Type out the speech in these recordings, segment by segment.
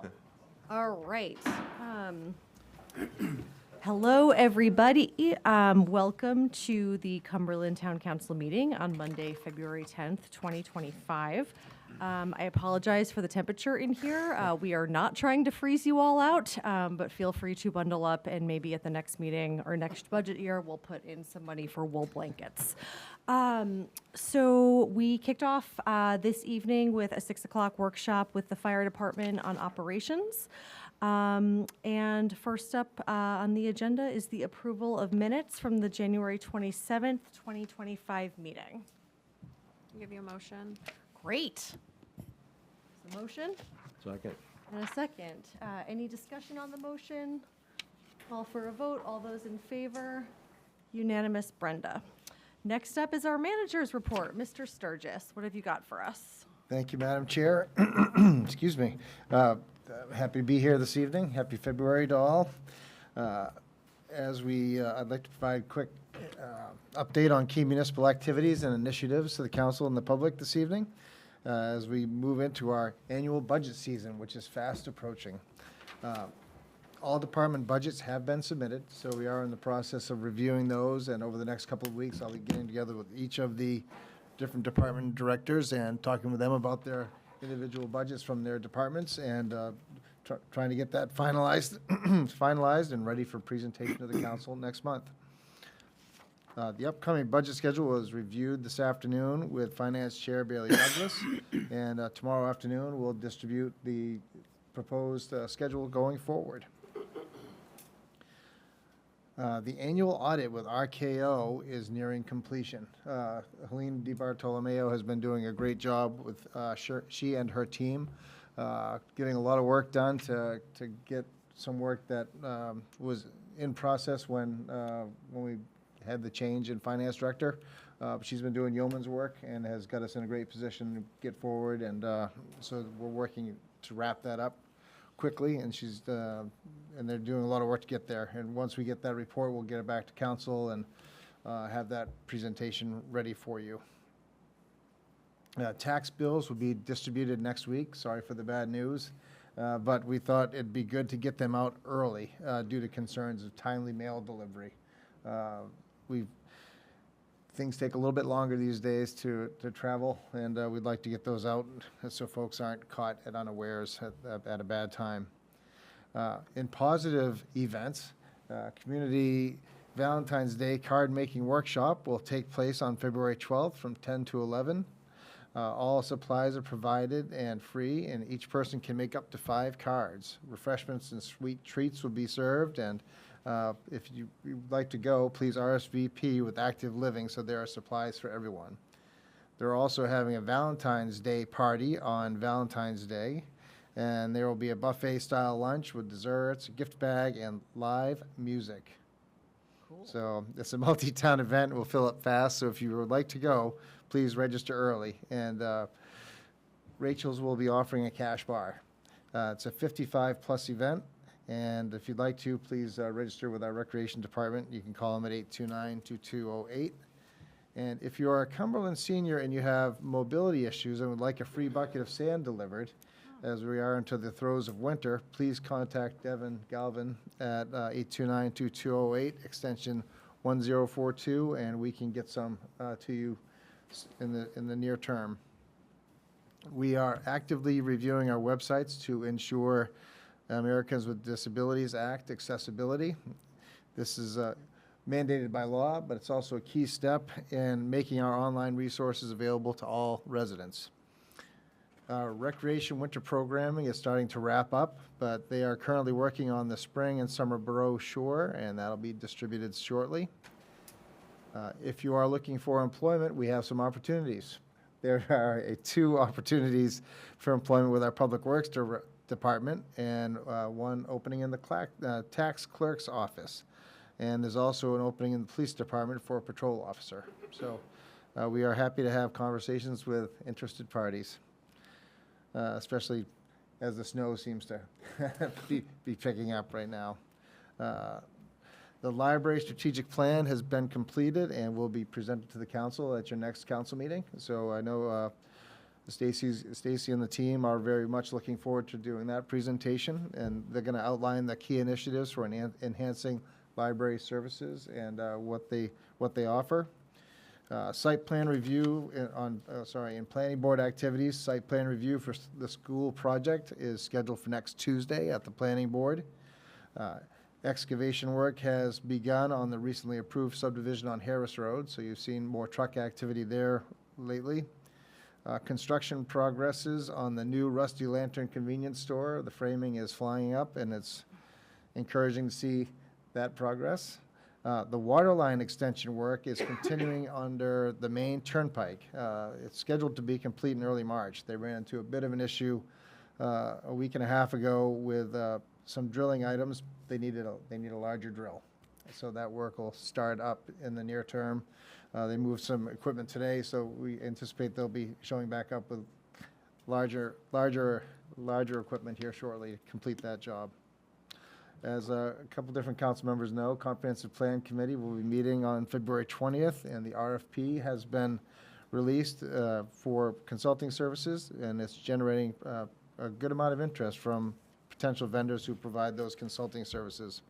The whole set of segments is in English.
Yes. All right. Hello, everybody. Welcome to the Cumberland Town Council meeting on Monday, February 10th, 2025. I apologize for the temperature in here. We are not trying to freeze you all out, but feel free to bundle up, and maybe at the next meeting or next budget year, we'll put in some money for wool blankets. So we kicked off this evening with a 6 o'clock workshop with the fire department on operations. And first up on the agenda is the approval of minutes from the January 27th, 2025 meeting. Give you a motion. Great. The motion Second. and a second. Any discussion on the motion? Call for a vote. All those in favor? Unanimous, Brenda. Next up is our manager's report. Mr. Sturgis, what have you got for us? Thank you, Madam Chair. Excuse me. Happy to be here this evening. Happy February to all. I'd like to provide a quick update on key municipal activities and initiatives to the council and the public this evening as we move into our annual budget season, which is fast approaching. All department budgets have been submitted, so we are in the process of reviewing those, and over the next couple of weeks, I'll be getting together with each of the different department directors and talking with them about their individual budgets from their departments and trying to get that finalized and ready for presentation to the council next month. The upcoming budget schedule was reviewed this afternoon with Finance Chair Bailey Douglas, and tomorrow afternoon we'll distribute the proposed schedule going forward. The annual audit with RKO is nearing completion. Helene DiBartolomeo has been doing a great job with she and her team, getting a lot of work done to get some work that was in process when we had the change in finance director. She's been doing yeoman's work and has got us in a great position to get forward, and so we're working to wrap that up quickly, and and they're doing a lot of work to get there. And once we get that report, we'll get it back to council and have that presentation ready for you. Tax bills will be distributed next week. Sorry for the bad news, but we thought it'd be good to get them out early due to concerns of timely mail delivery. Things take a little bit longer these days to travel, and we'd like to get those out so folks aren't caught at unawares at a bad time. In positive events, Community Valentine's Day card making workshop will take place on February 12th from 10 to 11. All supplies are provided and free, and each person can make up to 5 cards. Refreshments and sweet treats will be served, and if you'd like to go, please RSVP with Active Living so there are supplies for everyone. They're also having a Valentine's Day party on Valentine's Day, and there will be a buffet-style lunch with desserts, a gift bag, and live music. Cool. So it's a multi-town event. We'll fill up fast, so if you would like to go, please register early. And Rachel's will be offering a cash bar. It's a 55-plus event. And if you'd like to, please register with our Recreation Department. You can call them at 829-2208. And if you are a Cumberland senior and you have mobility issues and would like a free bucket of sand delivered, as we are into the throes of winter, please contact Devin Galvin at 829-2208, extension 1042, and we can get some to you in the near term. We are actively reviewing our websites to ensure Americans with Disabilities Act accessibility. This is mandated by law, but it's also a key step in making our online resources available to all residents. Recreation winter programming is starting to wrap up, but they are currently working on the spring and summer brochure, and that'll be distributed shortly. If you are looking for employment, we have some opportunities. There are 2 opportunities for employment with our Public Works Department, and one opening in the tax clerk's office. And there's also an opening in the police department for a patrol officer. So we are happy to have conversations with interested parties, especially as the snow seems to be picking up right now. The library strategic plan has been completed and will be presented to the council at your next council meeting. So I know Stacy and the team are very much looking forward to doing that presentation, and they're going to outline the key initiatives for enhancing library services and what they offer. Site plan review in planning board activities, site plan review for the school project is scheduled for next Tuesday at the planning board. Excavation work has begun on the recently approved subdivision on Harris Road, so you've seen more truck activity there lately. Construction progresses on the new Rusty Lantern convenience store. The framing is flying up, and it's encouraging to see that progress. The water line extension work is continuing under the main turnpike. It's scheduled to be complete in early March. They ran into a bit of an issue a week and a half ago with some drilling items. They need a larger drill. So that work will start up in the near term. They moved some equipment today, so we anticipate they'll be showing back up with larger equipment here shortly to complete that job. As a couple different council members know, Comprehensive Plan Committee will be meeting on February 20th, and the RFP has been released for consulting services, and it's generating a good amount of interest from potential vendors who provide those consulting services.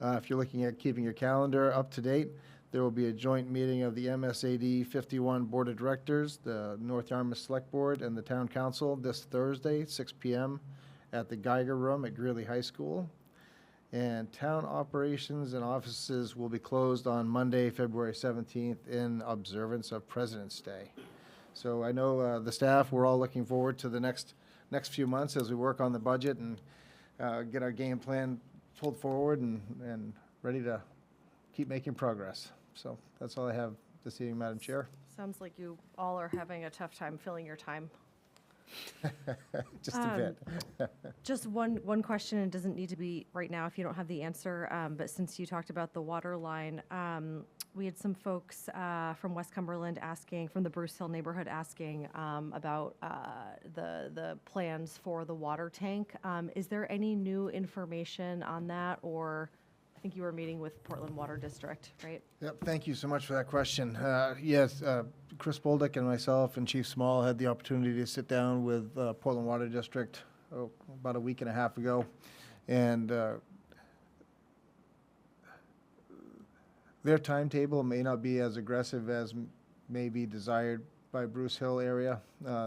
If you're looking at keeping your calendar up to date, there will be a joint meeting of the MSAD 51 Board of Directors, the North Yarmouth Select Board, and the Town Council this Thursday, 6 p.m. at the Geiger Room at Greeley High School. And town operations and offices will be closed on Monday, February 17th in observance of President's Day. So I know the staff, we're all looking forward to the next few months as we work on the budget and get our game plan pulled forward and ready to keep making progress. So that's all I have this evening, Madam Chair. Sounds like you all are having a tough time filling your time. Just a bit. Just one question, and it doesn't need to be right now if you don't have the answer, but since you talked about the water line, we had some folks from West Cumberland asking, from the Bruce Hill neighborhood asking about the plans for the water tank. Is there any new information on that, or I think you were meeting with Portland Water District, right? Yep, thank you so much for that question. Yes, Chris Bolduc and myself and Chief Small had the opportunity to sit down with Portland Water District about a week and a half ago, and their timetable may not be as aggressive as may be desired by Bruce Hill area.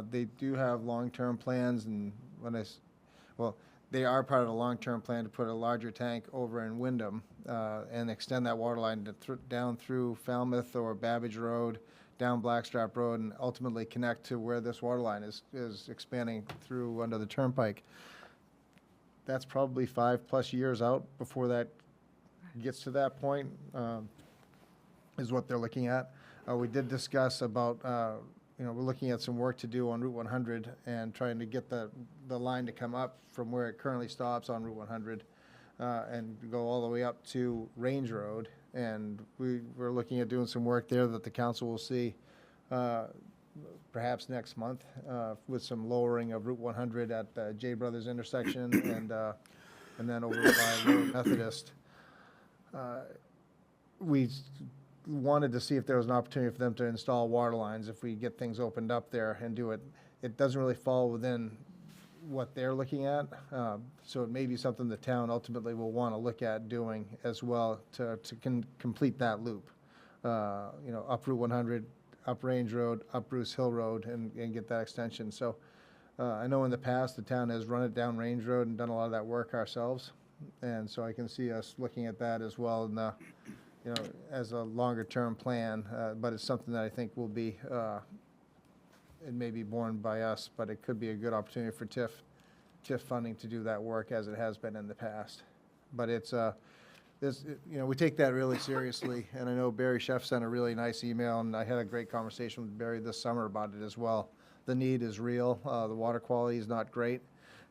They do have long-term plans, and they are part of the long-term plan to put a larger tank over in Wyndham and extend that water line down through Falmouth or Babbage Road, down Blackstrap Road, and ultimately connect to where this water line is expanding through under the turnpike. That's probably 5+ years out before that gets to that point, is what they're looking at. We did discuss about we're looking at some work to do on Route 100 and trying to get the line to come up from where it currently stops on Route 100 and go all the way up to Range Road. And we're looking at doing some work there that the council will see perhaps next month with some lowering of Route 100 at the J Brothers intersection and then over by Lower Methodist. We wanted to see if there was an opportunity for them to install water lines if we get things opened up there and do it. It doesn't really fall within what they're looking at, so it may be something the town ultimately will want to look at doing as well to complete that loop. Up Route 100, up Range Road, up Bruce Hill Road, and get that extension. So I know in the past the town has run it down Range Road and done a lot of that work ourselves, and so I can see us looking at that as well in the as a longer-term plan, but it's something that I think will be, it may be borne by us, but it could be a good opportunity for TIF funding to do that work as it has been in the past. But we take that really seriously, and I know Barry Sheff sent a really nice email, and I had a great conversation with Barry this summer about it as well. The need is real. The water quality is not great,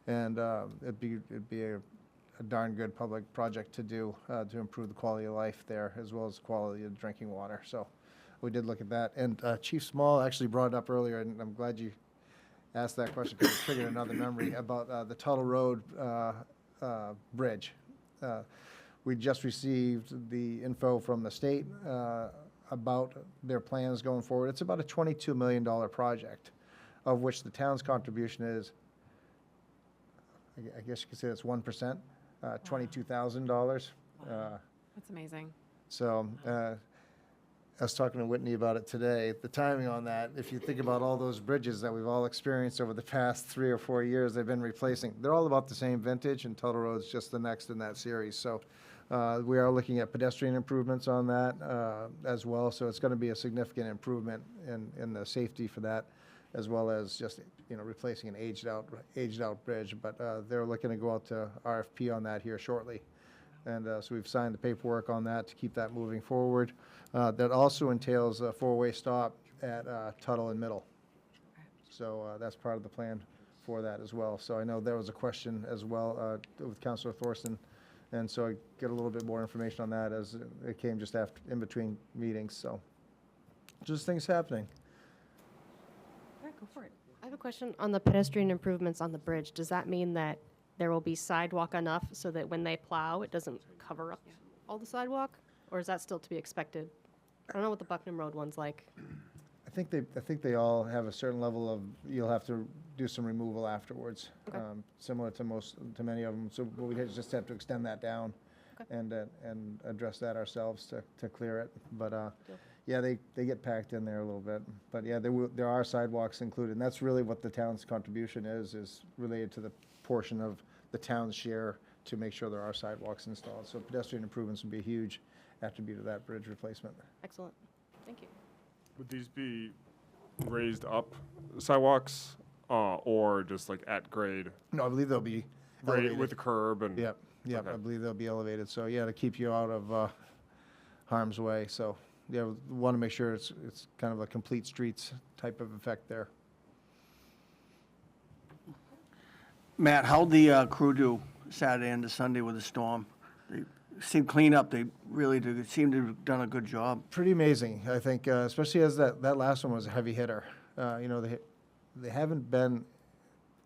and it'd be a darn good public project to do to improve the quality of life there as well as the quality of drinking water. So we did look at that. And Chief Small actually brought it up earlier, and I'm glad you asked that question because it triggered another memory about the Tuttle Road bridge. We just received the info from the state about their plans going forward. It's about a $22 million project, of which the town's contribution is, I guess you could say it's 1%, $22,000. That's amazing. So I was talking to Whitney about it today. The timing on that, if you think about all those bridges that we've all experienced over the past 3 or 4 years, they've been replacing. They're all about the same vintage, and Tuttle Road's just the next in that series. So we are looking at pedestrian improvements on that as well. So it's going to be a significant improvement in the safety for that, as well as just replacing an aged out bridge. But they're looking to go out to RFP on that here shortly. And so we've signed the paperwork on that to keep that moving forward. That also entails a four-way stop at Tuttle and Middle. So that's part of the plan for that as well. So I know there was a question as well with Councilor Thorson, and so I get a little bit more information on that as it came just after, in between meetings. So just things happening. All right, go for it. I have a question on the pedestrian improvements on the bridge. Does that mean that there will be sidewalk enough so that when they plow, it doesn't cover up all the sidewalk? Or is that still to be expected? I don't know what the Bucknam Road one's like. I think they all have a certain level of, you'll have to do some removal afterwards, Okay. similar to many of them. So we just have to extend that down Okay. and address that ourselves to clear it. But Deal. yeah, they get packed in there a little bit. But yeah, there are sidewalks included, and that's really what the town's contribution is related to the portion of the town's share to make sure there are sidewalks installed. So pedestrian improvements would be a huge attribute of that bridge replacement. Excellent. Thank you. Would these be raised up sidewalks or just like at grade, No, I believe they'll be grade elevated. with the curb and? Yep, Okay. I believe they'll be elevated. So yeah, to keep you out of harm's way. So yeah, we want to make sure it's kind of a complete streets type of effect there. Matt, how'd the crew do Saturday into Sunday with the storm? They seemed clean up. They really seem to have done a good job. Pretty amazing, I think, especially as that last one was a heavy hitter. They haven't been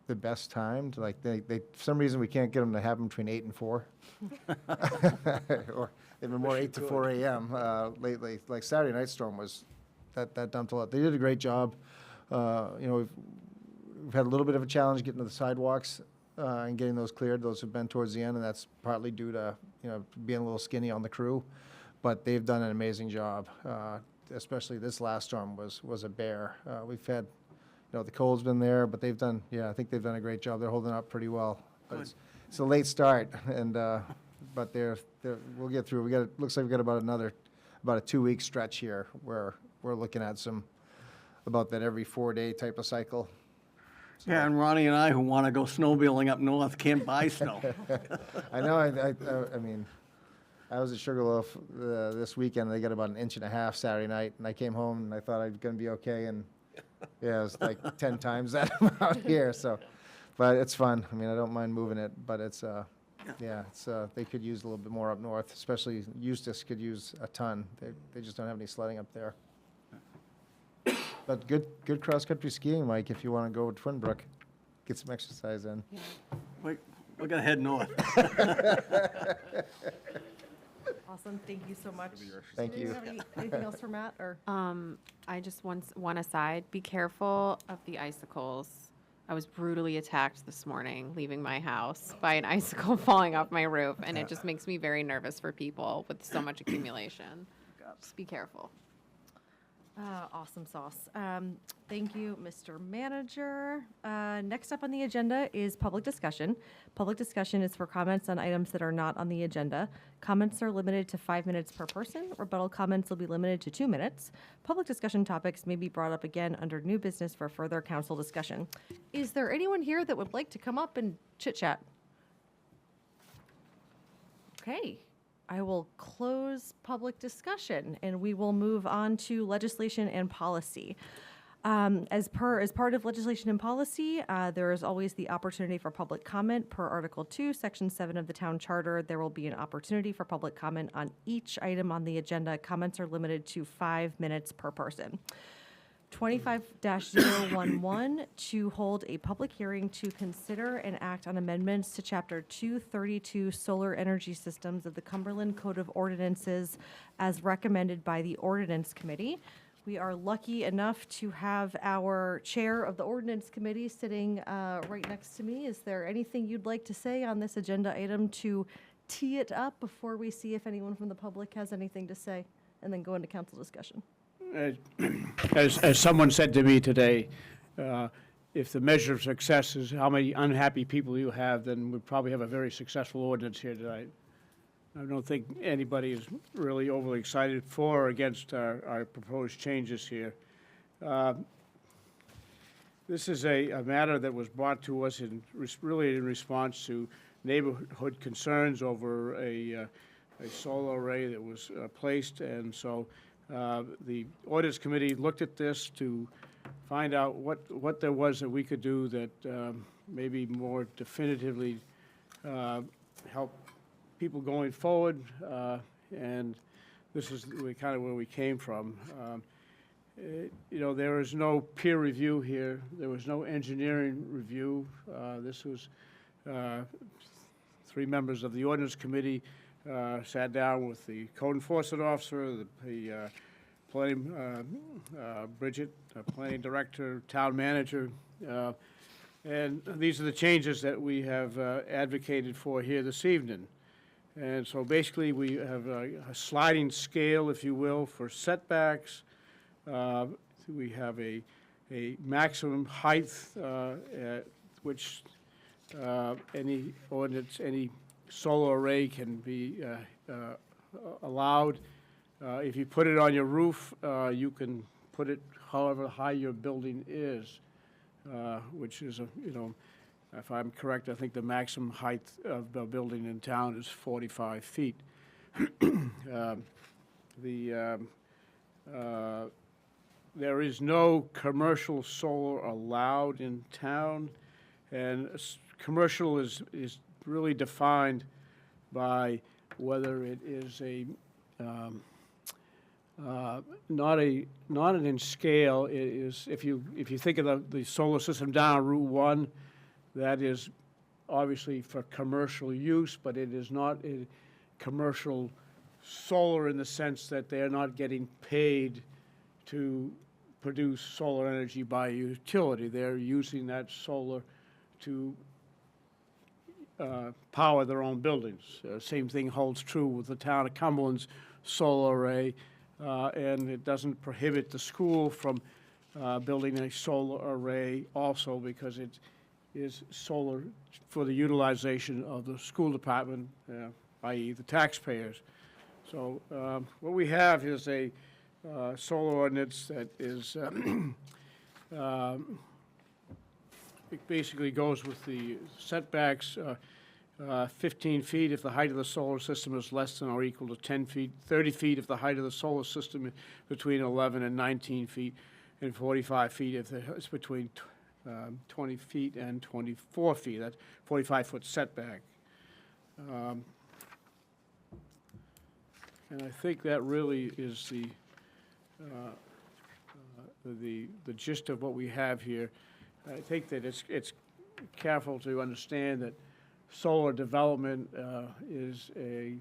the best timed. Like they for some reason we can't get them to happen between 8 and 4, or they've been more 8 to 4 a.m. Lately. Like Saturday night storm was that dumped a lot. They did a great job. We've had a little bit of a challenge getting to the sidewalks and getting those cleared. Those have been towards the end, and that's partly due to being a little skinny on the crew. But they've done an amazing job. Especially this last storm was a bear. We've had, the cold's been there, but they've done. Yeah, I think they've done a great job. They're holding up pretty well. But it's a late start, and but we'll get through. Looks like we got about a 2-week stretch here where we're looking at about that every 4-day type of cycle. Yeah, and Ronnie and I, who want to go snowmobiling up north, can't buy snow. I know. I mean, I was at Sugarloaf this weekend. They got about 1.5 inches Saturday night, and I came home and I thought I was going to be okay, and yeah, it was like 10 times that amount here. So, but it's fun. I mean, I don't mind moving it, but it's they could use a little bit more up north, especially Eustis could use a ton. They just don't have any sledding up there. But good cross-country skiing, Mike, if you want to go to Twin Brook. Get some exercise in. We're going to head north. Awesome, thank you so much. Thank Do you you. have anything else for Matt, or? I just want one aside. Be careful of the icicles. I was brutally attacked this morning leaving my house by an icicle falling off my roof, and it just makes me very nervous for people with so much accumulation. Just be careful. Awesome sauce. Thank you, Mr. Manager. Next up on the agenda is public discussion. Public discussion is for comments on items that are not on the agenda. Comments are limited to 5 minutes per person. Rebuttal comments will be limited to 2 minutes. Public discussion topics may be brought up again under new business for further council discussion. Is there anyone here that would like to come up and chit-chat? Okay. I will close public discussion, and we will move on to legislation and policy. As part of legislation and policy, there is always the opportunity for public comment per Article 2, Section 7 of the Town Charter. There will be an opportunity for public comment on each item on the agenda. Comments are limited to 5 minutes per person. 25-011 to hold a public hearing to consider and act on amendments to Chapter 232 Solar Energy Systems of the Cumberland Code of Ordinances as recommended by the Ordinance Committee. We are lucky enough to have our chair of the Ordinance Committee sitting right next to me. Is there anything you'd like to say on this agenda item to tee it up before we see if anyone from the public has anything to say, and then go into council discussion? As someone said to me today, if the measure of success is how many unhappy people you have, then we probably have a very successful ordinance here tonight. I don't think anybody is really overly excited for or against our proposed changes here. This is a matter that was brought to us really in response to neighborhood concerns over a solar array that was placed, and so the Ordinance Committee looked at this to find out what there was that we could do that maybe more definitively help people going forward, and this is kind of where we came from. You know, there is no peer review here. There was no engineering review. This was 3 members of the Ordinance Committee sat down with the code enforcement officer, the planning, Bridget, planning director, town manager, and these are the changes that we have advocated for here this evening. And so basically, we have a sliding scale, if you will, for setbacks. We have a maximum height at which any ordinance, any solar array can be allowed. If you put it on your roof, you can put it however high your building is, which is, you know, if I'm correct, I think the maximum height of the building in town is 45 feet. There is no commercial solar allowed in town, and commercial is really defined by whether it is not an in scale. It is, if you think of the solar system down Route 1, that is obviously for commercial use, but it is not a commercial solar in the sense that they're not getting paid to produce solar energy by a utility. They're using that solar to power their own buildings. Same thing holds true with the town of Cumberland's solar array, and it doesn't prohibit the school from building a solar array also, because it is solar for the utilization of the school department, i.e. the taxpayers. So what we have is a solar ordinance that is, it basically goes with the setbacks, 15 feet if the height of the solar system is less than or equal to 10 feet, 30 feet if the height of the solar system is between 11 and 19 feet, and 45 feet if it's between 20 feet and 24 feet. That's 45-foot setback. And I think that really is the gist of what we have here. I think that it's careful to understand that solar development is a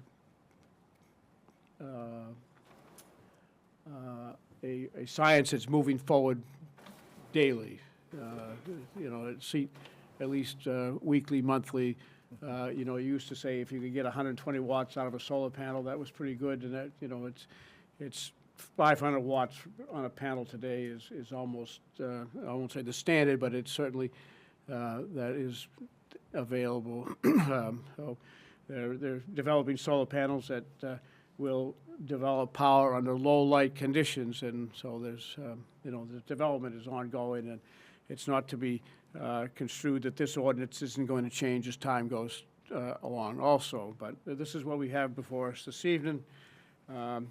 science that's moving forward daily. You know, at least weekly, monthly. You know, you used to say if you could get 120 watts out of a solar panel, that was pretty good. And that, you know, it's 500 watts on a panel today is almost, I won't say the standard, but it's certainly, that is available. So they're developing solar panels that will develop power under low light conditions. And so there's, you know, the development is ongoing, and it's not to be construed that this ordinance isn't going to change as time goes along also. But this is what we have before us this evening, and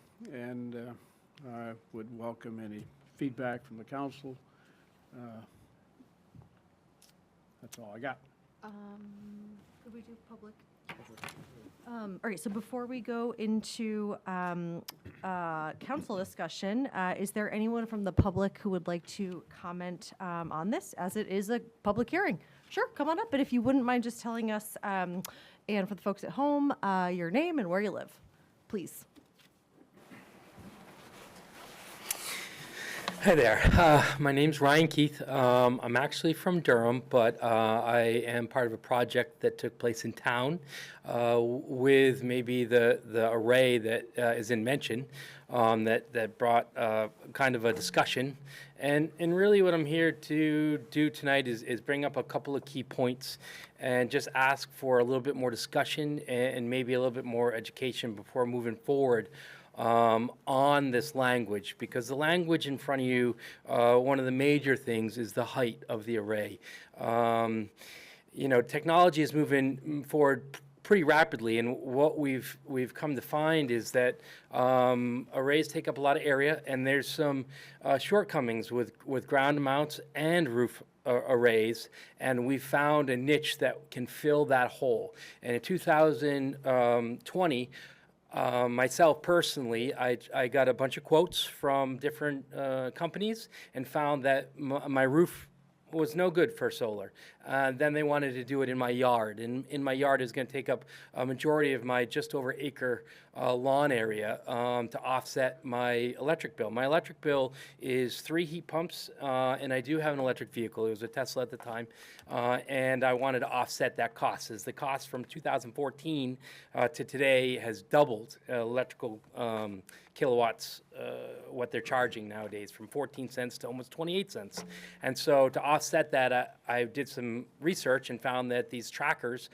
I would welcome any feedback from the council. That's all I got. Could we do public All right, so before we go into council discussion, is there anyone from the public who would like to comment on this, as it is a public hearing? Sure, come on up, but if you wouldn't mind just telling us, and for the folks at home, your name and where you live, please. Hi there. My name's Ryan Keith. I'm actually from Durham, but I am part of a project that took place in town with maybe the array that is in mention that brought kind of a discussion. And really what I'm here to do tonight is bring up a couple of key points and just ask for a little bit more discussion and maybe a little bit more education before moving forward on this language, because the language in front of you, one of the major things is the height of the array. You know, technology is moving forward pretty rapidly, and what we've come to find is that arrays take up a lot of area, and there's some shortcomings with ground mounts and roof arrays, and we found a niche that can fill that hole. And in 2020, myself personally, I got a bunch of quotes from different companies and found that my roof was no good for solar. Then they wanted to do it in my yard, and in my yard is going to take up a majority of my just over acre lawn area to offset my electric bill. My electric bill is 3 heat pumps, and I do have an electric vehicle. It was a Tesla at the time, and I wanted to offset that cost. As the cost from 2014 to today has doubled, electrical kilowatts, what they're charging nowadays, from 14 cents to almost 28 cents. And so to offset that, I did some research and found that these trackers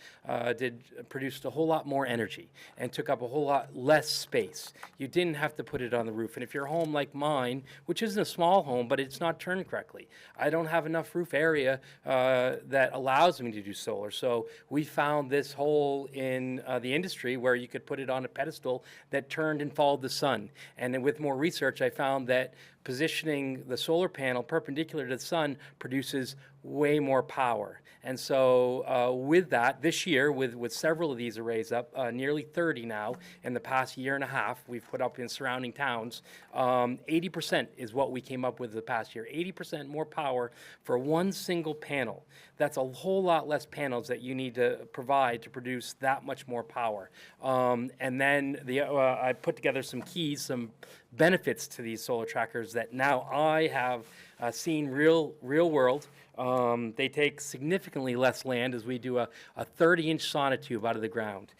produced a whole lot more energy and took up a whole lot less space. You didn't have to put it on the roof. And if your home like mine, which isn't a small home, but it's not turned correctly, I don't have enough roof area that allows me to do solar. So we found this hole in the industry where you could put it on a pedestal that turned and followed the sun. And then with more research, I found that positioning the solar panel perpendicular to the sun produces way more power. And so with that, this year, with several of these arrays up, nearly 30 now in the past year and a half, we've put up in surrounding towns, 80% is what we came up with the past year. 80% more power for one single panel. That's a whole lot less panels that you need to provide to produce that much more power. And then I put together some keys, some benefits to these solar trackers that now I have seen real world. They take significantly less land, as we do a 30-inch sonotube out of the ground.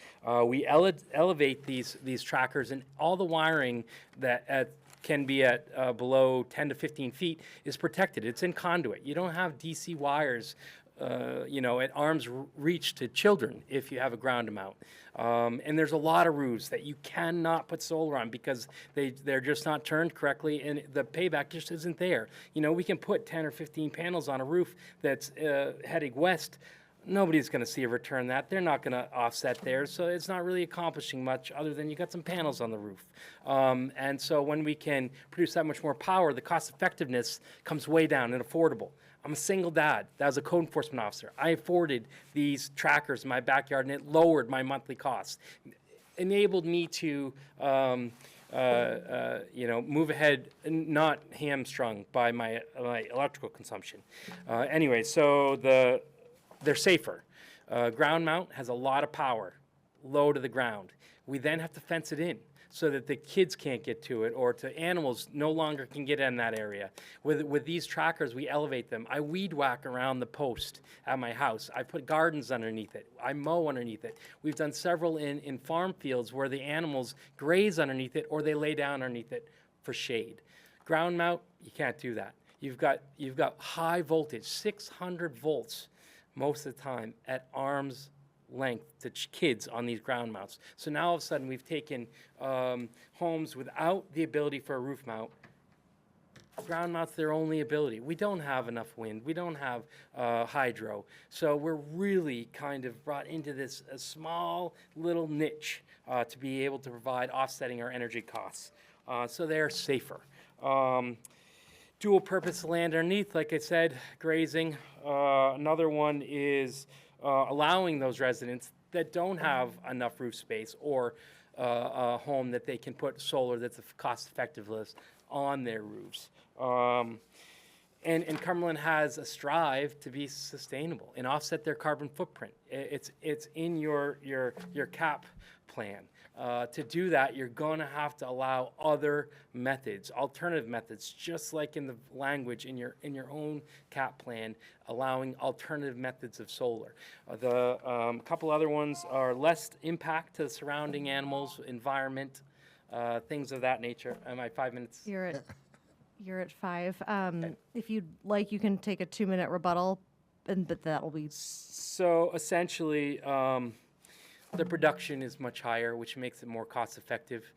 We elevate these trackers, and all the wiring that can be at below 10 to 15 feet is protected. It's in conduit. You don't have DC wires at arm's reach to children if you have a ground mount. And there's a lot of roofs that you cannot put solar on because they're just not turned correctly, and the payback just isn't there. You know, we can put 10 or 15 panels on a roof that's heading west. Nobody's going to see a return that. They're not going to offset theirs, so it's not really accomplishing much other than you got some panels on the roof. And so when we can produce that much more power, the cost effectiveness comes way down and affordable. I'm a single dad. That was a code enforcement officer. I afforded these trackers in my backyard, and it lowered my monthly costs. Enabled me to move ahead, not hamstrung by my electrical consumption. Anyway, so they're safer. Ground mount has a lot of power, low to the ground. We then have to fence it in so that the kids can't get to it, or to animals no longer can get in that area. With these trackers, we elevate them. I weed whack around the post at my house. I put gardens underneath it. I mow underneath it. We've done several in farm fields where the animals graze underneath it, or they lay down underneath it for shade. Ground mount, you can't do that. You've got high voltage, 600 volts most of the time at arm's length to kids on these ground mounts. So now all of a sudden we've taken homes without the ability for a roof mount. Ground mounts their only ability. We don't have enough wind. We don't have hydro. So we're really kind of brought into this small little niche to be able to provide offsetting our energy costs. So they're safer. Dual purpose land underneath, like I said, grazing. Another one is allowing those residents that don't have enough roof space or a home that they can put solar that's cost-effective on their roofs. And Cumberland has a strive to be sustainable and offset their carbon footprint. It's in your CAP plan. To do that, you're going to have to allow other methods, alternative methods, just like in the language in your own CAP plan, allowing alternative methods of solar. The couple other ones are less impact to the surrounding animals, environment, things of that nature. Am I 5 minutes? You're at 5. If you'd like, you can take a 2-minute rebuttal, but that will be. So essentially, the production is much higher, which makes it more cost-effective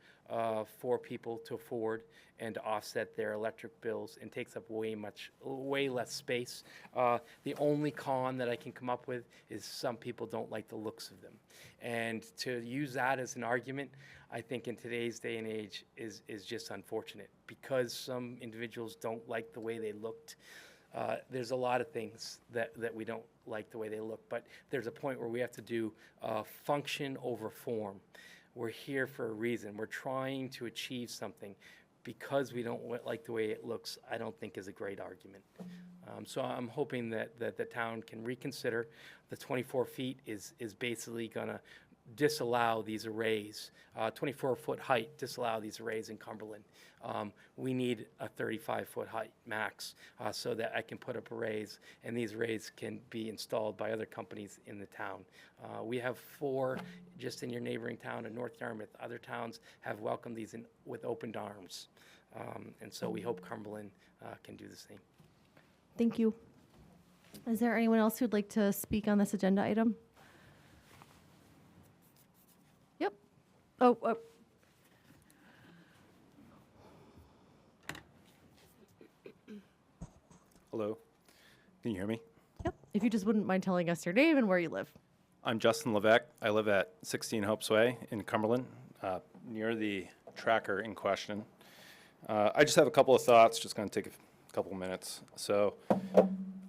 for people to afford and to offset their electric bills, and takes up way less space. The only con that I can come up with is some people don't like the looks of them, and to use that as an argument, I think in today's day and age is just unfortunate, because some individuals don't like the way they looked. There's a lot of things that we don't like the way they look, but there's a point where we have to do function over form. We're here for a reason. We're trying to achieve something. Because we don't like the way it looks, I don't think is a great argument. So I'm hoping that the town can reconsider. The 24 feet is basically going to disallow these arrays, 24-foot height, disallow these arrays in Cumberland. We need a 35-foot height max so that I can put up arrays, and these arrays can be installed by other companies in the town. We have 4 just in your neighboring town of North Yarmouth. Other towns have welcomed these with open arms. And so we hope Cumberland can do the same. Thank you. Is there anyone else who'd like to speak on this agenda item? Yep. Oh. Hello, can you hear me? Yep. If you just wouldn't mind telling us your name and where you live. I'm Justin Levesque. I live at 16 Hopes Way in Cumberland, near the tracker in question. I just have a couple of thoughts, just going to take a couple of minutes. So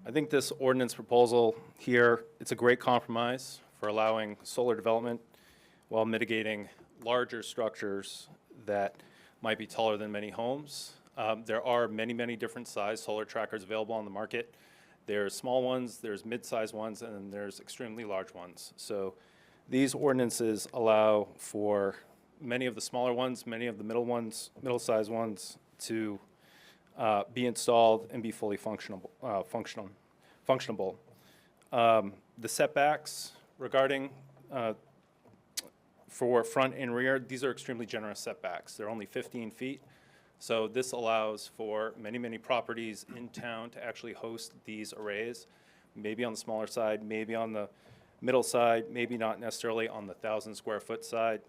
I think this ordinance proposal here, it's a great compromise for allowing solar development while mitigating larger structures that might be taller than many homes. There are many, many different size solar trackers available on the market. There's small ones, there's mid-sized ones, and then there's extremely large ones. So these ordinances allow for many of the smaller ones, many of the middle-sized ones to be installed and be fully functionable. The setbacks regarding for front and rear, these are extremely generous setbacks. They're only 15 feet. So this allows for many, many properties in town to actually host these arrays, maybe on the smaller side, maybe on the middle side, maybe not necessarily on the 1,000 square foot side.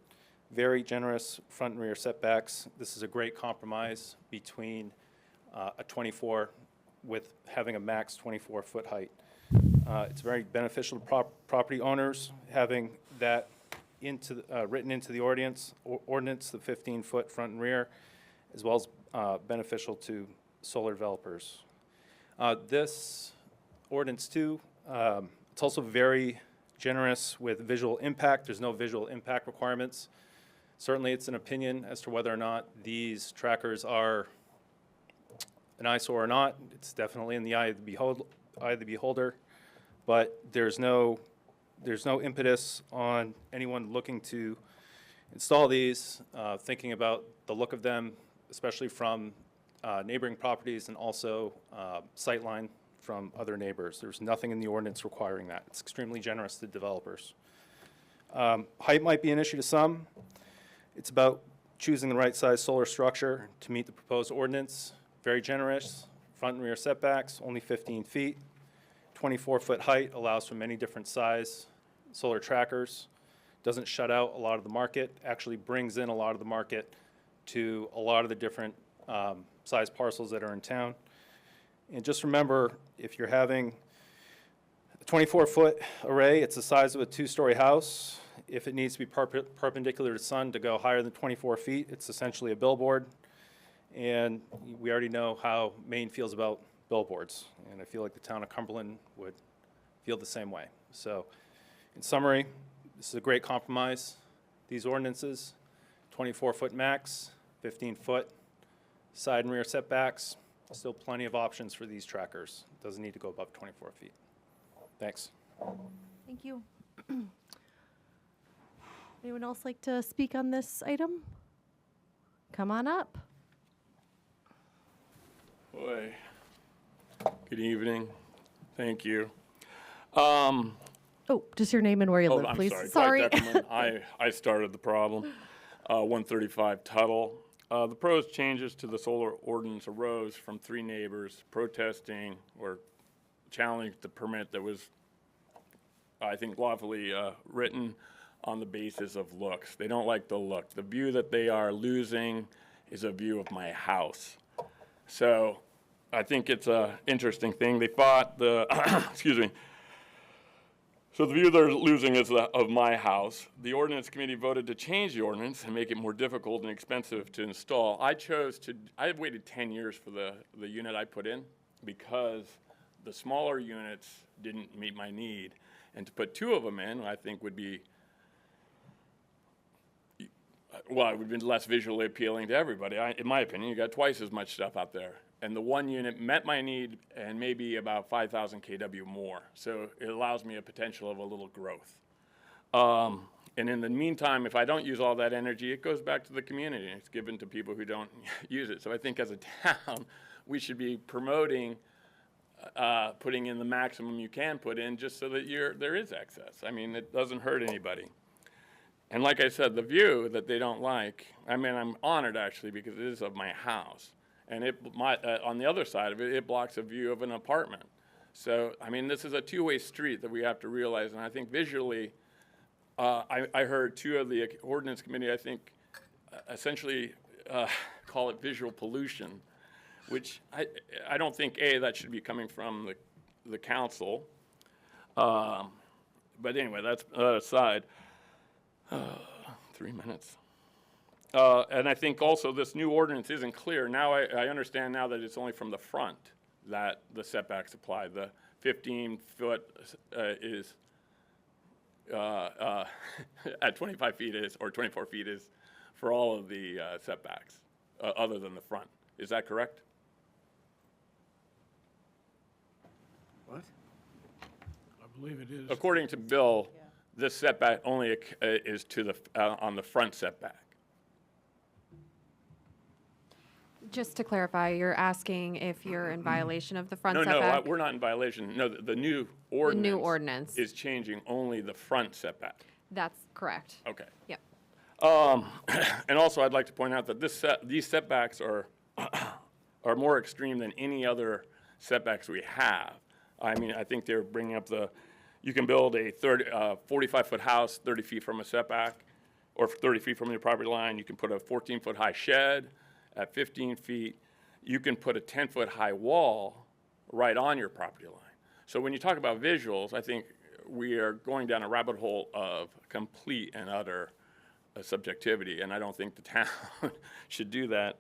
Very generous front and rear setbacks. This is a great compromise between a 24 with having a max 24-foot height. It's very beneficial to property owners having that written into the ordinance, the 15-foot front and rear, as well as beneficial to solar developers. This ordinance too, it's also very generous with visual impact. There's no visual impact requirements. Certainly it's an opinion as to whether or not these trackers are an eyesore or not. It's definitely in the eye of the beholder, but there's no impetus on anyone looking to install these, thinking about the look of them, especially from neighboring properties and also sightline from other neighbors. There's nothing in the ordinance requiring that. It's extremely generous to developers. Height might be an issue to some. It's about choosing the right size solar structure to meet the proposed ordinance. Very generous, front and rear setbacks, only 15 feet. 24-foot height allows for many different size solar trackers. Doesn't shut out a lot of the market, actually brings in a lot of the market to a lot of the different size parcels that are in town. And just remember, if you're having a 24-foot array, it's the size of a 2-story house. If it needs to be perpendicular to the sun to go higher than 24 feet, it's essentially a billboard. And we already know how Maine feels about billboards. And I feel like the town of Cumberland would feel the same way. So in summary, This is a great compromise. These ordinances, 24-foot max, 15-foot side and rear setbacks, still plenty of options for these trackers. Doesn't need to go above 24 feet. Thanks. Thank you. Anyone else like to speak on this item? Come on up. Boy, good evening. Thank you. Oh, just your name and where you live, I'm please. sorry. Dwight Deckerman. I started the problem. 135 Tuttle. The proposed changes to the solar ordinance arose from 3 neighbors protesting or challenging the permit that was, I think, lawfully written on the basis of looks. They don't like the look. The view that they are losing is a view of my house. So I think it's an interesting thing. They fought the, excuse me. So the view they're losing is of my house. The ordinance committee voted to change the ordinance and make it more difficult and expensive to install. I waited 10 years for the unit I put in because the smaller units didn't meet my need. And to put 2 of them in, I think would be, well, it would be less visually appealing to everybody. In my opinion, you got twice as much stuff out there. And the 1 unit met my need and maybe about 5,000 kW more. So it allows me a potential of a little growth. And in the meantime, if I don't use all that energy, it goes back to the community. It's given to people who don't use it. So I think as a town, we should be promoting putting in the maximum you can put in just so that there is excess. I mean, it doesn't hurt anybody. And like I said, the view that they don't like, I mean, I'm honored actually because it is of my house. And on the other side of it, it blocks a view of an apartment. So, I mean, this is a two-way street that we have to realize. And I think visually, I heard 2 of the ordinance committee, I think, essentially call it visual pollution, which I don't think, that should be coming from the council. But anyway, that's aside. 3 minutes. And I think also this new ordinance isn't clear. Now I understand now that it's only from the front that the setbacks apply. The 15-foot is at 25 feet is, or 24 feet is for all of the setbacks other than the front. Is that correct? What? I believe it is. According to Bill, this setback only is to the on the front setback. Just to clarify, you're asking if you're in violation of the front No, setback? we're not in violation. No, the new ordinance. new ordinance. Is changing only the front setback. That's correct. Okay. Yep. And also, I'd like to point out that these setbacks are more extreme than any other setbacks we have. I mean, I think they're bringing up you can build a 45-foot house 30 feet from a setback, or 30 feet from your property line. You can put a 14-foot high shed at 15 feet. You can put a 10-foot high wall right on your property line. So when you talk about visuals, I think we are going down a rabbit hole of complete and utter subjectivity, and I don't think the town should do that.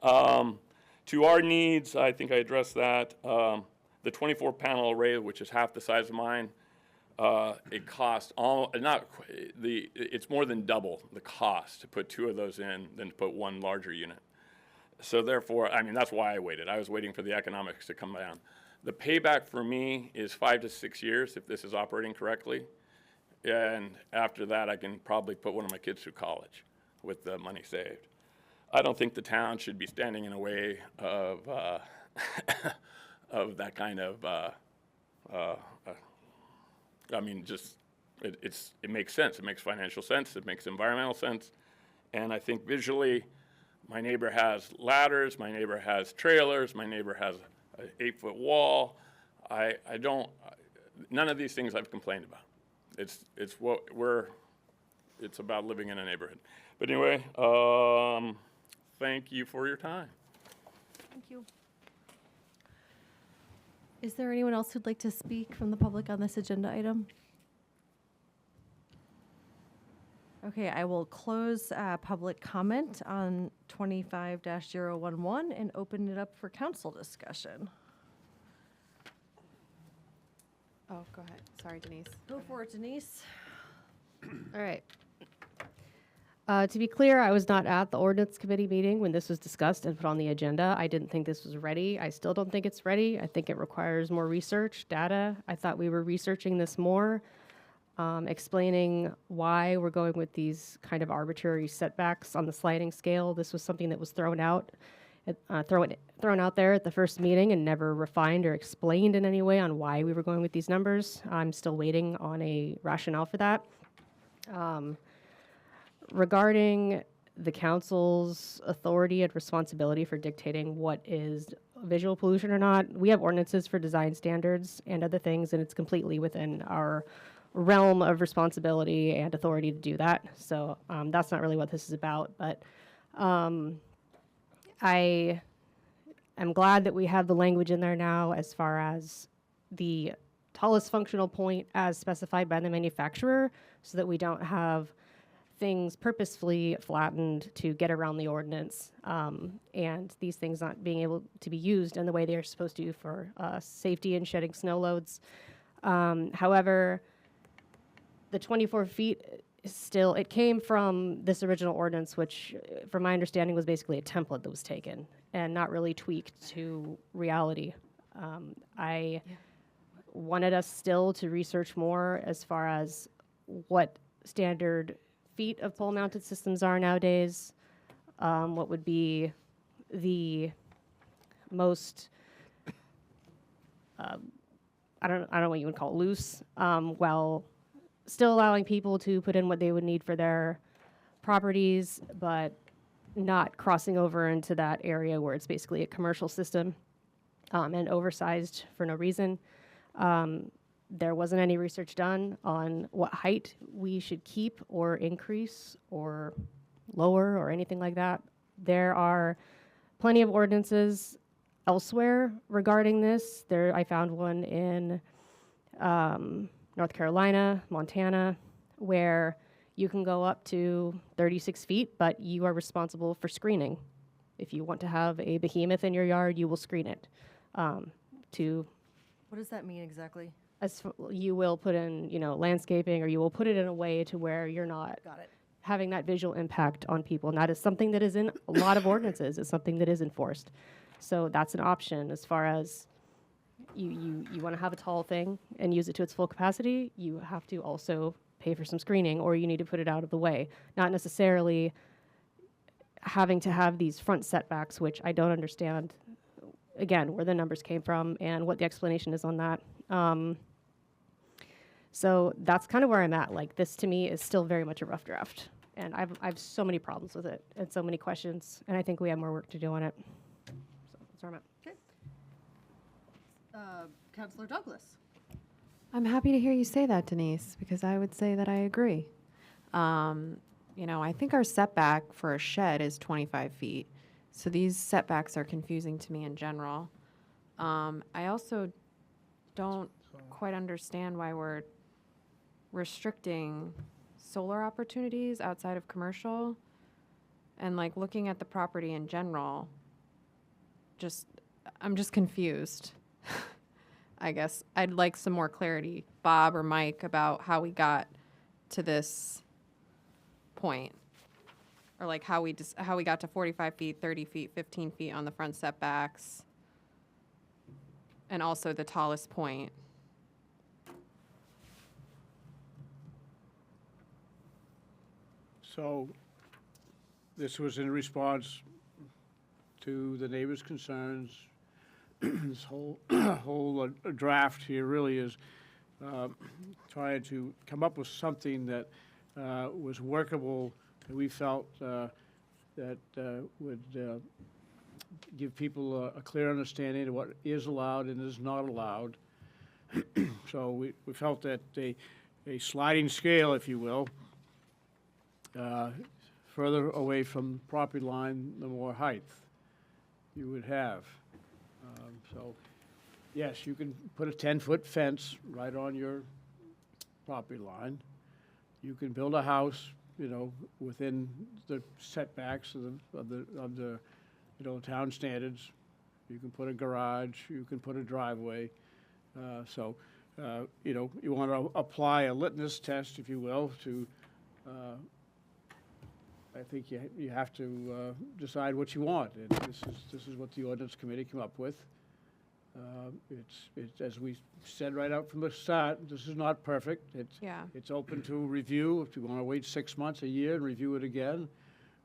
To our needs, I think I addressed that. The 24-panel array, which is half the size of mine, it costs it's more than double the cost to put 2 of those in than to put 1 larger unit. So therefore, I mean, that's why I waited. I was waiting for the economics to come down. The payback for me is 5 to 6 years if this is operating correctly. And after that, I can probably put one of my kids through college with the money saved. I don't think the town should be standing in a way of of that kind of, I mean, just, it makes sense. It makes financial sense. It makes environmental sense. And I think visually, my neighbor has ladders, my neighbor has trailers, my neighbor has an 8-foot wall. None of these things I've complained about. It's about living in a neighborhood. But anyway, thank you for your time. Thank you. Is there anyone else who'd like to speak from the public on this agenda item? Okay, I will close public comment on 25-011 and open it up for council discussion. Oh, go ahead. Sorry, Denise. Go for it, Denise. All right. To be clear, I was not at the ordinance committee meeting when this was discussed and put on the agenda. I didn't think this was ready. I still don't think it's ready. I think it requires more research, data. I thought we were researching this more, explaining why we're going with these kind of arbitrary setbacks on the sliding scale. This was something that was thrown out there at the first meeting and never refined or explained in any way on why we were going with these numbers. I'm still waiting on a rationale for that. Regarding the council's authority and responsibility for dictating what is visual pollution or not, we have ordinances for design standards and other things, and it's completely within our realm of responsibility and authority to do that. So that's not really what this is about, but I am glad that we have the language in there now as far as the tallest functional point as specified by the manufacturer, so that we don't have things purposefully flattened to get around the ordinance, and these things not being able to be used in the way they are supposed to for safety and shedding snow loads. However, the 24 feet is still, it came from this original ordinance, which from my understanding was basically a template that was taken and not really tweaked to reality. I wanted us still to research more as far as what standard feet of pole-mounted systems are nowadays, what would be the most, I don't know what you would call it, loose, while still allowing people to put in what they would need for their properties, but not crossing over into that area where it's basically a commercial system, and oversized for no reason. There wasn't any research done on what height we should keep or increase or lower or anything like that. There are plenty of ordinances elsewhere regarding this. I found one in North Carolina, Montana, where you can go up to 36 feet, but you are responsible for screening. If you want to have a behemoth in your yard, you will screen it. What does that mean exactly? You will put in, landscaping, or you will put it in a way to where you're not Got it. having that visual impact on people. And that is something that is in a lot of ordinances. It's something that is enforced. So that's an option as far as you want to have a tall thing and use it to its full capacity. You have to also pay for some screening, or you need to put it out of the way. Not necessarily having to have these front setbacks, which I don't understand, again, where the numbers came from and what the explanation is on that. So that's kind of where I'm at. Like, this to me is still very much a rough draft, and I have so many problems with it and so many questions, and I think we have more work to do on it. So that's where I'm at. Okay. Councillor Douglas. I'm happy to hear you say that, Denise, because I would say that I agree. I think our setback for a shed is 25 feet. So these setbacks are confusing to me in general. I also don't quite understand why we're restricting solar opportunities outside of commercial, and like looking at the property in general. I'm just confused. I guess I'd like some more clarity, Bob or Mike, about how we got to this point, or like how we got to 45 feet, 30 feet, 15 feet on the front setbacks, and also the tallest point. So this was in response to the neighbors' concerns. This whole draft here really is trying to come up with something that was workable, and we felt that would give people a clear understanding of what is allowed and is not allowed. So we felt that a sliding scale, if you will, further away from property line, the more height you would have. So, yes, you can put a 10-foot fence right on your property line. You can build a house, within the setbacks of the town standards. You can put a garage. You can put a driveway. So you know, you want to apply a litmus test, if you will, to, I think you have to decide what you want. And this is what the ordinance committee came up with. It's as we said right out from the start, this is not perfect. Yeah. It's open to review. If you want to wait 6 months, a year, and review it again,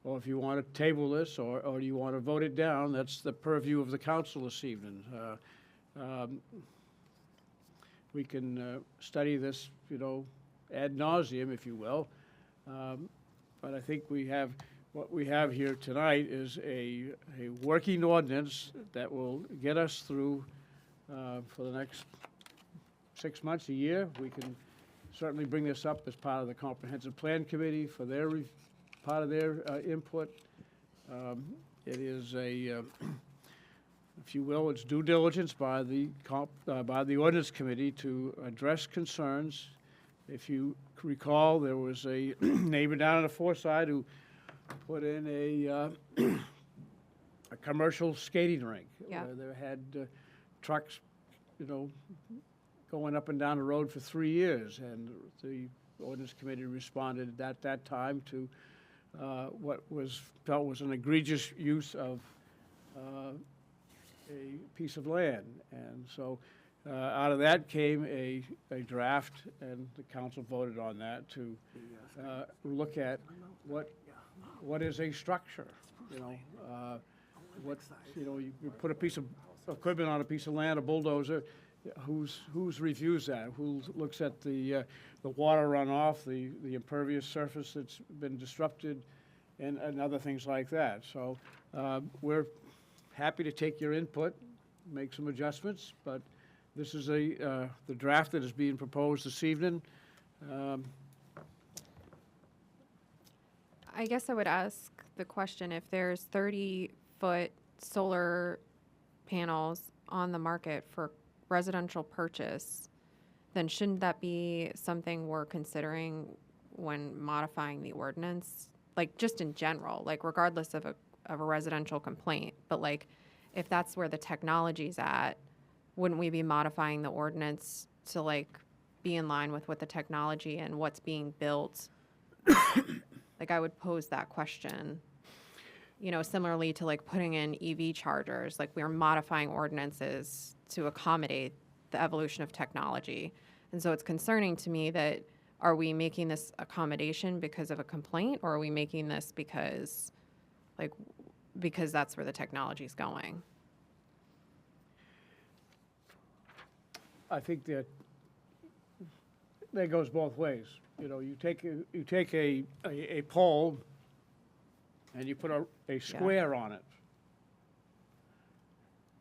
or if you want to table this, or you want to vote it down, that's the purview of the council this evening. We can study this, you know, ad nauseum, if you will. But I think what we have here tonight is a working ordinance that will get us through for the next 6 months, a year. We can certainly bring this up as part of the Comprehensive Plan Committee for their, part of their input. It is if you will, it's due diligence by the ordinance committee to address concerns. If you recall, there was a neighbor down on the fourth side who put in a commercial skating rink. Yeah. Where they had trucks, you know, going up and down the road for 3 years, and the ordinance committee responded at that time to what was felt was an egregious use of a piece of land. And so out of that came a draft, and the council voted on that to look at what is a structure, you know, you put a piece of equipment on a piece of land, a bulldozer, who's reviews that? Who looks at the water runoff, the impervious surface that's been disrupted, and other things like that. So we're happy to take your input, make some adjustments, but this is the draft that is being proposed this evening. I guess I would ask the question, if there's 30-foot solar panels on the market for residential purchase, then shouldn't that be something we're considering when modifying the ordinance? Like, just in general, like, regardless of a residential complaint, but like, if that's where the technology's at, wouldn't we be modifying the ordinance to like be in line with what the technology and what's being built? Like, I would pose that question, you know, similarly to like putting in EV chargers. Like, we're modifying ordinances to accommodate the evolution of technology. And so it's concerning to me that, are we making this accommodation because of a complaint, or are we making this because that's where the technology is going? I think that goes both ways. You know, you take a pole and you put a square on it,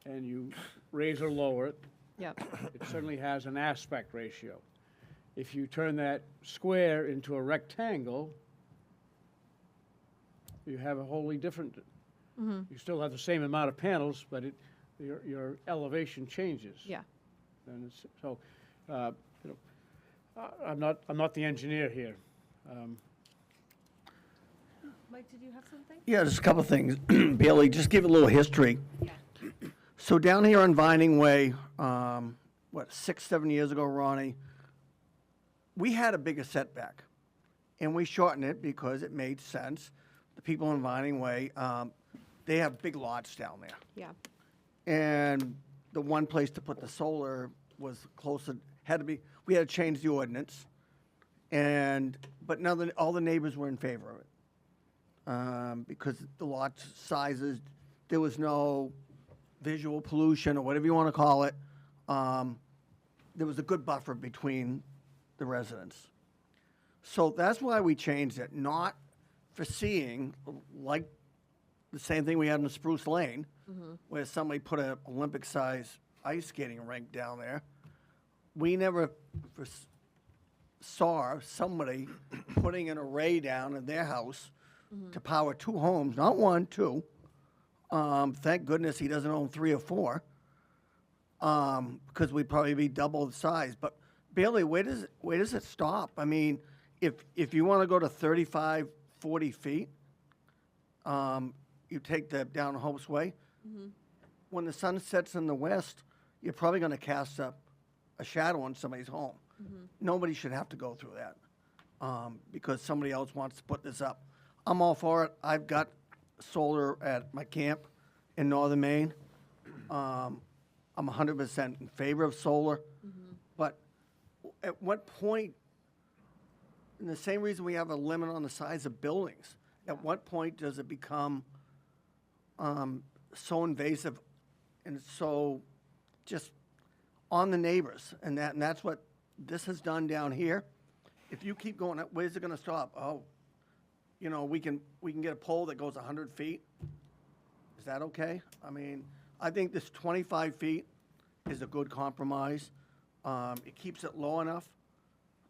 and you raise or lower it. Yep. It certainly has an aspect ratio. If you turn that square into a rectangle, you have a wholly different. Mm-hmm. You still have the same amount of panels, but your elevation changes. Yeah. And so, you know, I'm not the engineer here. Mike, did you have something? Yeah, just a couple of things. Bailey, just give a little history. So down here on Vining Way, 6-7 years ago, Ronnie, we had a bigger setback, and we shortened it because it made sense. The people in Vining Way, they have big lots down there. Yeah. And the one place to put the solar was closer, we had to change the ordinance. But now all the neighbors were in favor of it. Because the lot sizes, there was no visual pollution, or whatever you want to call it. There was a good buffer between the residents. So that's why we changed it, not foreseeing, like the same thing we had in Spruce Lane, where somebody put an Olympic-sized ice skating rink down there. We never saw somebody putting an array down in their house to power 2 homes, not 1, 2. Thank goodness he doesn't own 3 or 4, because we'd probably be double the size. But Bailey, where does it stop? I mean, if you want to go to 35, 40 feet, you take that down Hope's Way. When the sun sets in the west, you're probably going to cast up a shadow on somebody's home. Nobody should have to go through that because somebody else wants to put this up. I'm all for it. I've got solar at my camp in northern Maine. I'm 100% in favor of solar. But at what point, and the same reason we have a limit on the size of buildings, at what point does it become so invasive and so just on the neighbors? And that's what this has done down here. If you keep going, where's it going to stop? Oh, you know, we can get a pole that goes 100 feet. Is that okay? I mean, I think this 25 feet is a good compromise. It keeps it low enough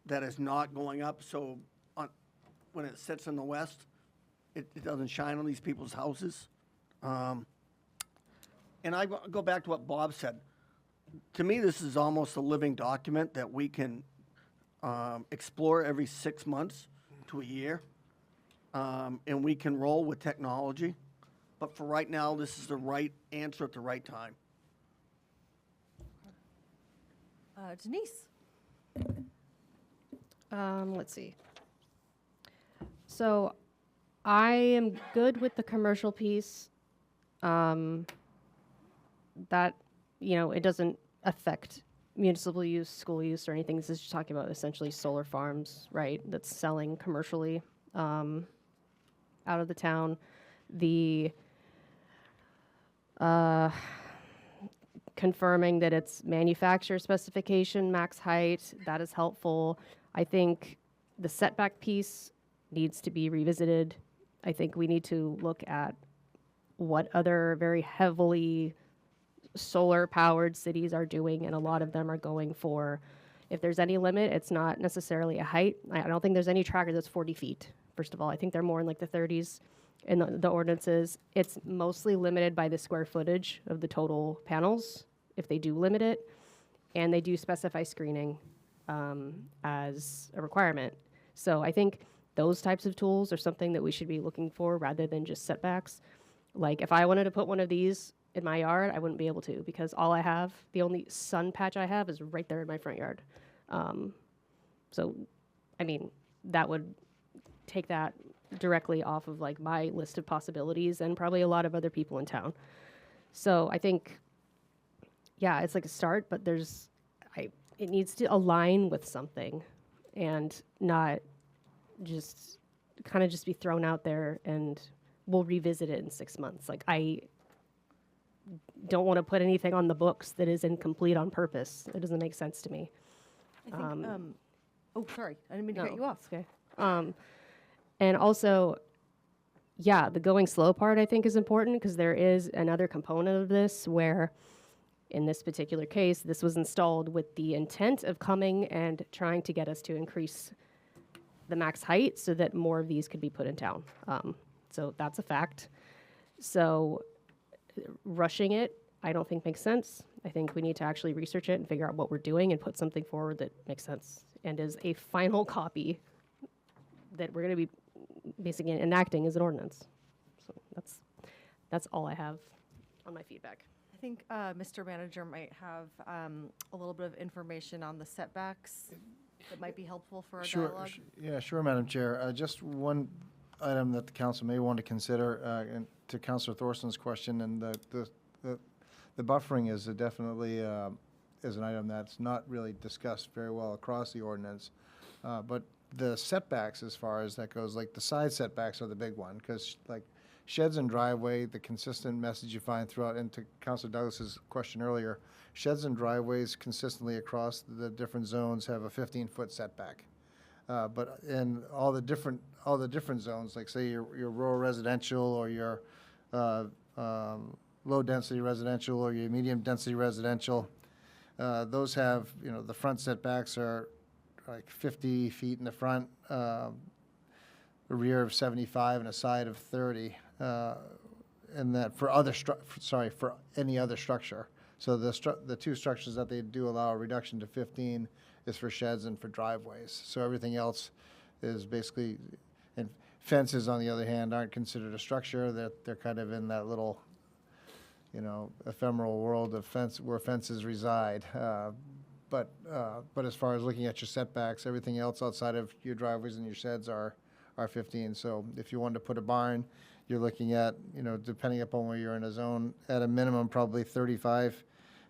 that it's not going up, so when it sits in the west, it doesn't shine on these people's houses. And I go back to what Bob said. To me, this is almost a living document that we can explore every 6 months to a year, and we can roll with technology. But for right now, this is the right answer at the right time. Denise? Let's see. So I am good with the commercial piece. That, it doesn't affect municipal use, school use, or anything. This is just talking about essentially solar farms, right, that's selling commercially out of the town. The confirming that it's manufacturer specification, max height, that is helpful. I think the setback piece needs to be revisited. I think we need to look at what other very heavily solar-powered cities are doing, and a lot of them are going for, if there's any limit, it's not necessarily a height. I don't think there's any tracker that's 40 feet, first of all. I think they're more in like the 30s in the ordinances. It's mostly limited by the square footage of the total panels, if they do limit it, and they do specify screening as a requirement. So I think those types of tools are something that we should be looking for rather than just setbacks. Like if I wanted to put one of these in my yard, I wouldn't be able to because the only sun patch I have is right there in my front yard. So, I mean, that would take that directly off of like my list of possibilities and probably a lot of other people in town. So I think, yeah, it's like a start, but it needs to align with something and not just kind of just be thrown out there and we'll revisit it in 6 months. Like I don't want to put anything on the books that is incomplete on purpose. It doesn't make sense to me. I think, oh, sorry, I didn't mean to cut you off. Okay. And also, yeah, the going slow part I think is important because there is another component of this where in this particular case, this was installed with the intent of coming and trying to get us to increase the max height so that more of these could be put in town. So that's a fact. So rushing it, I don't think makes sense. I think we need to actually research it and figure out what we're doing and put something forward that makes sense and is a final copy that we're going to be basically enacting as an ordinance. So that's all I have on my feedback. I think Mr. Manager might have a little bit of information on the setbacks that might be helpful for our dialogue. Yeah, sure, Madam Chair. Just one item that the council may want to consider, and to Councilor Thorson's question, and the buffering is definitely is an item that's not really discussed very well across the ordinance. But the setbacks, as far as that goes, like the side setbacks are the big one, because like sheds and driveway, the consistent message you find throughout, and to Councilor Douglas's question earlier, sheds and driveways consistently across the different zones have a 15-foot setback. But in all the different zones, like say your rural residential or your low density residential or your medium density residential, those have, the front setbacks are like 50 feet in the front, a rear of 75 and a side of 30, and that for any other structure. So the two structures that they do allow a reduction to 15 is for sheds and for driveways. So everything else is basically, and fences on the other hand aren't considered a structure. They're kind of in that little, ephemeral world of fence where fences reside. But as far as looking at your setbacks, everything else outside of your driveways and your sheds are 15. So if you wanted to put a barn, you're looking at, depending upon where you're in a zone, at a minimum, probably 35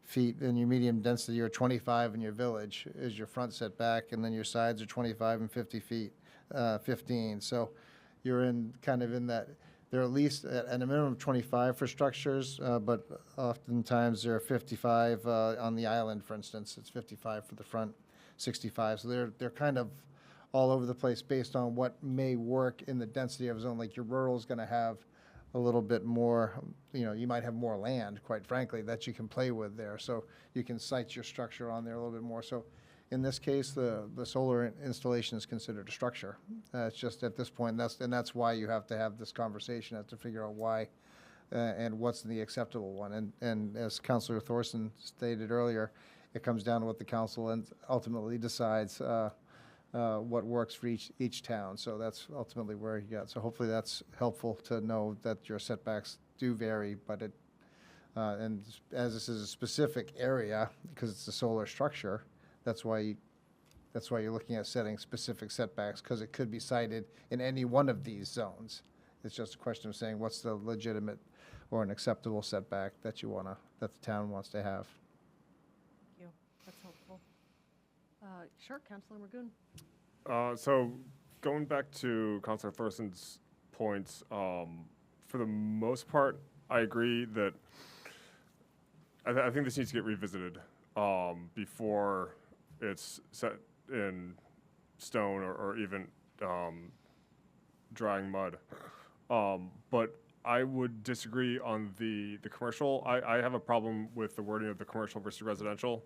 feet in your medium density, or 25 in your village is your front setback, and then your sides are 25 and 50 feet, 15. So you're in that, they're at least at a minimum of 25 for structures, but oftentimes they're 55 on the island, for instance. It's 55 for the front, 65. So they're kind of all over the place based on what may work in the density of a zone. Like your rural is going to have a little bit more, you might have more land, quite frankly, that you can play with there. So you can site your structure on there a little bit more. So in this case, the solar installation is considered a structure. It's just at this point, that's why you have to have this conversation, to figure out why and what's the acceptable one. And as Councilor Thorson stated earlier, it comes down to what the council and ultimately decides what works for each town. So that's ultimately where you got. So hopefully that's helpful to know that your setbacks do vary, but and as this is a specific area, because it's a solar structure, that's why you're looking at setting specific setbacks, because it could be sited in any one of these zones. It's just a question of saying what's the legitimate or an acceptable setback that the town wants to have. Thank you. That's helpful. Sure, Councilor Magoon. So going back to Councilor Thorson's points, for the most part, I agree that I think this needs to get revisited before it's set in stone or even drying mud. But I would disagree on the commercial. I have a problem with the wording of the commercial versus residential.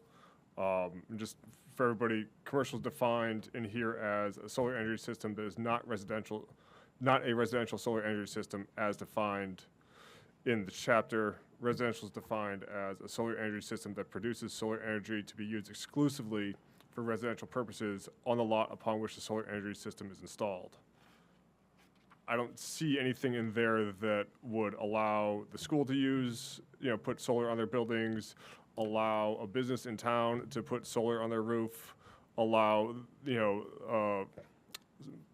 Just for everybody, commercial is defined in here as a solar energy system that is not a residential solar energy system as defined in the chapter. Residential is defined as a solar energy system that produces solar energy to be used exclusively for residential purposes on the lot upon which the solar energy system is installed. I don't see anything in there that would allow the school to use, put solar on their buildings, allow a business in town to put solar on their roof, allow, a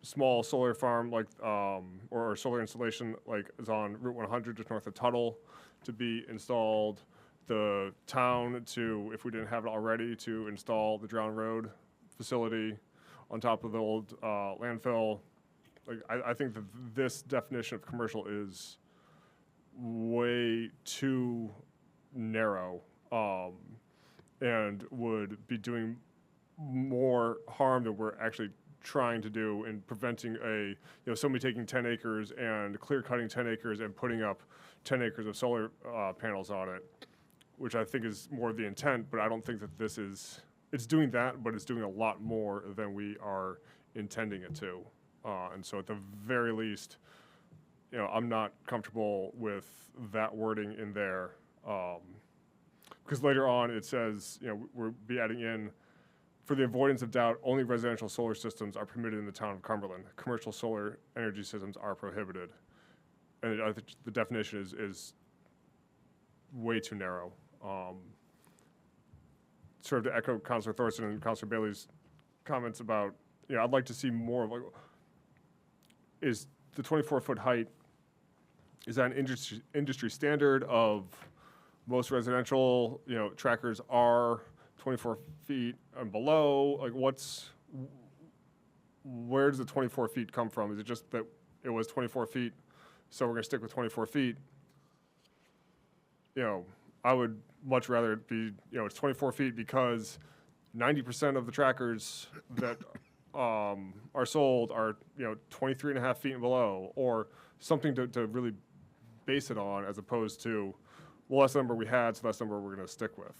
small solar farm like, or solar installation like is on Route 100 just north of Tuttle to be installed, the town to, if we didn't have it already, to install the Drown Road facility on top of the old landfill. Like, I think that this definition of commercial is way too narrow, and would be doing more harm than we're actually trying to do in preventing somebody taking 10 acres and clear cutting 10 acres and putting up 10 acres of solar panels on it, which I think is more the intent, but I don't think that it's doing that, but it's doing a lot more than we are intending it to. And so at the very least, I'm not comfortable with that wording in there. Because later on it says, we'll be adding in, for the avoidance of doubt, only residential solar systems are permitted in the town of Cumberland. Commercial solar energy systems are prohibited. And I think the definition is way too narrow. Sort of to echo Councilor Thorson and Councilor Bailey's comments about, I'd like to see more of, is the 24-foot height, is that an industry standard of most residential, trackers are 24 feet and below? Like, where does the 24 feet come from? Is it just that it was 24 feet, so we're gonna stick with 24 feet? I would much rather it be, it's 24 feet because 90% of the trackers that are sold are, 23 and a half feet and below, or something to really base it on, as opposed to, well, that's the number we had, so that's the number we're going to stick with.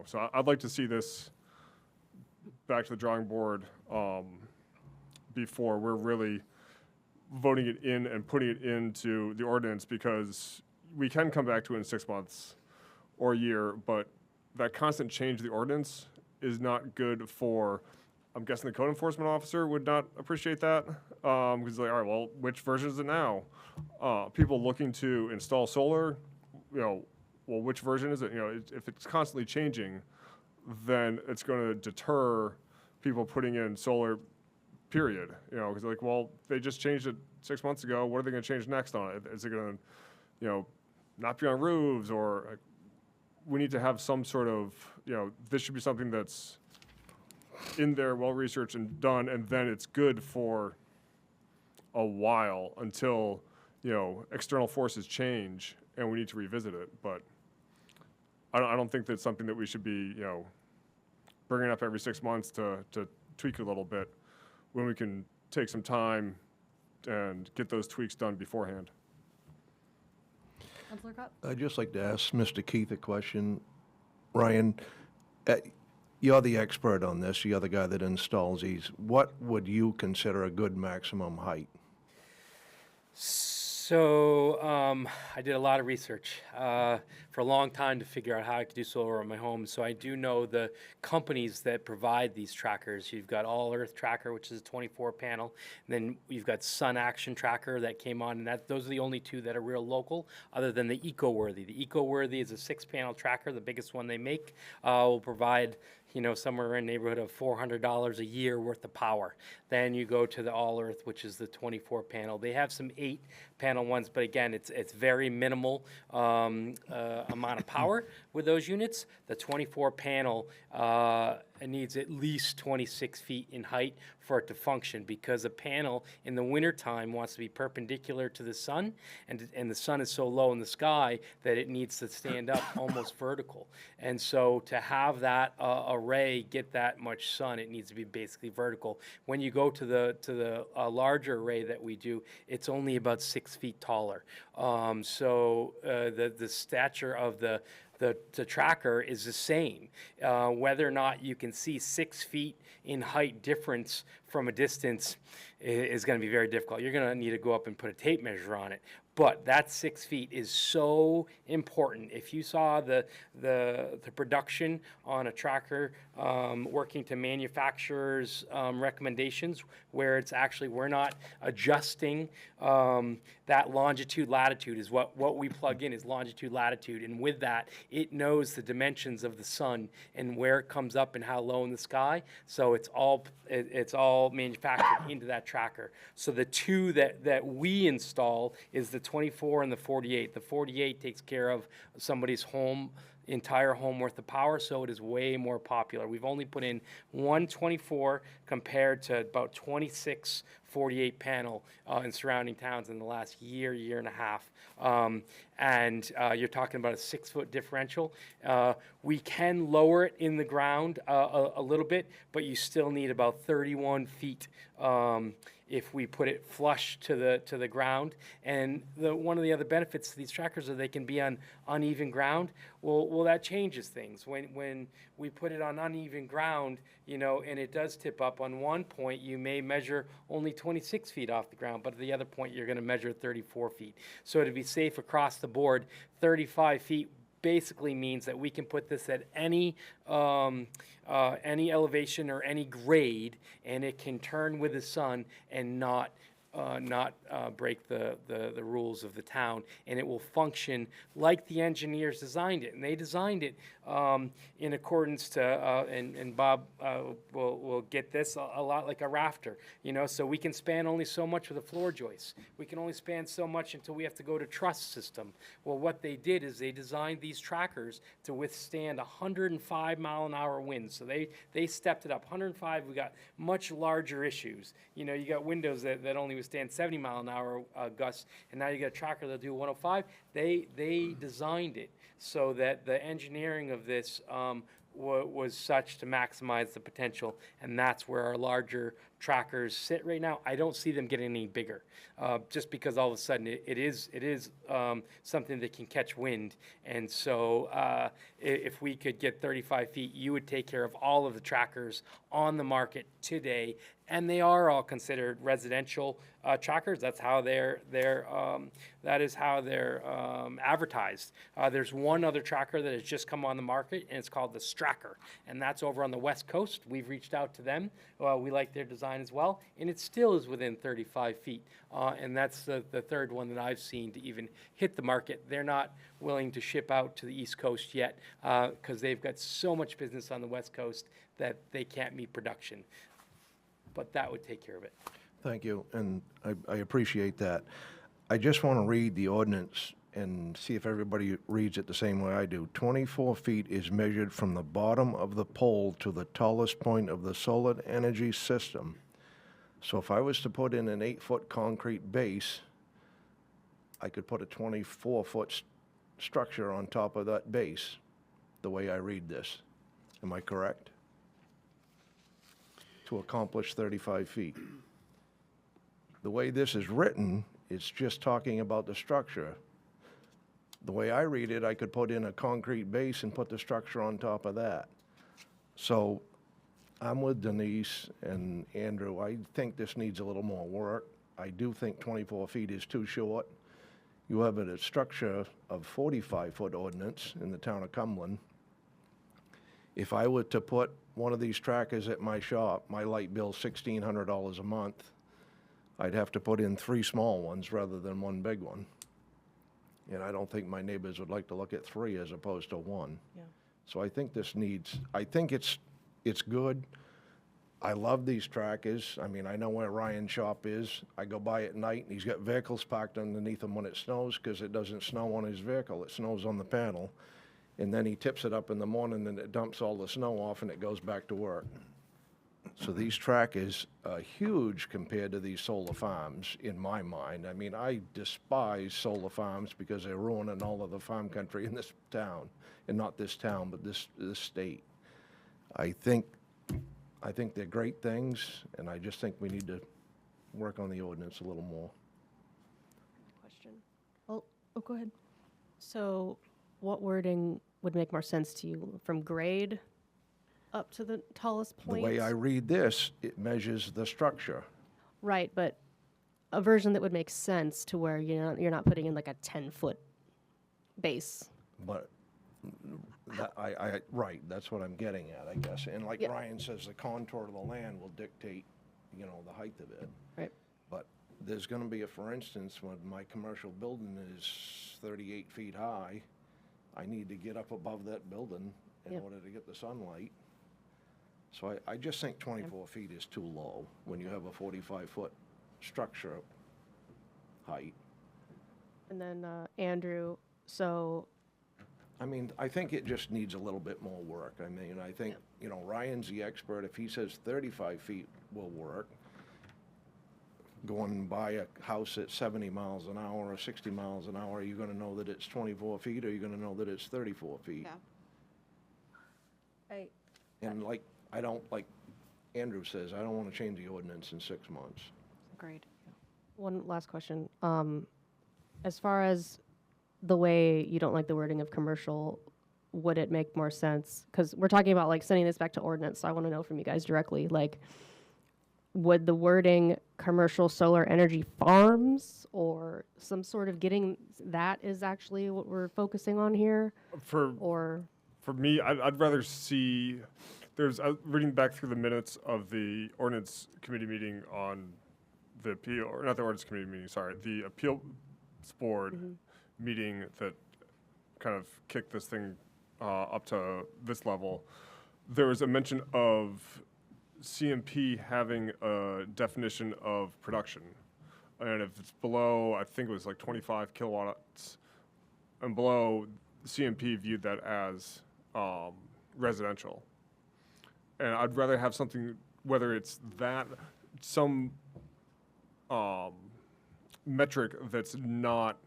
So I'd like to see this back to the drawing board before we're really voting it in and putting it into the ordinance, because we can come back to it in 6 months or a year, but that constant change of the ordinance is not good for, I'm guessing the code enforcement officer would not appreciate that, because like, all right, well, which version is it now? People looking to install solar, well, which version is it? If it's constantly changing, then it's going to deter people putting in solar, period. You know, because like, well, they just changed it 6 months ago. What are they going to change next on it? Is it going to, you know, not be on roofs, or we need to have some sort of, you know, this should be something that's in there, well-researched and done, and then it's good for a while until, you know, external forces change and we need to revisit it. But I don't think that's something that we should be, you know, bringing up every 6 months to tweak a little bit when we can take some time and get those tweaks done beforehand. Councilor Kopp? I'd just like to ask Mr. Keith a question. Ryan, you're the expert on this. You're the guy that installs these. What would you consider a good maximum height? So I did a lot of research for a long time to figure out how I could do solar on my home. So I do know the companies that provide these trackers. You've got All Earth Tracker, which is a 24 panel. And then you've got Sun Action Tracker that came on, and those are the only two that are real local, other than the EcoWorthy. The EcoWorthy is a 6-panel tracker, the biggest one they make. Will provide, you know, somewhere in the neighborhood of $400 a year worth of power. Then you go to the All Earth, which is the 24 panel. They have some 8-panel ones, but again, it's very minimal amount of power with those units. The 24 panel needs at least 26 feet in height for it to function, because a panel in the wintertime wants to be perpendicular to the sun, and the sun is so low in the sky that it needs to stand up almost vertical. And so to have that array get that much sun, it needs to be basically vertical. When you go to the larger array that we do, it's only about 6 feet taller. So the stature of the tracker is the same. Whether or not you can see 6 feet in height difference from a distance is going to be very difficult. You're going to need to go up and put a tape measure on it. But that 6 feet is so important. If you saw the production on a tracker working to manufacturers' recommendations, where it's actually, we're not adjusting that longitude, latitude is what we plug in is longitude, latitude. And with that, it knows the dimensions of the sun and where it comes up and how low in the sky. So it's all manufactured into that tracker. So the two that we install is the 24 and the 48. The 48 takes care of somebody's entire home worth of power, so it is way more popular. We've only put in 124 compared to about 26 48 panel in surrounding towns in the last year and a half. And you're talking about a 6-foot differential. We can lower it in the ground a little bit, but you still need about 31 feet if we put it flush to the ground. And one of the other benefits to these trackers is they can be on uneven ground. Well, that changes things. When we put it on uneven ground, you know, and it does tip up, on one point you may measure only 26 feet off the ground, but at the other point you're going to measure 34 feet. So to be safe across the board, 35 feet basically means that we can put this at any elevation or any grade, and it can turn with the sun and not break the rules of the town, and it will function like the engineers designed it. And they designed it in accordance to, and Bob will get this, a lot like a rafter, you know, so we can span only so much with a floor joist. We can only span so much until we have to go to truss system. Well, what they did is they designed these trackers to withstand 105 mile an hour winds. So they stepped it up. 105, we got much larger issues. You know, you got windows that only withstand 70 mile an hour gusts, and now you got a tracker that'll do 105. They designed it so that the engineering of this was such to maximize the potential, and that's where our larger trackers sit right now. I don't see them getting any bigger, just because all of a sudden it is something that can catch wind. And so if we could get 35 feet, you would take care of all of the trackers on the market today, and they are all considered residential trackers. That's how that is how they're advertised. There's one other tracker that has just come on the market, and it's called the Stracker, and that's over on the West Coast. We've reached out to them. We like their design sign as well, and it still is within 35 feet. And that's the third one that I've seen to even hit the market. They're not willing to ship out to the East Coast yet because they've got so much business on the West Coast that they can't meet production. But that would take care of it. Thank you, and I appreciate that. I just want to read the ordinance and see if everybody reads it the same way I do. 24 feet is measured from the bottom of the pole to the tallest point of the solar energy system. So if I was to put in an 8-foot concrete base, I could put a 24-foot structure on top of that base, the way I read this. Am I correct? To accomplish 35 feet. The way this is written, it's just talking about the structure. The way I read it, I could put in a concrete base and put the structure on top of that. So I'm with Denise and Andrew. I think this needs a little more work. I do think 24 feet is too short. You have a structure of 45-foot ordinance in the town of Cumberland. If I were to put one of these trackers at my shop, my light bill's $1,600 a month. I'd have to put in 3 small ones rather than 1 big one. And I don't think my neighbors would like to look at 3 as opposed to 1. Yeah. So I think this needs, I think it's good. I love these trackers. I mean, I know where Ryan's shop is. I go by at night and he's got vehicles parked underneath him when it snows because it doesn't snow on his vehicle. It snows on the panel. And then he tips it up in the morning and it dumps all the snow off and it goes back to work. So these trackers are huge compared to these solar farms, in my mind. I mean, I despise solar farms because they're ruining all of the farm country in this town, and not this town, but this state. I think they're great things, and I just think we need to work on the ordinance a little more. Question. Oh, go ahead. So what wording would make more sense to you? From grade up to the tallest The point? way I read this, it measures the structure. Right, but a version that would make sense to where you're not putting in like a 10-foot base. But right, that's what I'm getting at, I guess. And like Yep. Ryan says, the contour of the land will dictate, the height of it. Right. But there's gonna be for instance, when my commercial building is 38 feet high, I need to get up above that building in Yep. order to get the sunlight. So I just think 24 feet is too low when you have a 45-foot structure height. And then Andrew, so I mean, I think it just needs a little bit more work. I mean, I think, Ryan's the expert. If he says 35 feet will work, going by a house at 70 miles an hour or 60 miles an hour, are you gonna know that it's 24 feet or are you gonna know that it's 34 feet? Yeah. And like Andrew says, I don't wanna change the ordinance in 6 months. Agreed. one last question. As far as the way you don't like the wording of commercial, would it make more sense? Because we're talking about like sending this back to ordinance, so I want to know from you guys directly, like, would the wording commercial solar energy farms or some sort of getting that is actually what we're focusing on here? For me, I'd rather see, reading back through the minutes of the ordinance committee meeting on the appeal, or not the ordinance committee meeting, sorry, the appeals board meeting that kind of kicked this thing up to this level, there was a mention of CMP having a definition of production. And if it's below, I think it was like 25 kilowatts and below, CMP viewed that as residential. And I'd rather have something, whether it's that, some metric that's not,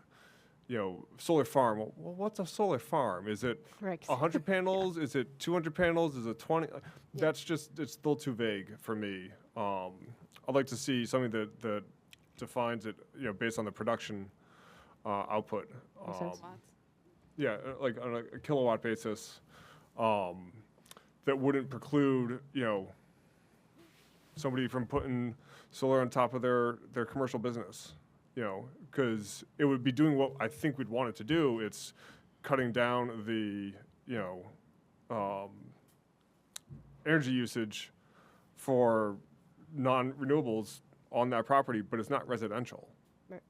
solar farm. Well, what's a solar farm? Is it Right. 100 panels? Is it 200 panels? Is it 20? That's just, it's still too vague for me. I'd like to see something that defines it, based on the production output. Makes sense. Yeah, like on a kilowatt basis, that wouldn't preclude, somebody from putting solar on top of their commercial business, because it would be doing what I think we'd want it to do. It's cutting down the, energy usage for non-renewables on that property, but it's not residential. Right.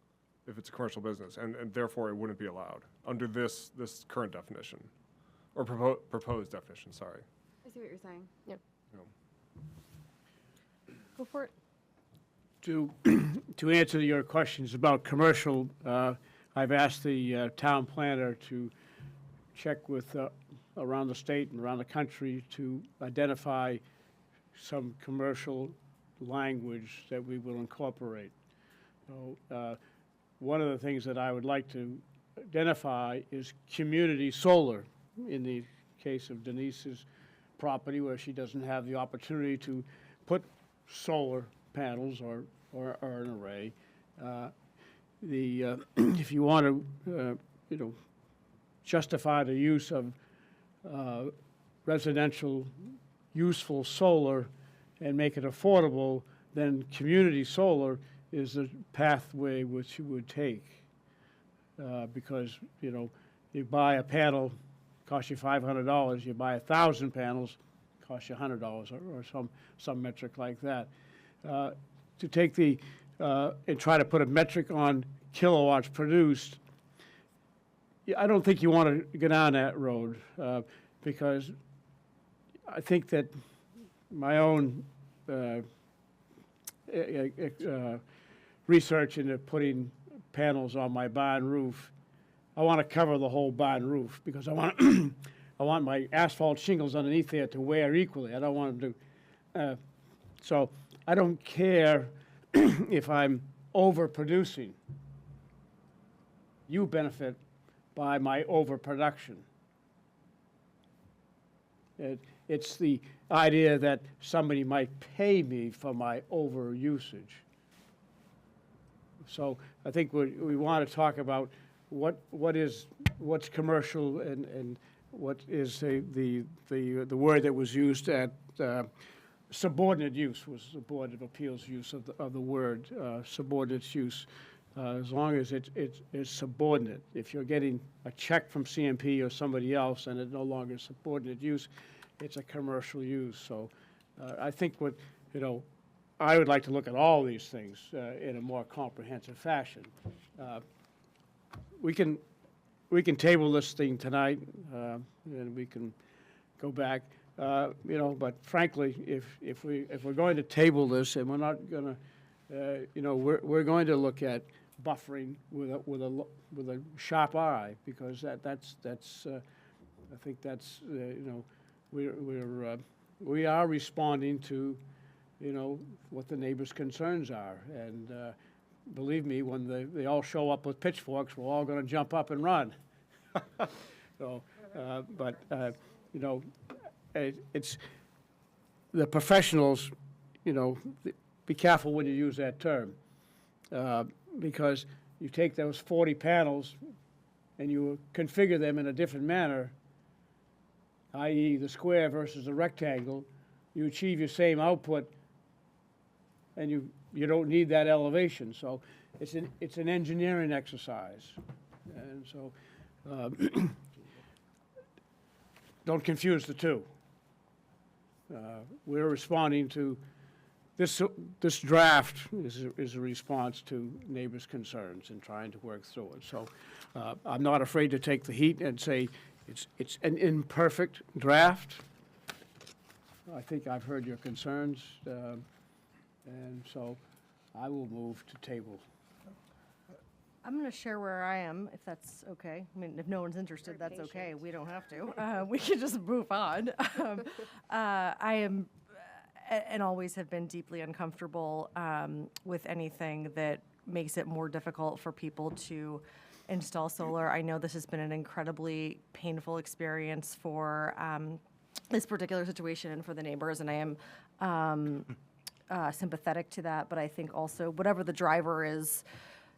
If it's a commercial business, and therefore it wouldn't be allowed under this current definition, or proposed definition, sorry. I see what you're saying. Yep. You know. Go for it. To answer your questions about commercial, I've asked the town planner to check with around the state and around the country to identify some commercial language that we will incorporate. So, one of the things that I would like to identify is community solar. In the case of Denise's property, where she doesn't have the opportunity to put solar panels or an array. If you want to, justify the use of residential useful solar and make it affordable, then community solar is the pathway which you would take. Because, you buy a panel, costs you $500. You buy 1,000 panels, costs you $100 or some metric like that. To take and try to put a metric on kilowatts produced, I don't think you want to go down that road, because I think that my own research into putting panels on my barn roof, I want to cover the whole barn roof because I want I want my asphalt shingles underneath there to wear equally. I don't want them to. So I don't care if I'm overproducing. You benefit by my overproduction. It's the idea that somebody might pay me for my overusage. So I think we want to talk about what's commercial and what is the word that was used at subordinate use was the Board of Appeals use of the word subordinate use. As long as it's subordinate. If you're getting a check from CMP or somebody else and it's no longer subordinate use, it's a commercial use. So I think I would like to look at all these things in a more comprehensive fashion. We can table this thing tonight and we can go back. But frankly, if we're going to table this and we're not going to, we're going to look at buffering with a sharp eye, because that's I think that's we are responding to what the neighbors' concerns are, and believe me, when they all show up with pitchforks, we're all going to jump up and run. So, it's the professionals. Be careful when you use that term. Because you take those 40 panels and you configure them in a different manner, i.e. the square versus the rectangle, you achieve your same output and you don't need that elevation. So it's an engineering exercise. And so don't confuse the two. We're responding to this draft is a response to neighbors' concerns and trying to work through it. So I'm not afraid to take the heat and say it's an imperfect draft. I think I've heard your concerns, and so I will move to table. I'm going to share where I am, if that's okay. I mean, if no one's interested, that's okay. We don't have to. We can just move on. I am and always have been deeply uncomfortable with anything that makes it more difficult for people to install solar. I know this has been an incredibly painful experience for this particular situation and for the neighbors, and I am sympathetic to that. But I think also whatever the driver is,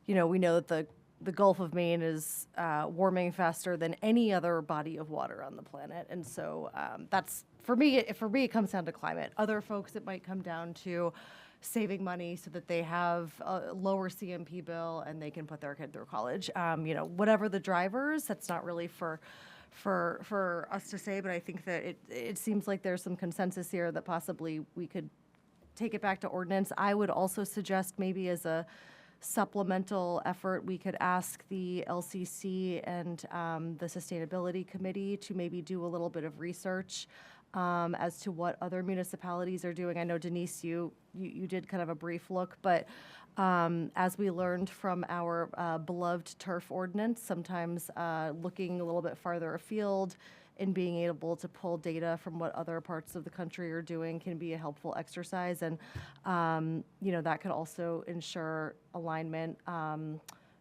we know that the Gulf of Maine is warming faster than any other body of water on the planet, and so that's for me. It comes down to climate. Other folks, it might come down to saving money so that they have a lower CMP bill and they can put their kid through college. Whatever the drivers, that's not really for us to say. But I think that it seems like there's some consensus here that possibly we could take it back to ordinance. I would also suggest maybe as a supplemental effort, we could ask the LCC and the Sustainability Committee to maybe do a little bit of research as to what other municipalities are doing. I know Denise, you did kind of a brief look, but as we learned from our beloved turf ordinance, sometimes looking a little bit farther afield and being able to pull data from what other parts of the country are doing can be a helpful exercise. And, that could also ensure alignment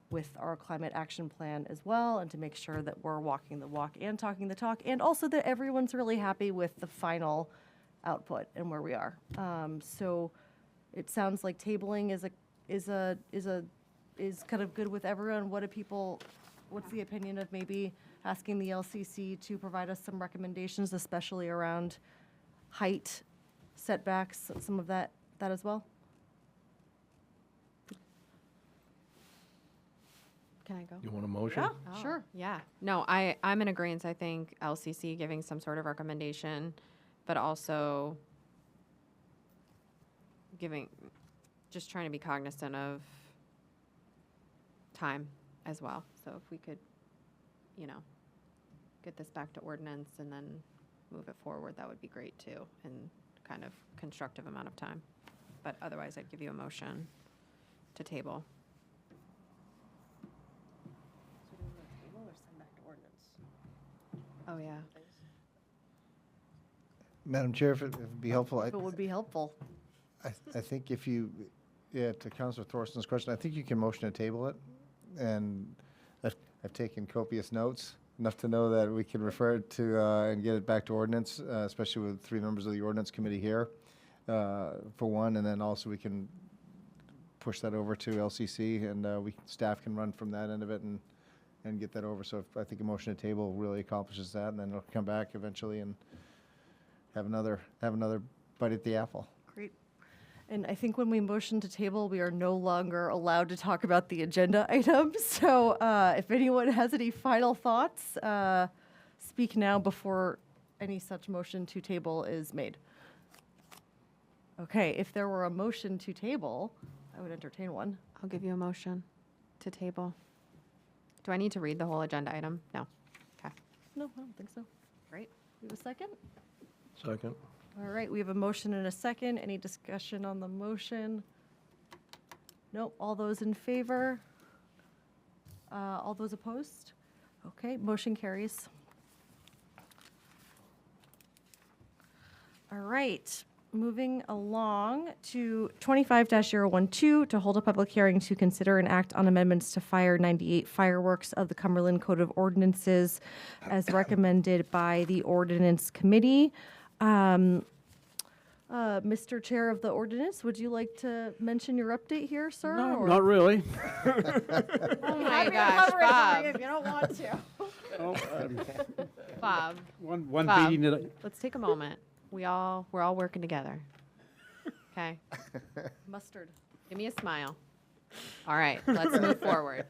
with our climate action plan as well, and to make sure that we're walking the walk and talking the talk, and also that everyone's really happy with the final output and where we are. So it sounds like tabling is kind of good with everyone. What's the opinion of maybe asking the LCC to provide us some recommendations, especially around height, setbacks, some of that as well? Can I go? You want a motion? Oh, Sure. Yeah. No, I'm in agreement. I think LCC giving some sort of recommendation, but also just trying to be cognizant of time as well. So if we could, get this back to ordinance and then move it forward, that would be great too, in kind of constructive amount of time. But otherwise, I'd give you a motion to table. Oh, yeah. Madam Chair, if it would be helpful, If it would be helpful. I think if you, to Councilor Thorson's question, I think you can motion to table it. And I've taken copious notes, enough to know that we can refer it to and get it back to ordinance, especially with 3 members of the ordinance committee here, for one, and then also we can push that over to LCC, and staff can run from that end of it and get that over. So I think a motion to table really accomplishes that, and then it'll come back eventually and have another bite at the apple. Great. And I think when we motion to table, we are no longer allowed to talk about the agenda items. So if anyone has any final thoughts, speak now before any such motion to table is made. Okay, if there were a motion to table, I would entertain one. I'll give you a motion to table. Do I need to read the whole agenda item? No. Okay. No, I don't think so. Great. We have a second? Second. All right, we have a motion and a second. Any discussion on the motion? Nope. All those in favor? All those opposed? Okay, motion carries. All right, moving along to 25-012, to hold a public hearing to consider and act on amendments to Fire 98 fireworks of the Cumberland Code of Ordinances as recommended by the Ordinance Committee. Mr. Chair of the Ordinance, would you like to mention your update here, sir? No, or- not really. Oh my gosh, Bob. If you don't want to. Oh, Bob, one Bob. beating that let's take a moment. We're all working together. Okay. Mustard. Give me a smile. All right, let's move forward.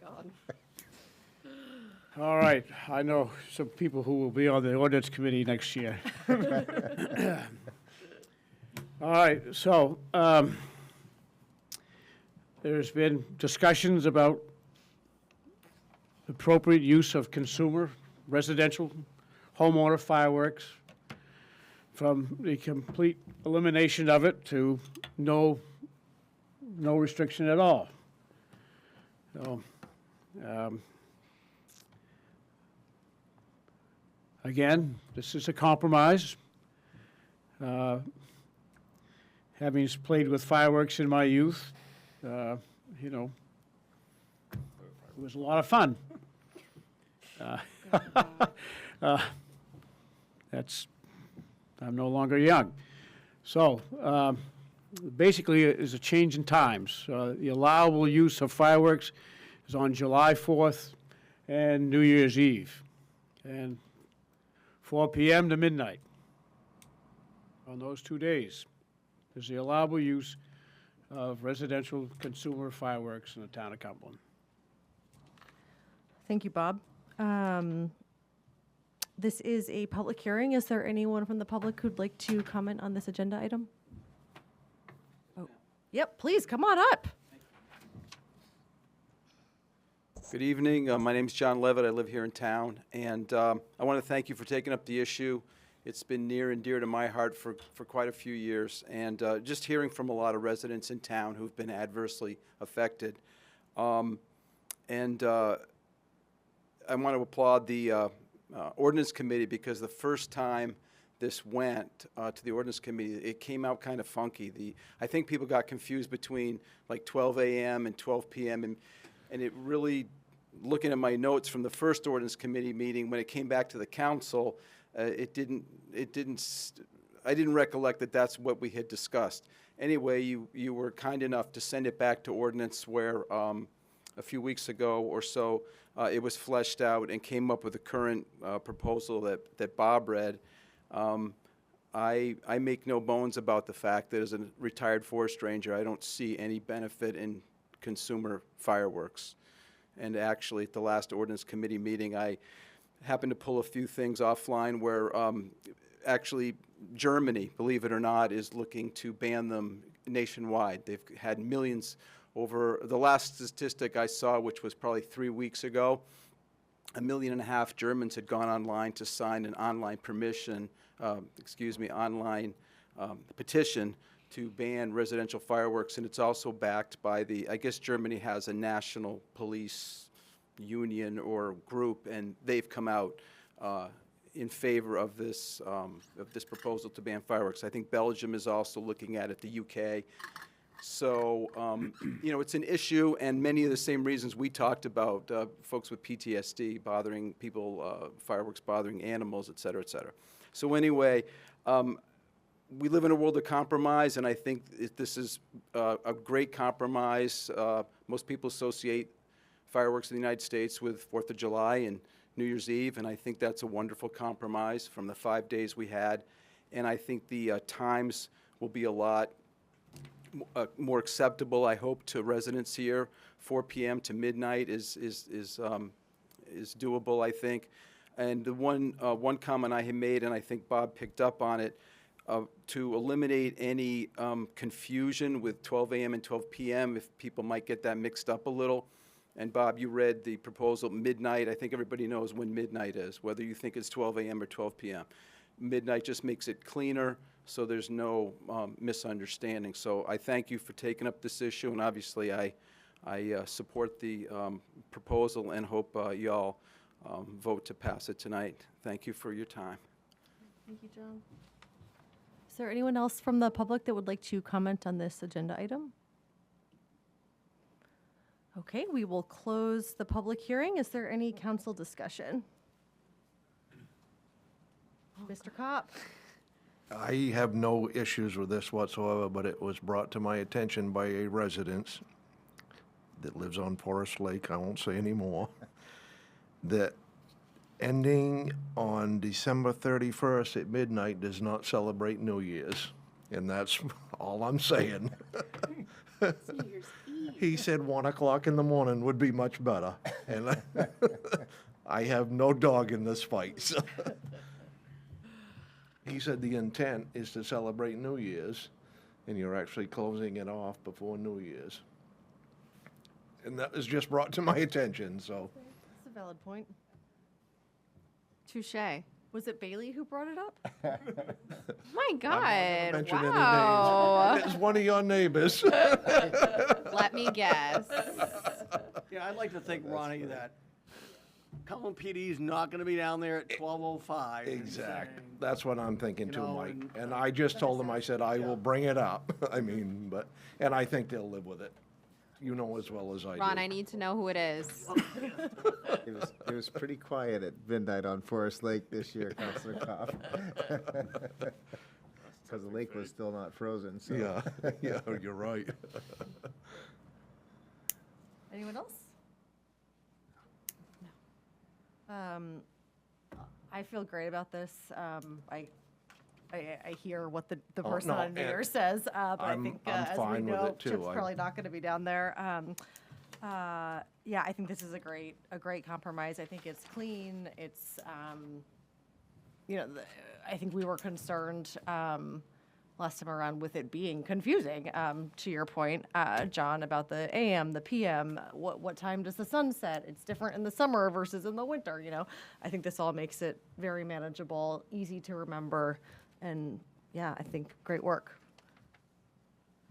All right, I know some people who will be on the ordinance committee next year. All right, so there's been discussions about appropriate use of consumer, residential, homeowner fireworks, from the complete elimination of it to no restriction at all. So, again, this is a compromise. Having played with fireworks in my youth, it was a lot of fun. I'm no longer young. So basically, it is a change in times. The allowable use of fireworks is on July 4th and New Year's Eve, and 4 p.m. to midnight. On those 2 days is the allowable use of residential consumer fireworks in the town of Cumberland. Thank you, Bob. This is a public hearing. Is there anyone from the public who'd like to comment on this agenda item? Yep, please, come on up. Good evening. My name's John Levitt. I live here in town, and I want to thank you for taking up the issue. It's been near and dear to my heart for quite a few years, and just hearing from a lot of residents in town who've been adversely affected. I want to applaud the ordinance committee, because the first time this went to the ordinance committee, it came out kind of funky. I think people got confused between like 12 a.m. and 12 p.m. and it really, looking at my notes from the first ordinance committee meeting, when it came back to the council, I didn't recollect that that's what we had discussed. Anyway, you were kind enough to send it back to ordinance, where a few weeks ago or so it was fleshed out and came up with a current proposal that Bob read. I make no bones about the fact that as a retired forest ranger, I don't see any benefit in consumer fireworks. And actually, at the last ordinance committee meeting, I happened to pull a few things offline where actually Germany, believe it or not, is looking to ban them nationwide. They've had millions over the last statistic I saw, which was probably 3 weeks ago. 1.5 million Germans had gone online to sign an online petition to ban residential fireworks, and it's also backed by I guess Germany has a national police union or group, and they've come out in favor of this proposal to ban fireworks. I think Belgium is also looking at it, the UK. So, it's an issue, and many of the same reasons we talked about, folks with PTSD bothering people, fireworks bothering animals, et cetera, et cetera. So anyway, we live in a world of compromise, and I think this is a great compromise. Most people associate fireworks in the United States with 4th of July and New Year's Eve, and I think that's a wonderful compromise from the 5 days we had. And I think the times will be a lot more acceptable, I hope, to residents here. 4 p.m. to midnight is doable, I think. And the one comment I had made, and I think Bob picked up on it, to eliminate any confusion with 12 a.m. and 12 p.m. if people might get that mixed up a little. And Bob, you read the proposal midnight. I think everybody knows when midnight is, whether you think it's 12 a.m. or 12 p.m. Midnight just makes it cleaner, so there's no misunderstanding. So I thank you for taking up this issue, and obviously I support the proposal and hope y'all vote to pass it tonight. Thank you for your time. Thank you, John. Is there anyone else from the public that would like to comment on this agenda item? Okay, we will close the public hearing. Is there any council discussion? Mr. Kopp? I have no issues with this whatsoever, but it was brought to my attention by a resident that lives on Forest Lake, I won't say any more, that ending on December 31st at midnight does not celebrate New Year's. And that's all I'm saying. He said 1 o'clock in the morning would be much better. And I have no dog in this fight. So. He said the intent is to celebrate New Year's, and you're actually closing it off before New Year's. And that was just brought to my attention, so. That's a valid point. Touche. Was it Bailey who brought it up? My I'm not God, gonna mention any wow. names. It's one of your neighbors. Let me guess. Yeah, I'd like to think, Ronnie, that Cumberland PD is not going to be down there at 12:05. Exactly. That's what I'm thinking You too, know, Mike. and- And I just told them, I said, I will bring it up. I mean, and I think they'll live with it. You know as well as I do. Ron, I need to know who it is. It was pretty quiet at midnight on Forest Lake this year, Councilor Kopp. Because the lake was still not frozen, so. Yeah, yeah, you're right. Anyone else? I feel great about this. I hear what the Oh, person no, on New and Year says, but I I'm think as we fine with know, it, too. Chip's I- probably not going to be down there. Yeah, I think this is a great compromise. I think it's clean. It's, I think we were concerned last time around with it being confusing, to your point, John, about the AM, the PM, what time does the sun set? It's different in the summer versus in the winter, you know? I think this all makes it very manageable, easy to remember, and yeah, I think great work.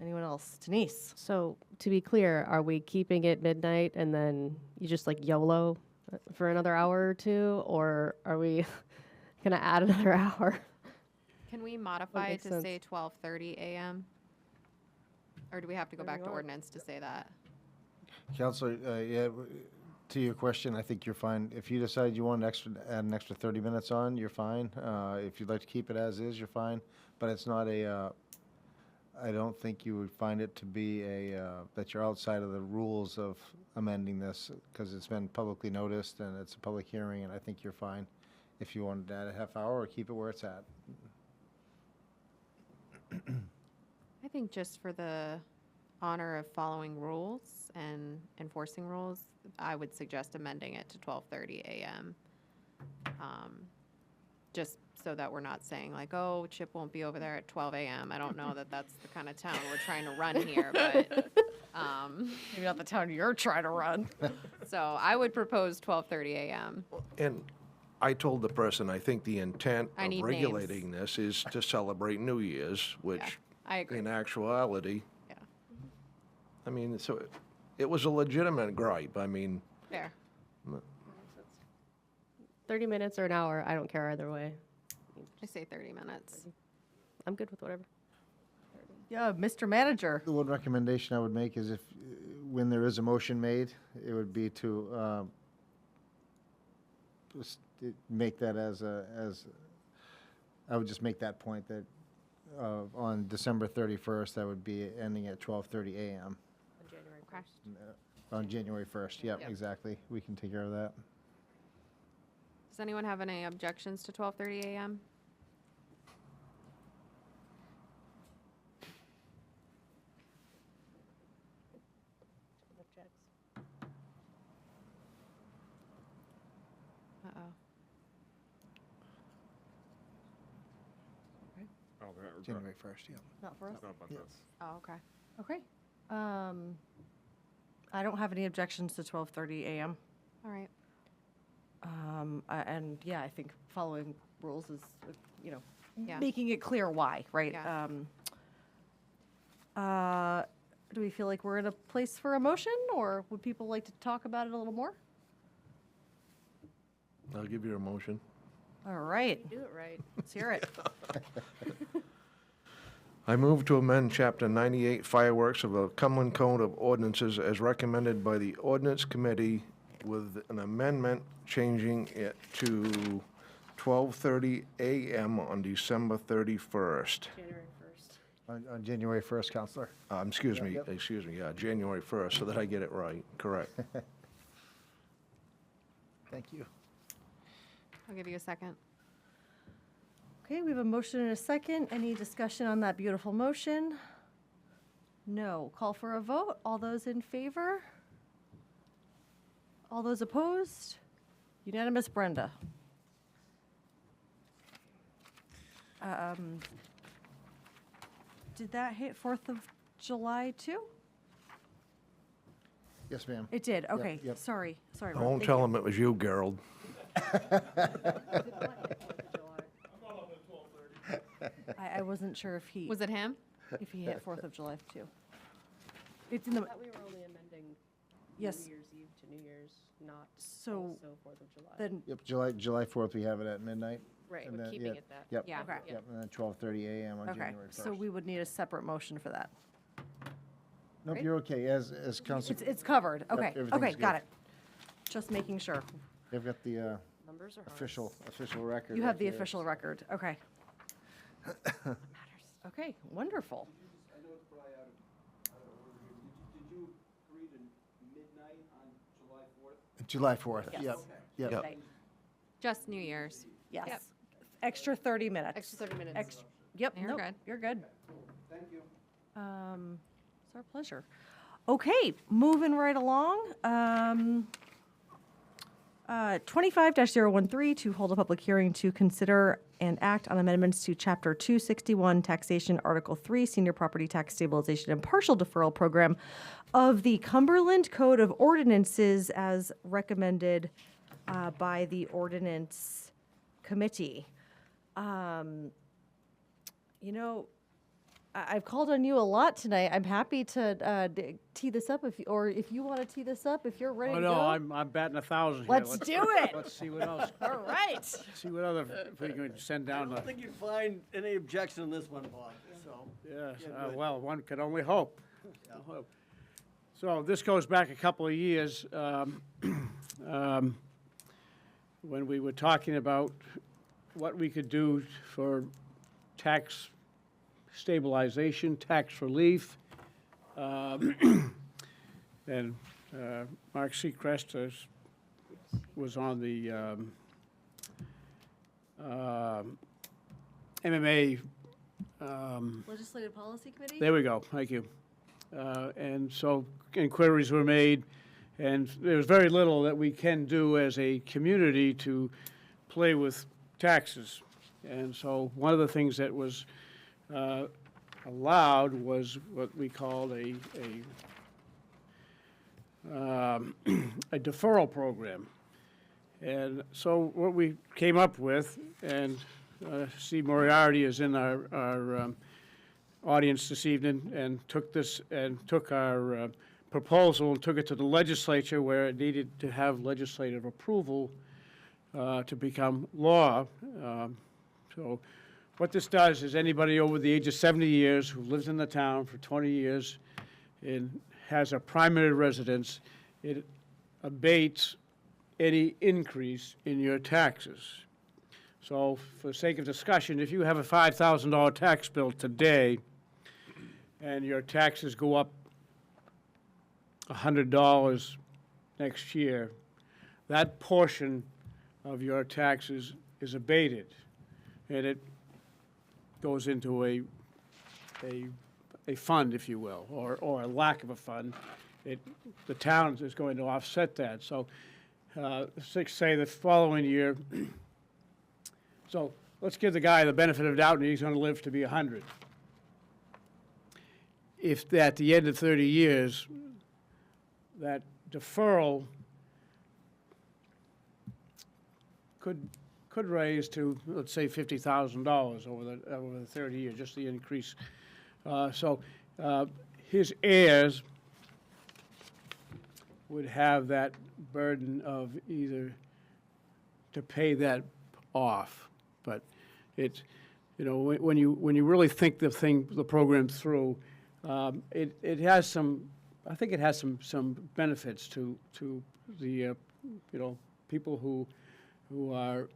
Anyone else? Denise? So to be clear, are we keeping it midnight and then you just like YOLO for another hour or two, or are we gonna add another hour? Can we modify it makes to sense. say 12:30 a.m.? Or do we have to go back to ordinance to say that? Counselor, yeah, to your question, I think you're fine. If you decide you want add an extra 30 minutes on, you're fine. If you'd like to keep it as is, you're fine. But it's not I don't think you would find it to be that you're outside of the rules of amending this, because it's been publicly noticed and it's a public hearing, and I think you're fine if you wanted to add a half hour or keep it where it's at. I think just for the honor of following rules and enforcing rules, I would suggest amending it to 12:30 a.m. Just so that we're not saying like, oh, Chip won't be over there at 12 a.m. I don't know that that's the kind of town we're trying to run here, but Maybe not the town you're trying to run. so I would propose 12:30 a.m. And I told the person, I think the intent I of need regulating this is to celebrate New Year's, which I agree. in actuality, Yeah, I mean, so it was a legitimate gripe. I mean, fair. 30 minutes or an hour, I don't care either way. I say 30 minutes. I'm good with whatever. Yeah, Mr. Manager. The one recommendation I would make is if, when there is a motion made, it would be to just make that I would just make that point that on December 31st, that would be ending at 12:30 a.m. On January 1st, yep, Yep. exactly. We can take care of that. Does anyone have any objections to 12:30 a.m.? Uh-oh. Oh, we're January 1st, yep. Not for us? not about this. Oh, okay. Okay. I don't have any objections to 12:30 a.m. All right. And yeah, I think following rules is, Yeah. making it clear why, right? Yeah. Do we feel like we're in a place for a motion, or would people like to talk about it a little more? I'll give you a motion. All right, Do it right. let's hear it. I move to amend Chapter 98 fireworks of the Cumberland Code of Ordinances as recommended by the Ordinance Committee with an amendment changing it to 12:30 a.m. on December 31st. January 1st. On January 1st, Counselor. Excuse me, Yep. yeah, January 1st, so that I get it right, correct. Thank you. I'll give you a second. Okay, we have a motion and a second. Any discussion on that beautiful motion? No. Call for a vote. All those in favor? All those opposed? Unanimous, Brenda. Did that hit 4th of July too? Yes, ma'am. It did, okay. yep. Sorry, I Rob. won't Thank tell you. them it was you, Gerald. I wasn't sure if he, Was it him? if he hit 4th of July too. It's in the, I thought we were only amending yes, New Year's Eve to New Year's, not So, also 4th of July. then, Yep, July 4th, we have it at midnight. Right, and we're then- keeping yeah, it that. Yep. Yeah. okay, Yep, and then 12:30 a.m. on okay. January 1st. So we would need a separate motion for that. Nope, right? you're okay, as Counselor, It's covered, okay, everything's okay, got good. it. Just making sure. they've got the Numbers are hard. official record. You right have the here. official record, okay. Okay, wonderful. I know it's probably out of order here. Did you agree to midnight on July 4th? July 4th, Yes. yep. Yep. Right. Just New Year's. Yes. Yep. Extra 30 minutes. Extra 30 minutes. Yep, You're nope, good. you're good. Thank you. It's our pleasure. Okay, moving right along. 25-013 to hold a public hearing to consider and act on amendments to Chapter 261 Taxation, Article 3, Senior Property Tax Stabilization and Partial Deferral Program of the Cumberland Code of Ordinances as recommended by the Ordinance Committee. You know, I've called on you a lot tonight. I'm happy to tee this up, if you want to tee this up, if you're ready Oh, to no, go. I'm batting 1,000 here. Let's do it. Let's see what else. All right. See what other, if we can send I down don't the, think you'd find any objection in this one, Bob, so. yes, Yeah, good. well, one could only hope. Hope. So this goes back a couple of years, when we were talking about what we could do for tax stabilization, tax relief. And Mark Seacrest was on the MMA. Legislative Policy Committee? There we go, thank you. And so inquiries were made, and there's very little that we can do as a community to play with taxes. And so one of the things that was allowed was what we called a deferral program. And so what we came up with, and Steve Moriarty is in our audience this evening, and took our proposal and took it to the legislature where it needed to have legislative approval to become law. So what this does is anybody over the age of 70 years who lives in the town for 20 years and has a primary residence, it abates any increase in your taxes. So for the sake of discussion, if you have a $5,000 tax bill today and your taxes go up $100 next year, that portion of your taxes is abated, and it goes into a fund, if you will, or a lack of a fund. The town is going to offset that. So, say the following year, so let's give the guy the benefit of the doubt and he's going to live to be 100. If at the end of 30 years, that deferral could raise to, let's say, $50,000 over the 30 years, just the increase. So his heirs would have that burden of either to pay that off, but it's, you know, when you really think the program through, it has some, I think it has some benefits to the you know, people who are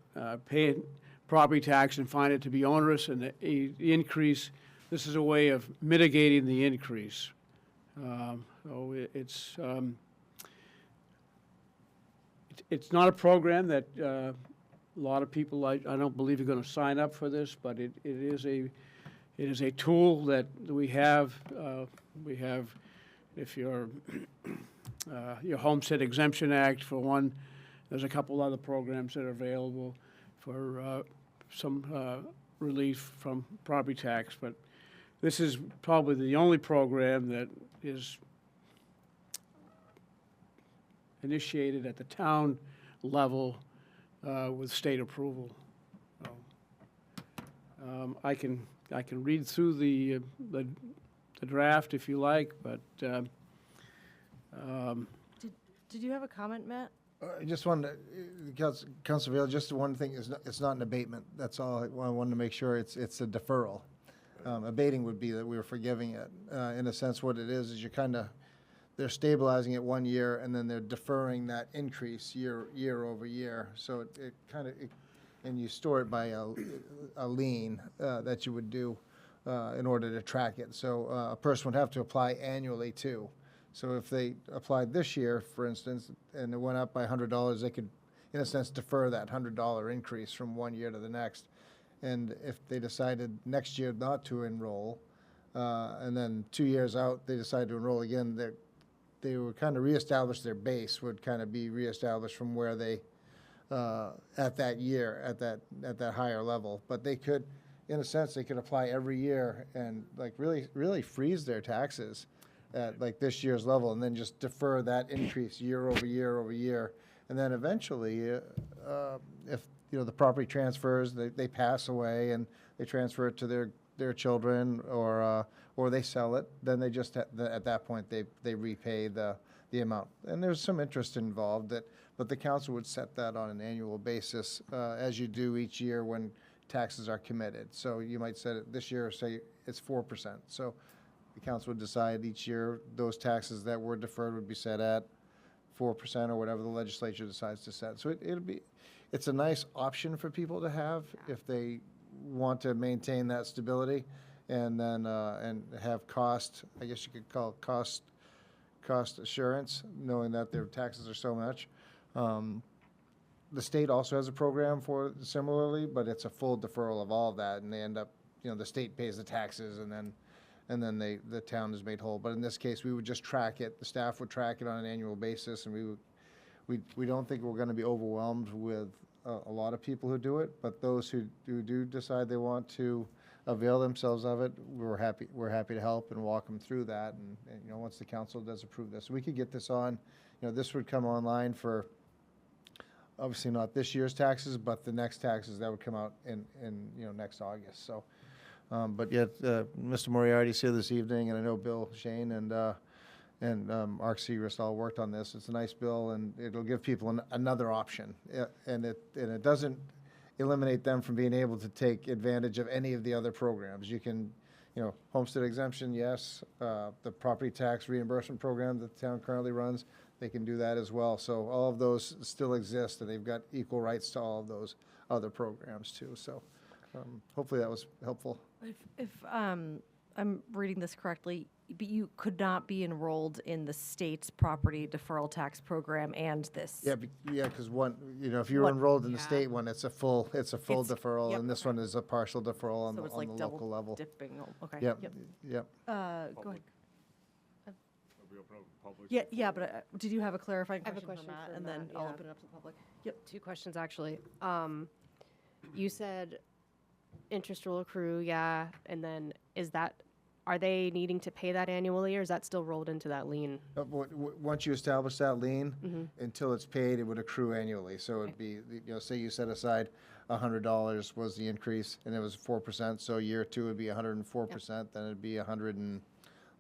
paying property tax and find it to be onerous, and the increase. This is a way of mitigating the increase. So it's not a program that a lot of people I don't believe are going to sign up for this, but it is a tool that we have. We have, if your Homestead Exemption Act for one. There's a couple other programs that are available for some relief from property tax, but this is probably the only program that is initiated at the town level with state approval. So, I can read through the draft if you like, but Did you have a comment, Matt? I just wanted to, Councilor Vail, just one thing, it's not an abatement. That's all. I wanted to make sure it's a deferral. Abating would be that we were forgiving it. In a sense, what it is you're kind of, they're stabilizing it 1 year and then they're deferring that increase year over year. So it kind of, and you store it by a lien that you would do in order to track it. So a person would have to apply annually too. So if they applied this year, for instance, and it went up by $100, they could, in a sense, defer that $100 increase from 1 year to the next. And if they decided next year not to enroll, and then 2 years out, they decide to enroll again, they would kind of reestablish their base, would kind of be reestablished from where they at that year, at that higher level. But they could, in a sense, they could apply every year and like really freeze their taxes at like this year's level, and then just defer that increase year over year over year. And then eventually, if the property transfers, they pass away and they transfer it to their children, or they sell it, then they just at that point they repay the amount. And there's some interest involved, but the council would set that on an annual basis, as you do each year when taxes are committed. So you might set it this year, say it's 4%. So the council would decide each year those taxes that were deferred would be set at 4% or whatever the legislature decides to set. So it's a nice option for people to have if they want to maintain that stability, and then and have cost, I guess you could call it cost assurance, knowing that their taxes are so much. The state also has a program for it similarly, but it's a full deferral of all of that, and they end up, the state pays the taxes, and then the town is made whole. But in this case, we would just track it. The staff would track it on an annual basis, and we don't think we're going to be overwhelmed with a lot of people who do it, but those who do decide they want to avail themselves of it, we're happy to help and walk them through that. And once the council does approve this, we could get this on. This would come online for obviously not this year's taxes, but the next taxes that would come out in next August. So, but yet Mr. Moriarty's here this evening, and I know Bill Shane and Arc Segrist all worked on this. It's a nice bill, and it'll give people another option, and it doesn't eliminate them from being able to take advantage of any of the other programs. You can, homestead exemption, yes. The property tax reimbursement program that the town currently runs, they can do that as well. So all of those still exist, and they've got equal rights to all of those other programs too. So hopefully that was helpful. If I'm reading this correctly, but you could not be enrolled in the state's property deferral tax program and this. Yeah, because one, if you were enrolled in the state one, it's a full deferral, yep, and this one is a partial deferral on So the it's like local double level. dipping. Okay. Yep. Yep. Yep. Go ahead. We open up public. Yeah, but did you have a clarifying I have a question for question Matt, for and then Matt, I'll yeah. open it up to the public. Yep, 2 questions actually. You said interest will accrue, yeah, and then are they needing to pay that annually, or is that still rolled into that lien? Once you establish that lien, until it's paid, it would accrue annually. So it'd be, say you set aside $100 was the increase, and it was 4%. So year 2 would be 104%. Then it'd be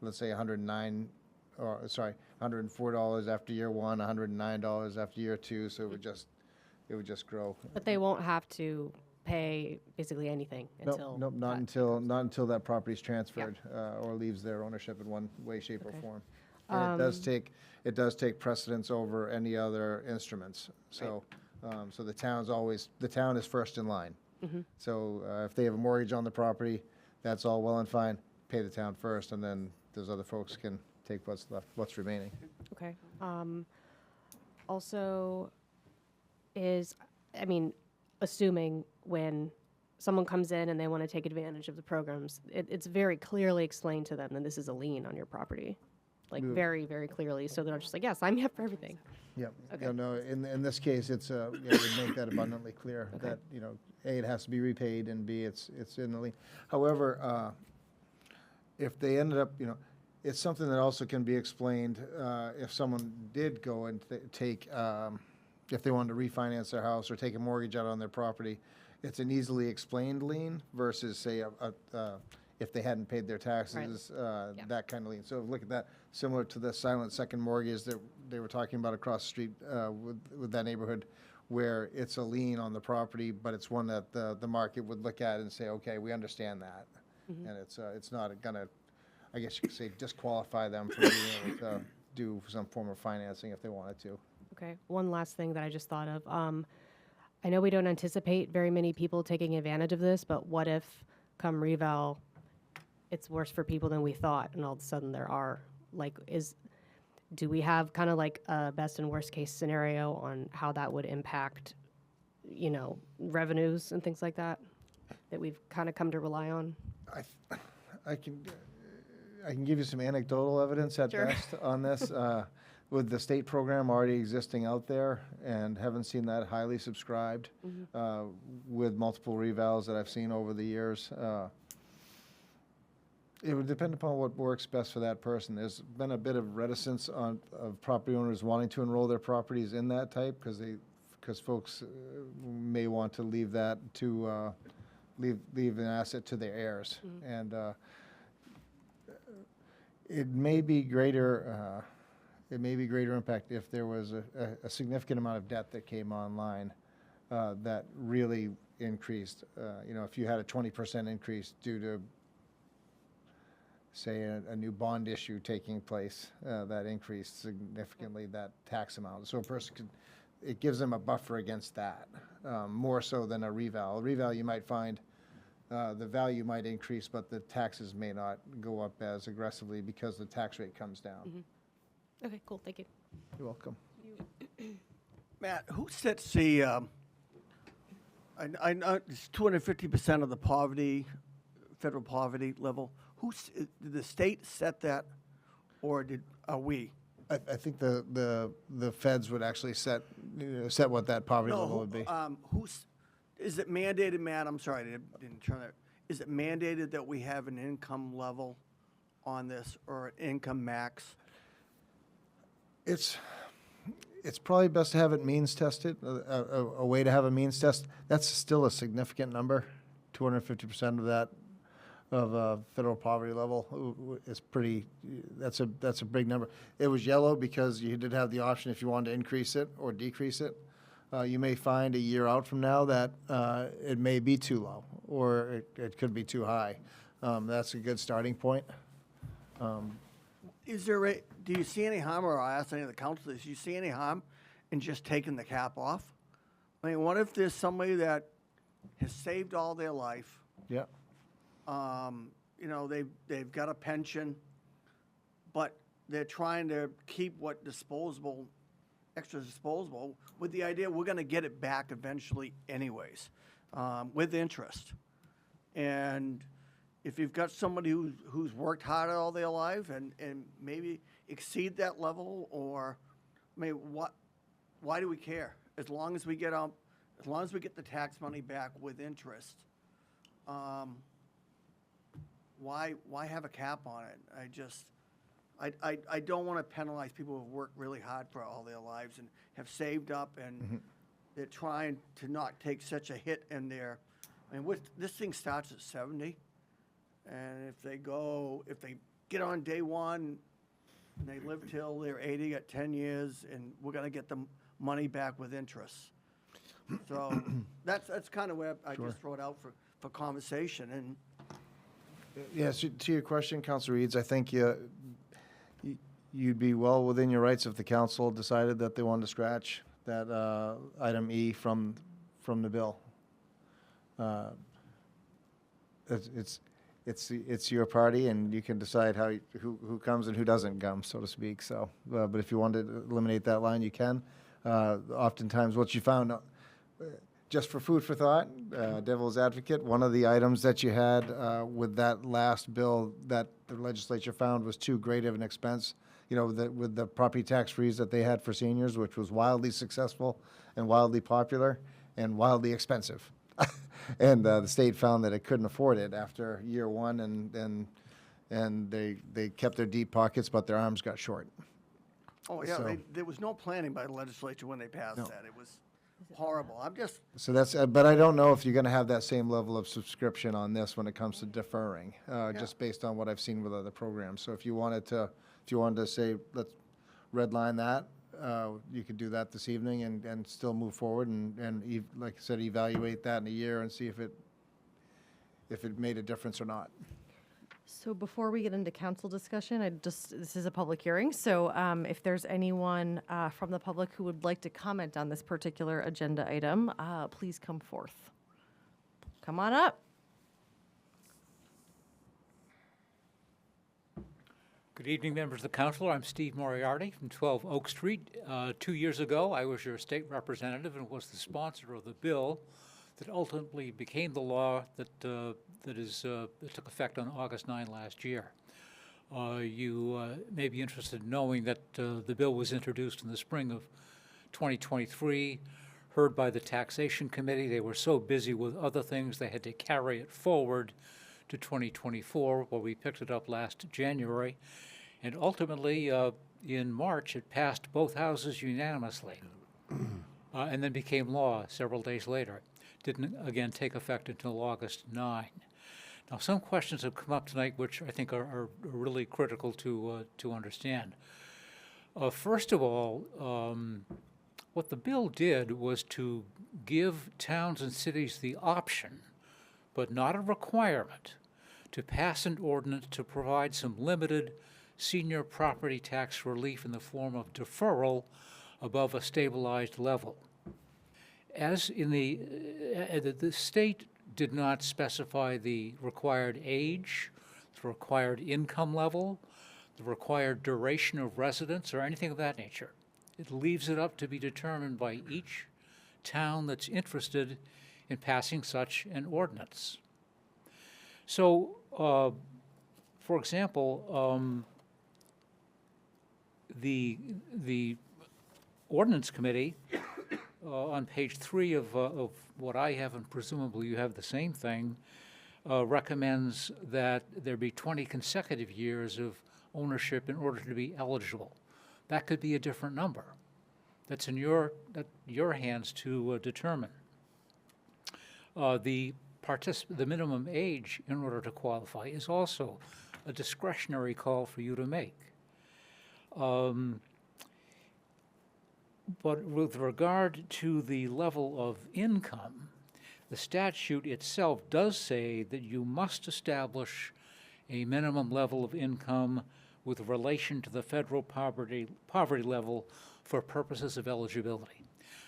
let's say $104 after year 1, $109 after year 2. So it would just grow. But they won't have to pay basically anything until. Nope, not until that property's transferred or leaves their ownership in one way, shape, or form. And it does take precedence over any other instruments. So, so the town is first in line. So if they have a mortgage on the property, that's all well and fine. Pay the town first, and then those other folks can take what's left, what's remaining. Okay. Also, assuming when someone comes in and they want to take advantage of the programs, it's very clearly explained to them that this is a lien on your property, like very, very clearly. So they're just like, yeah, sign me up for everything. Yep. Okay. No, in this case, it's, we make that abundantly clear that, A, it has to be repaid, and B, it's in the lien. However, if they ended up, it's something that also can be explained if someone did go and take, if they wanted to refinance their house or take a mortgage out on their property. It's an easily explained lien versus, say, if they hadn't paid their taxes, that kind of lien. So look at that, similar to the silent second mortgage that they were talking about across the street with that neighborhood, where it's a lien on the property, but it's one that the market would look at and say, okay, we understand that. And it's not gonna, I guess you could say, disqualify them from being able to do some form of financing if they wanted to. Okay. One last thing that I just thought of. I know we don't anticipate very many people taking advantage of this, but what if come reval, it's worse for people than we thought, and all of a sudden there are, do we have kind of like a best and worst case scenario on how that would impact, revenues and things like that we've kind of come to rely on? I can give you some anecdotal evidence at best on this. with the state program already existing out there and haven't seen that highly subscribed with multiple revals that I've seen over the years. It would depend upon what works best for that person. There's been a bit of reticence of property owners wanting to enroll their properties in that type because folks may want to leave that to leave an asset to their heirs, and it may be greater. It may be greater impact if there was a significant amount of debt that came online that really increased. If you had a 20% increase due to, say, a new bond issue taking place, that increased significantly that tax amount. So a person it gives them a buffer against that, more so than a reval. A reval, you might find the value might increase, but the taxes may not go up as aggressively because the tax rate comes down. Okay, cool, thank you. You're welcome. Matt, who sets the, I know it's 250% of the poverty, federal poverty level. Did the state set that, or are we? I think the feds would actually set what that poverty level would be. Is it mandated, Matt? I'm sorry, I didn't turn that. Is it mandated that we have an income level on this or an income max? It's probably best to have it means tested, a way to have a means test. That's still a significant number. 250% of that of federal poverty level is pretty. That's a big number. It was yellow because you did have the option if you wanted to increase it or decrease it. You may find a year out from now that it may be too low or it could be too high. That's a good starting point. Do you see any harm, or I asked any of the councilors, do you see any harm in just taking the cap off? I mean, what if there's somebody that has saved all their life? Yeah. They've got a pension, but they're trying to keep what extra disposable, with the idea we're going to get it back eventually anyways, with interest. And if you've got somebody who's worked hard all their life and maybe exceed that level, or I mean, why do we care? As long as we get the tax money back with interest, why have a cap on it? I don't want to penalize people who've worked really hard for all their lives and have saved up, and they're trying to not take such a hit in their. I mean, this thing starts at 70, and if they get on day one and they live till they're 80, got 10 years, and we're going to get the money back with interest. So that's kind of where I just throw it out for conversation. And yes, to your question, Councilor Eads, I think you'd be well within your rights if the council decided that they wanted to scratch that item E from the bill. It's your party, and you can decide who comes and who doesn't come, so to speak. So, but if you wanted to eliminate that line, you can. Oftentimes, what you found, just for food for thought, devil's advocate, one of the items that you had with that last bill that the legislature found was too great of an expense, with the property tax freeze that they had for seniors, which was wildly successful and wildly popular and wildly expensive. And the state found that it couldn't afford it after year one, and they kept their deep pockets, but their arms got short. Oh, yeah, So- there was no planning by the legislature when they passed that. It was horrible. So that's, but I don't know if you're going to have that same level of subscription on this when it comes to deferring, just based on what I've seen with other programs. So if you wanted to say, let's redline that, you could do that this evening and still move forward and like I said, evaluate that in a year and see if it made a difference or not. So before we get into council discussion, this is a public hearing, so if there's anyone from the public who would like to comment on this particular agenda item, please come forth. Come on up. Good evening, members of the council. I'm Steve Moriarty from 12 Oak Street. 2 years ago, I was your state representative and was the sponsor of the bill that ultimately became the law that took effect on August 9 last year. You may be interested in knowing that the bill was introduced in the spring of 2023, heard by the Taxation Committee. They were so busy with other things, they had to carry it forward to 2024, where we picked it up last January. And ultimately, in March, it passed both houses unanimously, and then became law several days later. Didn't, again, take effect until August 9. Now, some questions have come up tonight which I think are really critical to understand. First of all, what the bill did was to give towns and cities the option, but not a requirement, to pass an ordinance to provide some limited senior property tax relief in the form of deferral above a stabilized level. As in the state did not specify the required age, the required income level, the required duration of residence, or anything of that nature. It leaves it up to be determined by each town that's interested in passing such an ordinance. So, for example, the Ordinance Committee, on page 3 of what I have, and presumably you have the same thing, recommends that there be 20 consecutive years of ownership in order to be eligible. That could be a different number. That's in your hands to determine. The minimum age in order to qualify is also a discretionary call for you to make. But with regard to the level of income, the statute itself does say that you must establish a minimum level of income with relation to the federal poverty level for purposes of eligibility.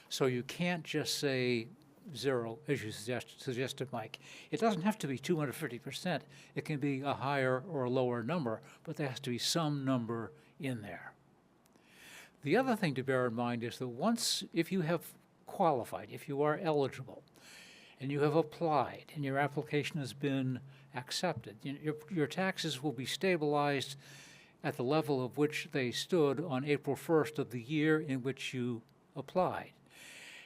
So you can't just say zero, as you suggested, Mike. It doesn't have to be 250%. It can be a higher or a lower number, but there has to be some number in there. The other thing to bear in mind is that if you have qualified, if you are eligible, and you have applied, and your application has been accepted, your taxes will be stabilized at the level of which they stood on April 1st of the year in which you applied.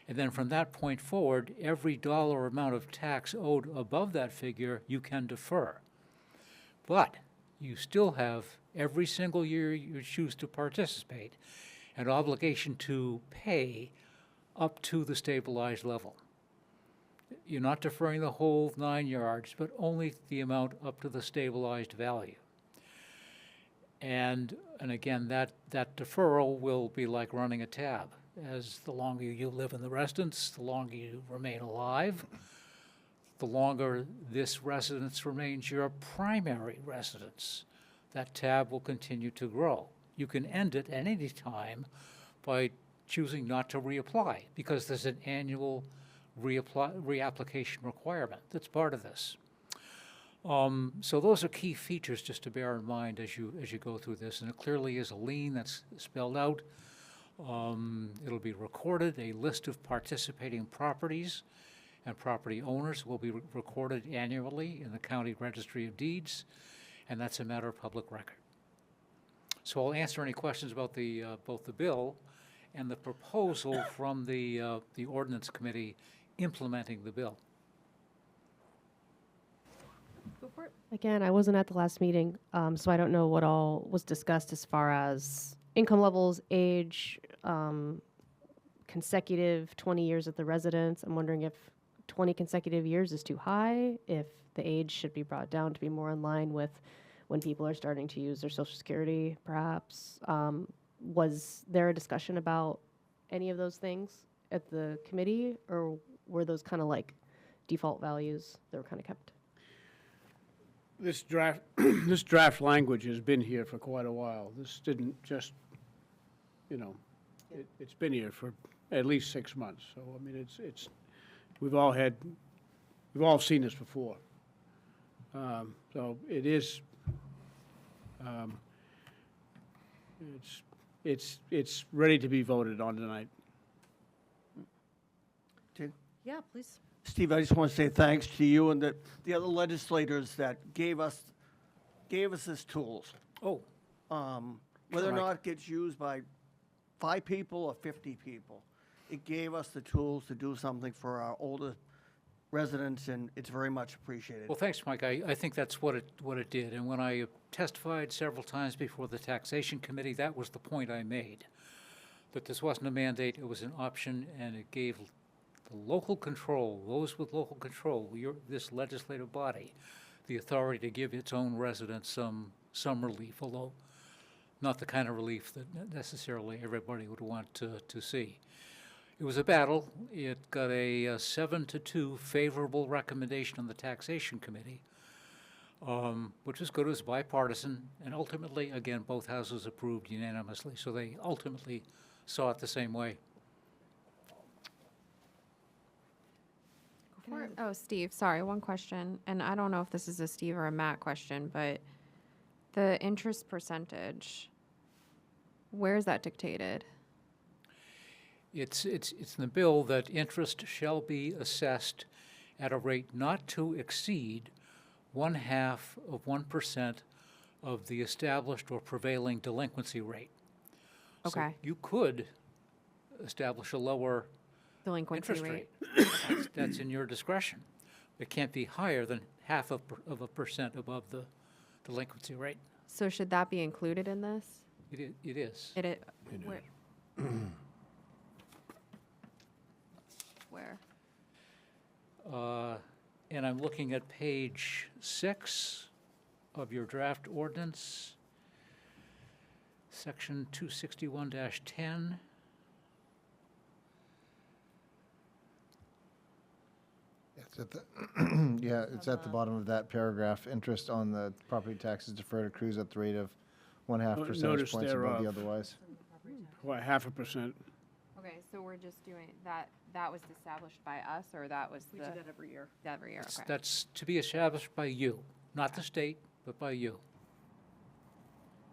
And then from that point forward, every dollar amount of tax owed above that figure you can defer. But you still have, every single year you choose to participate, an obligation to pay up to the stabilized level. You're not deferring the whole 9 yards, but only the amount up to the stabilized value. And again, that deferral will be like running a tab. As the longer you live in the residence, the longer you remain alive, the longer this residence remains your primary residence. That tab will continue to grow. You can end it at any time by choosing not to reapply, because there's an annual reapplication requirement that's part of this. So those are key features just to bear in mind as you go through this, and it clearly is a lien that's spelled out. It'll be recorded. A list of participating properties and property owners will be recorded annually in the County Registry of Deeds, and that's a matter of public record. So I'll answer any questions about both the bill and the proposal from the Ordinance Committee implementing the bill. Go for it. Again, I wasn't at the last meeting, so I don't know what all was discussed as far as income levels, age, consecutive 20 years at the residence. I'm wondering if 20 consecutive years is too high, if the age should be brought down to be more in line with when people are starting to use their Social Security, perhaps. Was there a discussion about any of those things at the committee, or were those kind of like default values that were kind of kept? This draft language has been here for quite a while. This didn't just, it's been here for at least 6 months. So, I mean, we've all seen this before. So it is, it's ready to be voted on tonight. Yeah, please. Steve, I just want to say thanks to you and the other legislators that gave us these tools. Oh, Whether or Sure, Mike. not it gets used by 5 people or 50 people. It gave us the tools to do something for our older residents, and it's very much appreciated. Well, thanks, Mike. I think that's what it did. And when I testified several times before the taxation committee, that was the point I made. That this wasn't a mandate, it was an option, and it gave the local control, those with local control, this legislative body, the authority to give its own residents some relief, although not the kind of relief that necessarily everybody would want to see. It was a battle. It got a 7-2 favorable recommendation on the taxation committee, which was good. It was bipartisan, and ultimately, again, both houses approved unanimously, so they ultimately saw it the same way. Oh, Steve, sorry, one question, and I don't know if this is a Steve or a Matt question, but the interest percentage, where is that dictated? It's in the bill that interest shall be assessed at a rate not to exceed 0.5% of the established or prevailing delinquency rate. So Okay. you could establish a lower Delinquency interest rate? rate. That's in your discretion. It can't be higher than 0.5% above the delinquency rate. So should that be included in this? It is. Where? Where? And I'm looking at page 6 of your draft ordinance, section 261-10. It's at the, yeah, it's at the bottom of that paragraph. Interest on the property taxes deferred accrues at the rate of 0.5 percentage Notice points above the thereof. otherwise. what, 0.5%? Okay, so we're just doing, that was established by us, or that was the? We do that every year. Every year, okay. That's to be established by you, not the state, but by you.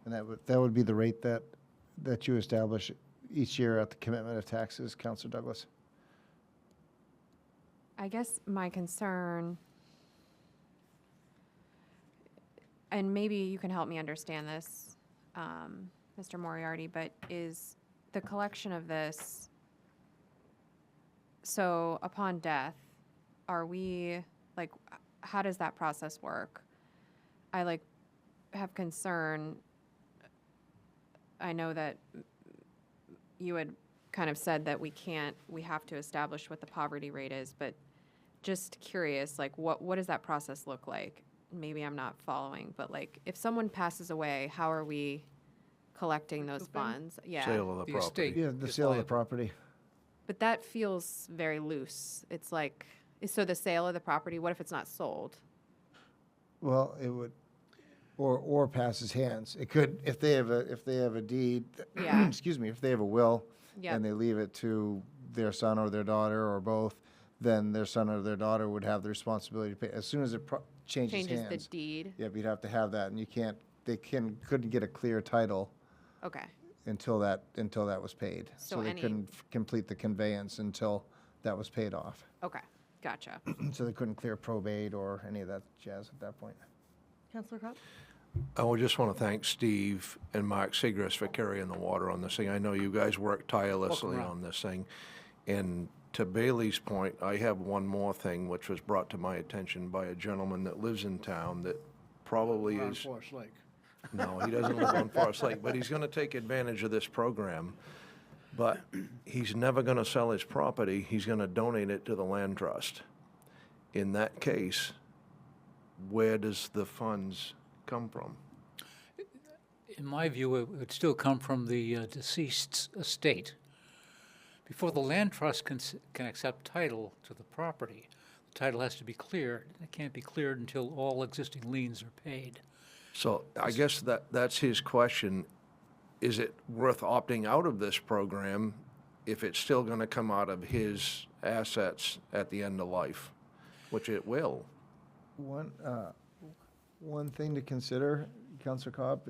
And that would be the rate that you establish each year at the commitment of taxes, Councilor Douglas. I guess my concern, and maybe you can help me understand this, Mr. Moriarty, but is the collection of this, so upon death, are we, like, how does that process work? I have concern. I know that you had kind of said that we have to establish what the poverty rate is, but just curious, like, what does that process look like? Maybe I'm not following, but like, if someone passes away, how are we collecting those funds? Yeah. Sale of the The property. estate Yeah, the is sale of the liable. property. But that feels very loose. It's like, so the sale of the property, what if it's not sold? Well, it would, or passes hands. It could, if they have a deed, Yeah. excuse me, if they have a will, Yep. and they leave it to their son or their daughter or both, then their son or their daughter would have the responsibility to pay. As soon as it changes Changes the hands. deed? Yep, you'd have to have that, and you can't, couldn't get a clear title Okay. until that was paid. So they any- couldn't complete the conveyance until that was paid off. Okay. Gotcha. So they couldn't clear probate or any of that jazz at that point. Councillor Cobb? I would just want to thank Steve and Mark Segrist for carrying the water on this thing. I know you guys work tirelessly around. on this thing. And to Bailey's point, I have one more thing which was brought to my attention by a gentleman that lives in town that probably On is, Forest Lake. no, he doesn't live on Forest Lake, but he's going to take advantage of this program. But he's never going to sell his property. He's going to donate it to the land trust. In that case, where does the funds come from? In my view, it would still come from the deceased's estate. Before the land trust can accept title to the property, the title has to be cleared. It can't be cleared until all existing liens are paid. So I guess that's his question. Is it worth opting out of this program if it's still going to come out of his assets at the end of life, which it will? One thing to consider, Councilor Cobb,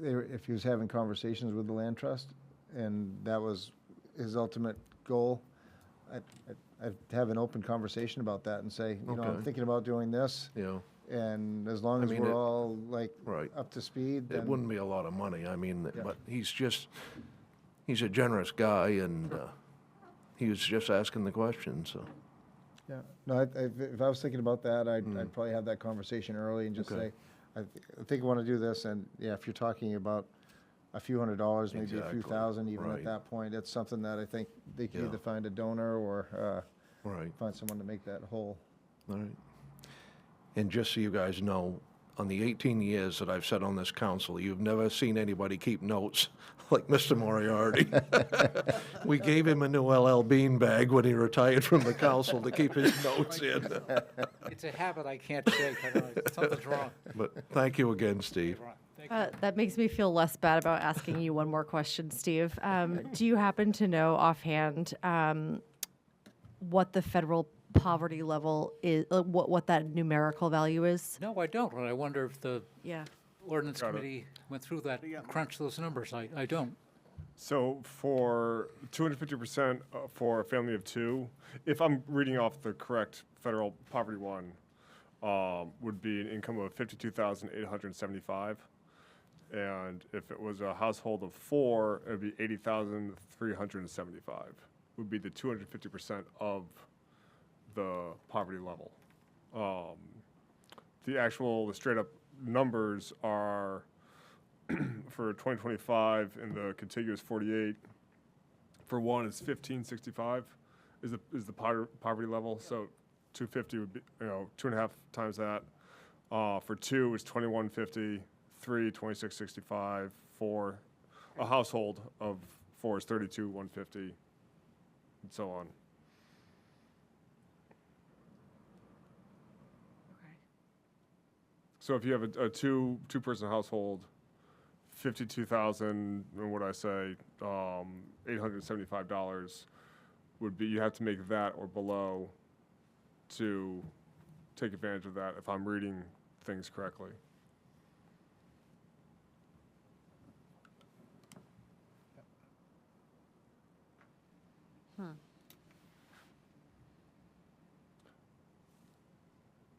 if he was having conversations with the land trust and that was his ultimate goal, I'd have an open conversation about that and say, I'm Okay. thinking about doing this. You know, And as long I as mean, we're it- all like Right. up to speed, It then wouldn't be a lot of money, I mean, Yeah. but he's a generous guy, and he was just asking the question, so. yeah. No, if I was thinking about that, I'd probably have that conversation early and just Okay. say, I think I want to do this, and yeah, if you're talking about a few $100s, maybe a few Exactly. thousand, even at Right. that point, it's something that I think they can Yeah. either find a donor or Right. find someone to make that whole. All right. And just so you guys know, on the 18 years that I've sat on this council, you've never seen anybody keep notes like Mr. Moriarty. We gave him a new LL Bean bag when he retired from the council to keep his notes in. It's a habit I can't shake. I don't know, something's wrong. But thank you again, Steve. Thank you. That makes me feel less bad about asking you one more question, Steve. Do you happen to know offhand what the federal poverty level is, what that numerical value is? No, I don't, and I wonder if the Yeah. ordinance Got it. committee went through that, crunched those numbers. I don't. So for 250% for a family of two, if I'm reading off the correct federal poverty one, would be an income of 52,875. And if it was a household of four, it would be 80,375. Would be the 250% of the poverty level. The straight up numbers are for 2025 in the contiguous 48. For one, it's 1565 is the poverty level. So 250 would be 2.5 times that. For two, it's 2150. Three, 2665. Four, a household of four is 32,150, and so on. So if you have a two-person household, 52,000, and what I say, $875 would be, you have to make that or below to take advantage of that, if I'm reading things correctly.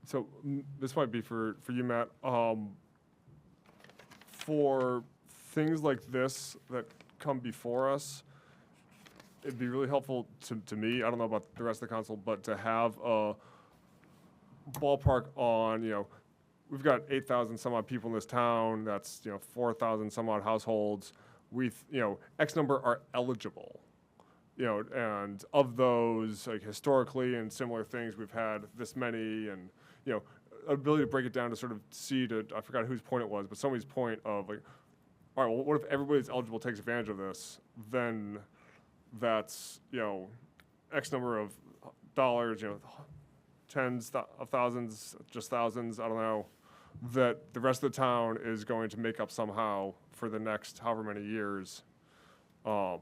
So this might be for you, Matt. For things like this that come before us, it'd be really helpful to me. I don't know about the rest of the council, but to have a ballpark on, we've got 8,000 some odd people in this town. That's 4,000 some odd households. X number are eligible. And of those, like historically and similar things, we've had this many, and ability to break it down to sort of I forgot whose point it was, but somebody's point of like, all right, well, what if everybody that's eligible takes advantage of this? Then that's, X number of dollars, tens of thousands, just thousands, I don't know, that the rest of the town is going to make up somehow for the next however many years. For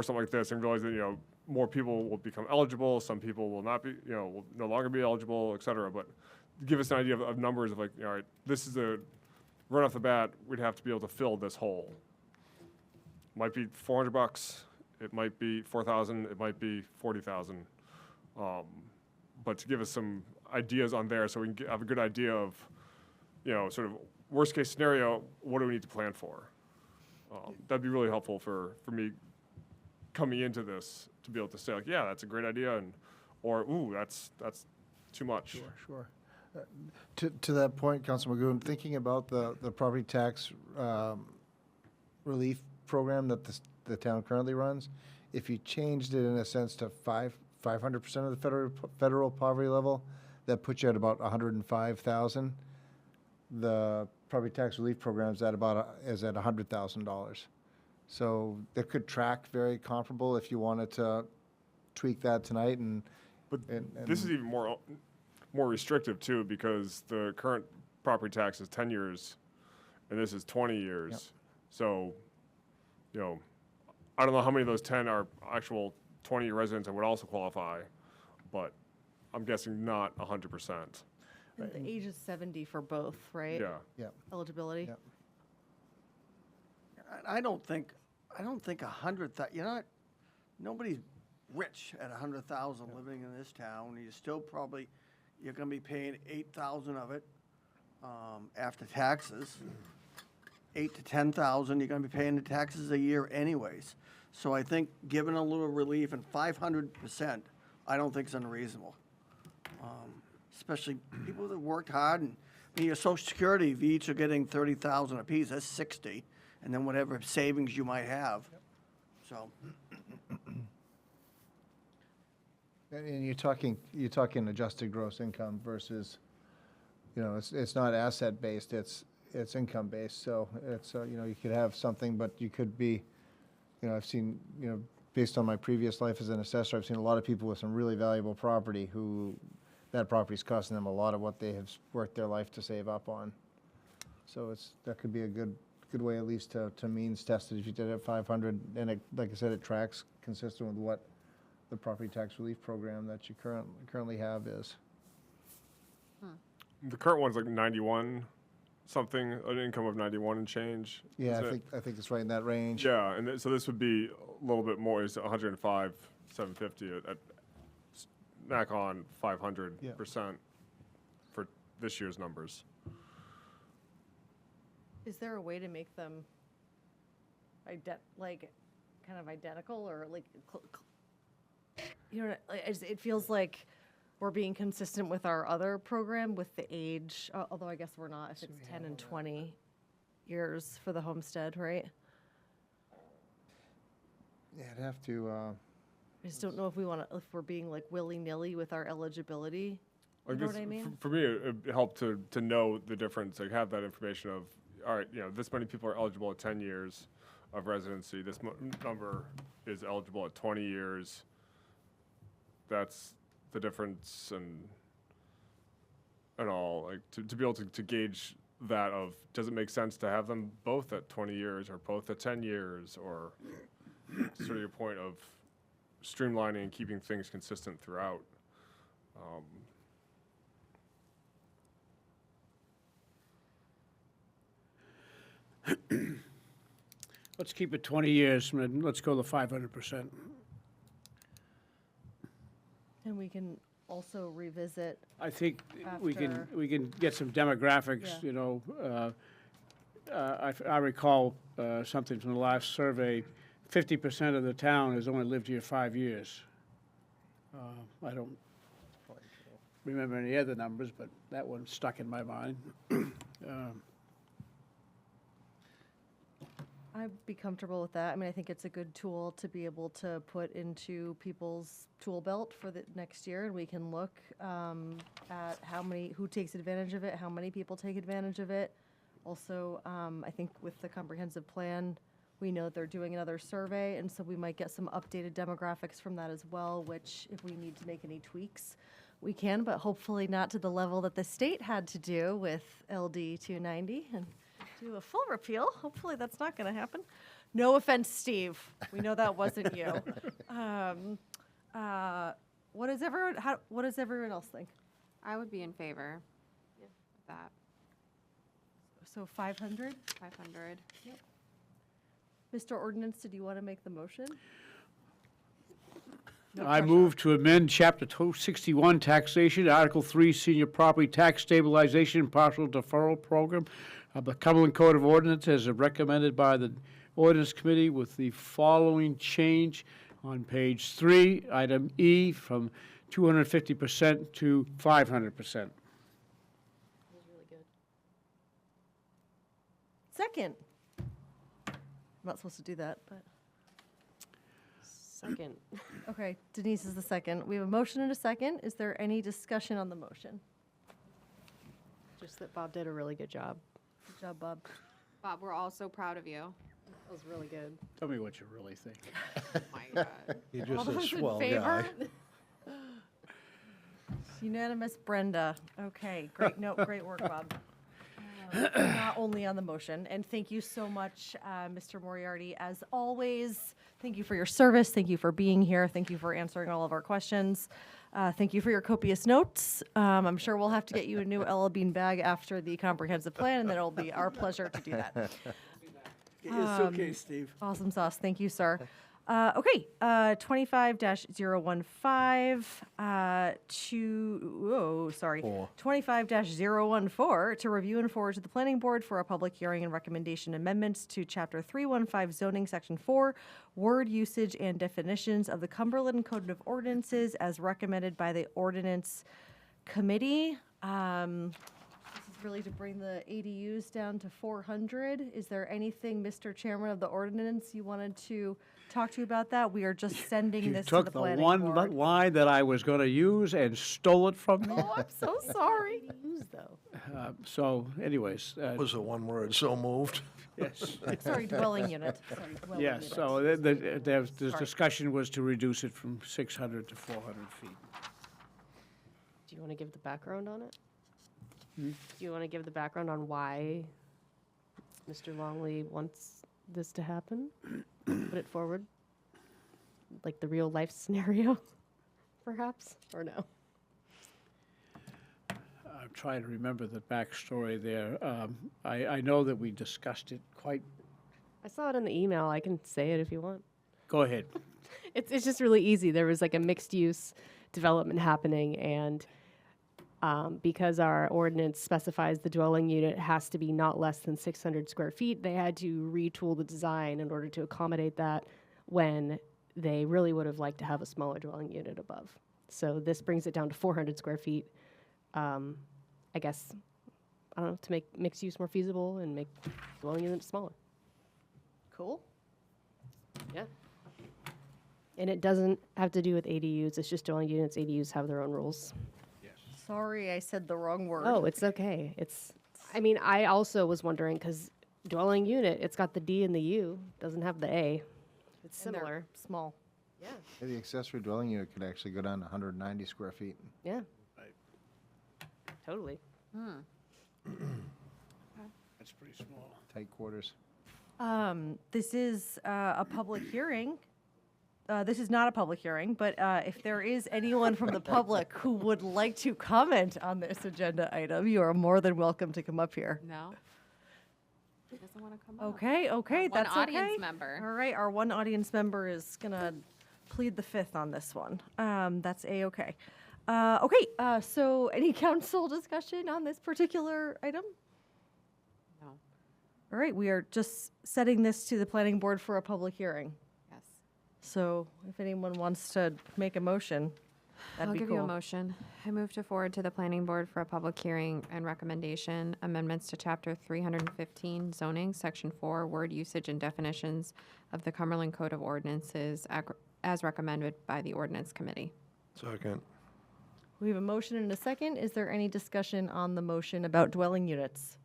something like this, and realize that more people will become eligible, some people will not be, will no longer be eligible, et cetera. But give us an idea of numbers of like, all right, this is right off the bat, we'd have to be able to fill this hole. Might be $400, it might be 4,000, it might be 40,000. But to give us some ideas on there, so we can have a good idea of, sort of worst case scenario, what do we need to plan for? That'd be really helpful for me coming into this to be able to say like, yeah, that's a great idea, or ooh, that's too much. Sure. To that point, Councilor Magoon, thinking about the property tax relief program that the town currently runs, if you changed it in a sense to 500% of the federal poverty level, that puts you at about 105,000. The property tax relief program is at $100,000. So that could track very comparable if you wanted to tweak that tonight. But this is even more restrictive too, because the current property tax is 10 years, and this is 20 years. Yep. So, I don't know how many of those 10 are actual 20-year residents that would also qualify, but I'm guessing not 100%. And the age is 70 for both, right? Yeah. Eligibility. Yep. I don't think 100,000. Nobody's rich at 100,000 living in this town. You still probably you're gonna be paying 8,000 of it, after taxes. 8 to 10,000, you're gonna be paying the taxes a year anyways. So I think giving a little relief and 500%, I don't think is unreasonable. Especially people that worked hard and, I mean, your social security, if you each are getting 30,000 apiece, that's 60, and then whatever savings you might have. So, And you're talking adjusted gross income versus, it's not asset-based, it's income-based. So it's, you could have something, but you could be, I've seen, based on my previous life as an assessor, I've seen a lot of people with some really valuable property who, that property's costing them a lot of what they have worked their life to save up on. So that could be a good way at least to means test it if you did it at 500. And it, like I said, it tracks consistent with what the property tax relief program that you currently have is. The current one's like 91 something, an income of 91 and change. Yeah, isn't it? I think it's right in that range. Yeah, and so this would be a little bit more. It's 105, 750 at smack on 500% for this year's numbers. Is there a way to make them kind of identical or like, it feels like we're being consistent with our other program with the age, although I guess we're not if it's 10 and 20 years for the homestead, right? Yeah, I'd have to, I just don't know if we're being like willy-nilly with our eligibility. You know what I mean? For me, it helped to know the difference, like have that information of, all right, this many people are eligible at 10 years of residency. This number is eligible at 20 years. That's the difference and all, like to be able to gauge that of, does it make sense to have them both at 20 years or both at 10 years, or sort of your point of streamlining and keeping things consistent throughout. Let's keep it 20 years, and let's go to 500%. And we can also revisit. I think we After- can get some demographics, Yeah. I recall something from the last survey, 50% of the town has only lived here 5 years. I don't remember any other numbers, but that one stuck in my mind. I'd be comfortable with that. I mean, I think it's a good tool to be able to put into people's tool belt for the next year, and we can look at who takes advantage of it, how many people take advantage of it. Also, I think with the comprehensive plan, we know they're doing another survey, and so we might get some updated demographics from that as well, which if we need to make any tweaks, we can, but hopefully not to the level that the state had to do with LD 290 and do a full repeal. Hopefully that's not going to happen. No offense, Steve. We know that wasn't you. What does everyone else think? I would be in favor of that. So 500? 500. Mr. Ordinance, did you want to make the motion? I move to amend Chapter 261 Taxation, Article 3 Senior Property Tax Stabilization and Partial Deferral Program of the Cumberland Code of Ordinance as recommended by the Ordinance Committee with the following change on page 3, item E, from 250% to 500%. Second. I'm not supposed to do that, but. Second. Okay, Denise is the second. We have a motion and a second. Is there any discussion on the motion? Just that Bob did a really good job. Good job, Bob. Bob, we're all so proud of you. That was really good. Tell me what you really think. Oh my God. You're All just a those in swell favor? guy. Unanimous, Brenda. Okay, great. No, great work, Bob. Not only on the motion, and thank you so much, Mr. Moriarty. As always, thank you for your service. Thank you for being here. Thank you for answering all of our questions. Thank you for your copious notes. I'm sure we'll have to get you a new Ella Bean bag after the comprehensive plan, and then it'll be our pleasure to do that. Get your suitcase, Steve. Awesome sauce. Thank you, sir. Okay, 25-015 25-014 to review and forward to the planning board for a public hearing and recommendation amendments to chapter 315 zoning section 4, word usage and definitions of the Cumberland Code of Ordinances as recommended by the ordinance committee. This is really to bring the ADUs down to 400. Is there anything, Mr. Chairman of the ordinance, you wanted to talk to about that? We are just sending You this to took the the planning one board. line that I was going to use and stole it from me. Oh, I'm so sorry. Use though. So anyways, Was a one word, so moved. yes. Sorry, dwelling unit. Sorry, dwelling Yes, unit. so the Sorry. discussion was to reduce it from 600 to 400 feet. Do you want to give the background on it? Do you want to give the background on why Mr. Longley wants this to happen? Put it forward? Like the real life scenario, perhaps, or no? I'm trying to remember the backstory there. I know that we discussed it quite, I saw it in the email. I can say it if you want. go ahead. It's just really easy. There was like a mixed use development happening, and because our ordinance specifies the dwelling unit has to be not less than 600 square feet, they had to retool the design in order to accommodate that when they really would have liked to have a smaller dwelling unit above. So this brings it down to 400 square feet. I guess, I don't know, to make mixed use more feasible and make dwelling units smaller. Cool. Yeah. And it doesn't have to do with ADUs, it's just dwelling units. ADUs have their own rules. Sorry, I said the wrong word. Oh, it's okay. I mean, I also was wondering, because dwelling unit, it's got the D and the U, doesn't have the A. It's And they're similar. small. Yeah, Yeah, the accessory dwelling unit could actually go down to 190 square feet. yeah. Totally. That's pretty small. Tight quarters. This is a public hearing. This is not a public hearing, but if there is anyone from the public who would like to comment on this agenda item, you are more than welcome to come up here. No? He doesn't want to come up. Okay, okay, One that's audience okay. member. All right, our one audience member is gonna plead the fifth on this one. That's A-okay. Okay, so any council discussion on this particular item? No. All right, we are just setting this to the planning board for a public hearing. Yes. So if anyone wants to make a motion, that'd I'll be give cool. you a motion. I move to forward to the planning board for a public hearing and recommendation amendments to chapter 315 zoning, section 4, word usage and definitions of the Cumberland Code of Ordinances as recommended by the ordinance committee. Second. We have a motion and a second. Is there any discussion on the motion about dwelling units?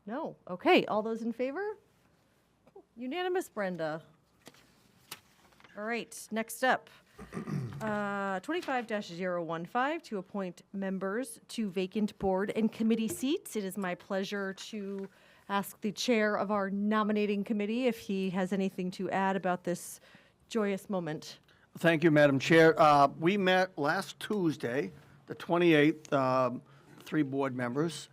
No. Okay, all those in favor? Unanimous, Brenda. All right, next up. 25-015 to appoint members to vacant board and committee seats. It is my pleasure to ask the chair of our nominating committee if he has anything to add about this joyous moment. Thank you, Madam Chair. We met last Tuesday, the 28th, 3 board members,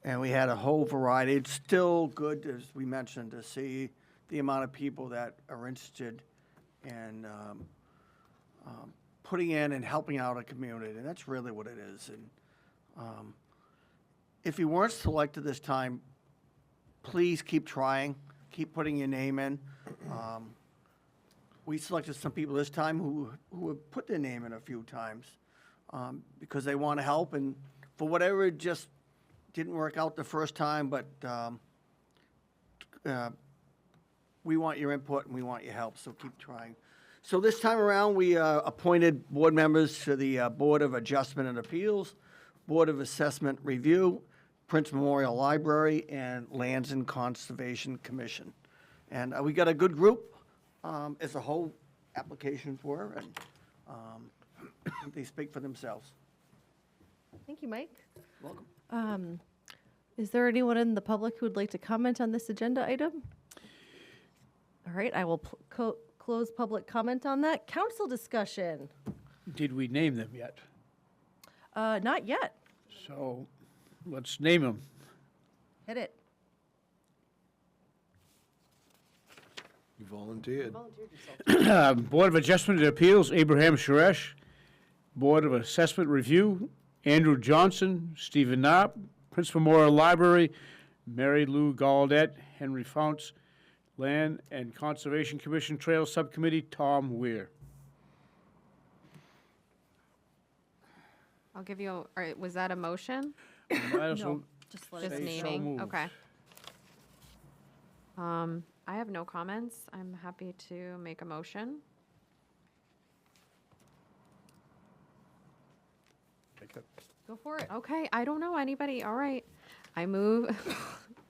and we had a whole variety. It's still good, as we mentioned, to see the amount of people that are interested in putting in and helping out a community, and that's really what it is. And if you weren't selected this time, please keep trying, keep putting your name in. We selected some people this time who have put their name in a few times because they want to help, and for whatever, it just didn't work out the first time, but we want your input and we want your help, so keep trying. So this time around, we appointed board members to the Board of Adjustment and Appeals, Board of Assessment Review, Prince Memorial Library, and Lands and Conservation Commission. And we got a good group. As a whole application for, and they speak for themselves. Thank you, Mike. Welcome. Is there anyone in the public who would like to comment on this agenda item? All right, I will close public comment on that. Council discussion. Did we name them yet? Not yet. So let's name them. Hit it. You volunteered. Board of Adjustment and Appeals, Abraham Suresh. Board of Assessment Review, Andrew Johnson, Stephen Knopp. Prince Memorial Library, Mary Lou Gallaudet, Henry Founts. Land and Conservation Commission Trail Subcommittee, Tom Weir. I'll give you, all right, was that a motion? Might as well Just let Just us Say so naming, moved. okay. I have no comments. I'm happy to make a motion. go for it. Okay, I don't know anybody, all right. I move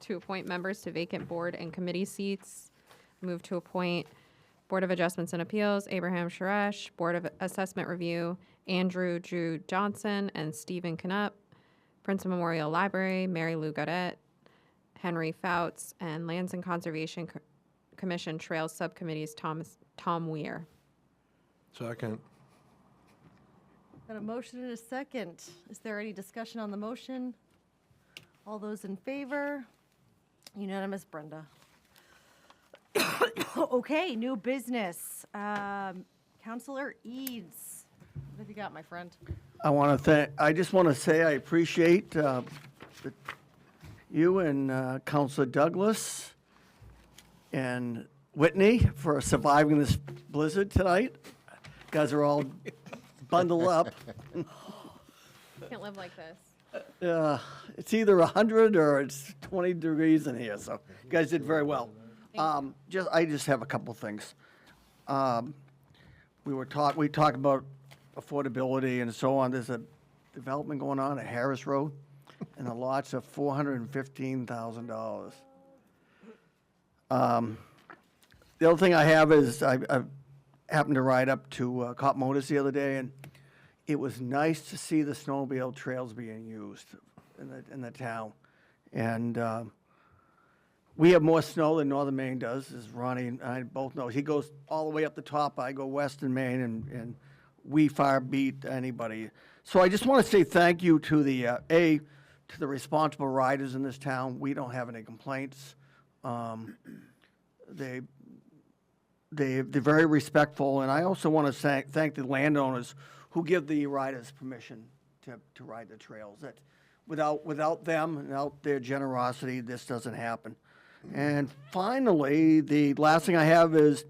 to appoint members to vacant board and committee seats. Move to appoint Board of Adjustments and Appeals, Abraham Suresh, Board of Assessment Review, Andrew Drew Johnson and Stephen Knupp, Prince Memorial Library, Mary Lou Gaudet, Henry Fouts, and Lands and Conservation Commission Trails Subcommittees, Tom Weir. Second. Got a motion and a second. Is there any discussion on the motion? All those in favor? Unanimous, Brenda. Okay, new business. Counselor Eads, what have you got, my friend? I just want to say I appreciate you and Counselor Douglas and Whitney for surviving this blizzard tonight. You guys are all bundled up. Can't live like this. It's either 100 or it's 20 degrees in here, so you guys did very well. I just have a couple things. We talked about affordability and so on. There's a development going on at Harris Road, and the lots are $415,000. The other thing I have is I happened to ride up to Cop Motors the other day, and it was nice to see the snowmobile trails being used in the town. And we have more snow than Northern Maine does, as Ronnie and I both know. He goes all the way up the top. I go west in Maine, and we far beat anybody. So I just want to say thank you to the responsible riders in this town. We don't have any complaints. They're very respectful, and I also want to thank the landowners who give the riders permission to ride the trails. That without them, without their generosity, this doesn't happen. And finally, the last thing I have is,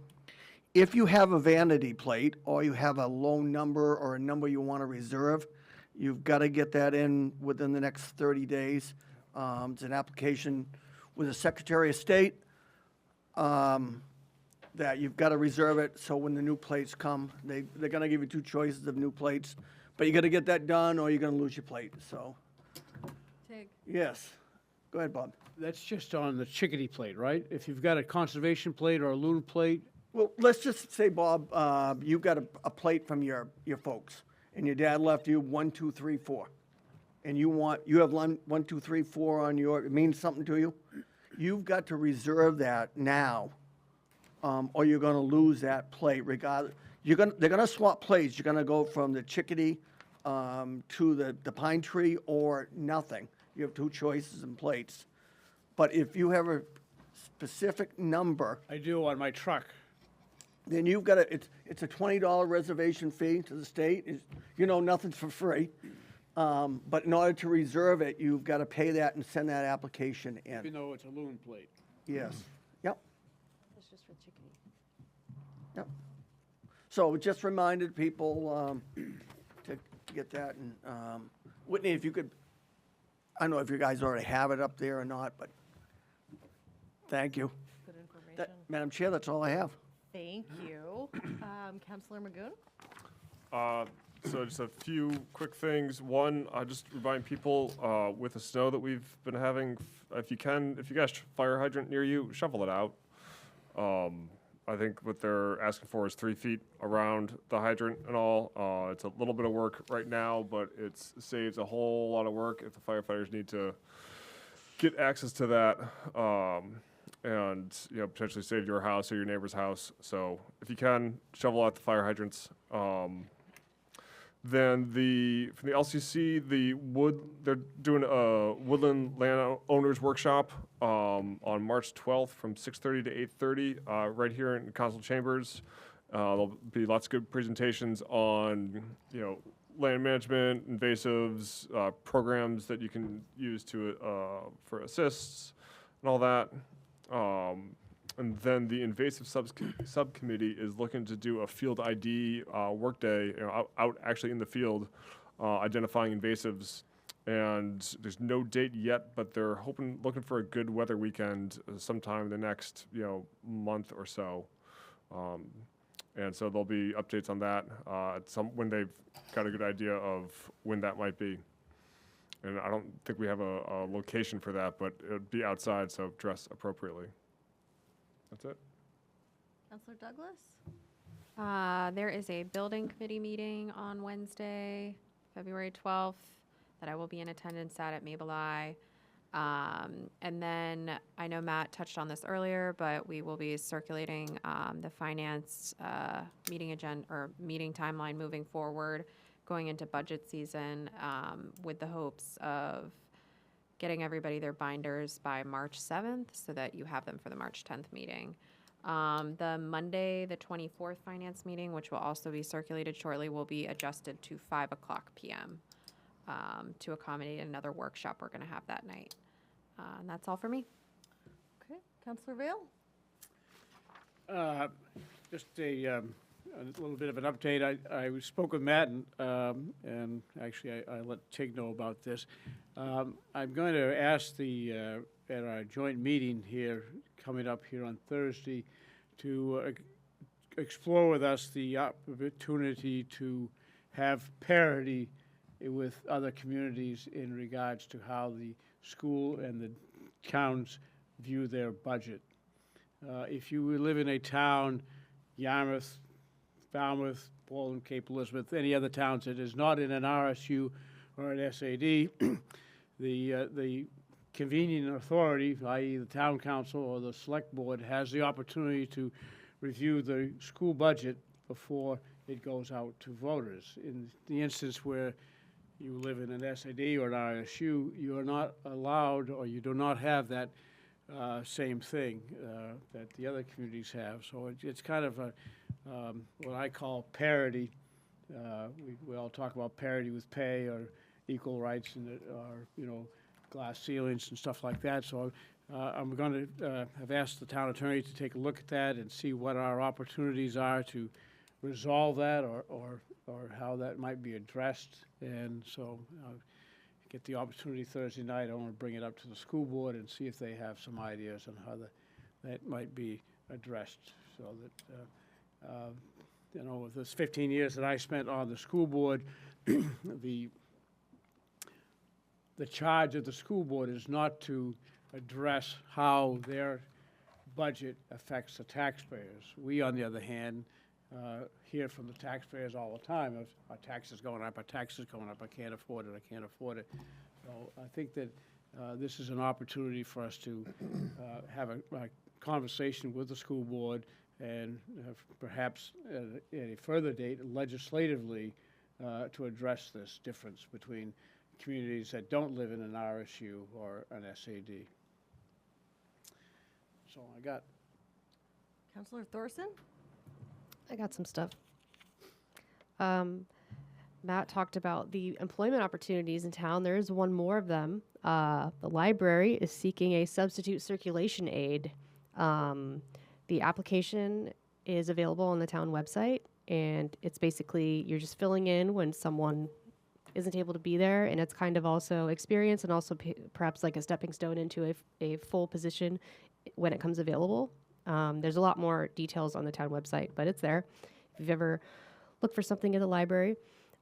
if you have a vanity plate or you have a low number or a number you want to reserve, you've got to get that in within the next 30 days. It's an application with the Secretary of State that you've got to reserve it, so when the new plates come, they're going to give you two choices of new plates, but you got to get that done or you're going to lose your plate, so. Tig. Yes. Go ahead, Bob. That's just on the chickadee plate, right? If you've got a conservation plate or a loon plate, Well, let's just say, Bob, you've got a plate from your folks, and your dad left you 1, 2, 3, 4, and you have 1, 2, 3, 4 on your, it means something to you. You've got to reserve that now, or you're going to lose that plate. Regardless, they're going to swap plates. You're going to go from the chickadee to the pine tree or nothing. You have two choices in plates. But if you have a specific number, I do on my truck. then you've got it's a $20 reservation fee to the state. Nothing's for free. But in order to reserve it, you've got to pay that and send that application Even in. though it's a loon plate. Yes. Yep. That's just for chickadee. Yep. So just reminded people to get that. And Whitney, if you could, I don't know if you guys already have it up there or not, but thank you. Good information. Madam Chair, that's all I have. Thank you. Counselor Magoon? So just a few quick things. One, I just remind people with the snow that we've been having, if you guys fire hydrant near you, shovel it out. I think what they're asking for is 3 feet around the hydrant and all. It's a little bit of work right now, but it saves a whole lot of work if the firefighters need to get access to that. And potentially save your house or your neighbor's house. So if you can, shovel out the fire hydrants. Then from the LCC, they're doing a woodland land owners workshop on March 12th from 6:30 to 8:30 right here in council chambers. There'll be lots of good presentations on land management, invasives, programs that you can use for assists and all that. And then the invasive subcommittee is looking to do a field ID workday, out actually in the field, identifying invasives. And there's no date yet, but they're looking for a good weather weekend sometime in the next month or so. And so there'll be updates on that when they've got a good idea of when that might be. And I don't think we have a location for that, but it'd be outside, so dress appropriately. That's it. Councillor Douglas? There is a building committee meeting on Wednesday, February 12th, that I will be in attendance at Mabel I. And then I know Matt touched on this earlier, but we will be circulating the finance meeting agenda or meeting timeline moving forward, going into budget season, with the hopes of getting everybody their binders by March 7th so that you have them for the March 10th meeting. The Monday, the 24th finance meeting, which will also be circulated shortly, will be adjusted to 5 o'clock p.m. To accommodate another workshop we're going to have that night. And that's all for me. Okay, Councillor Vale? Just a little bit of an update. I spoke with Matt, and actually I let Tig know about this. I'm going to ask at our joint meeting here, coming up here on Thursday, to explore with us the opportunity to have parity with other communities in regards to how the school and the towns view their budget. If you live in a town, Yarmouth, Falmouth, Portland, Cape Elizabeth, any other towns that is not in an RSU or an SAD, the convening authority, i.e. the town council or the select board, has the opportunity to review the school budget before it goes out to voters. In the instance where you live in an SAD or an RSU, you are not allowed, or you do not have that same thing that the other communities have. So it's kind of what I call parity. We all talk about parity with pay or equal rights or glass ceilings and stuff like that. So I'm going to have asked the town attorney to take a look at that and see what our opportunities are to resolve that or how that might be addressed. And so get the opportunity Thursday night. I want to bring it up to the school board and see if they have some ideas on how that might be addressed. So that, with this 15 years that I spent on the school board, the charge of the school board is not to address how their budget affects the taxpayers. We, on the other hand, hear from the taxpayers all the time of our taxes going up, I can't afford it. So I think that this is an opportunity for us to have a conversation with the school board and perhaps at a further date legislatively to address this difference between communities that don't live in an RSU or an SAD. So I got. Councillor Thorson? I got some stuff. Matt talked about the employment opportunities in town. There is one more of them. The library is seeking a substitute circulation aide. The application is available on the town website, and it's basically you're just filling in when someone isn't able to be there, and it's kind of also experience and also perhaps like a stepping stone into a full position when it comes available. There's a lot more details on the town website, but it's there if you've ever looked for something at the library.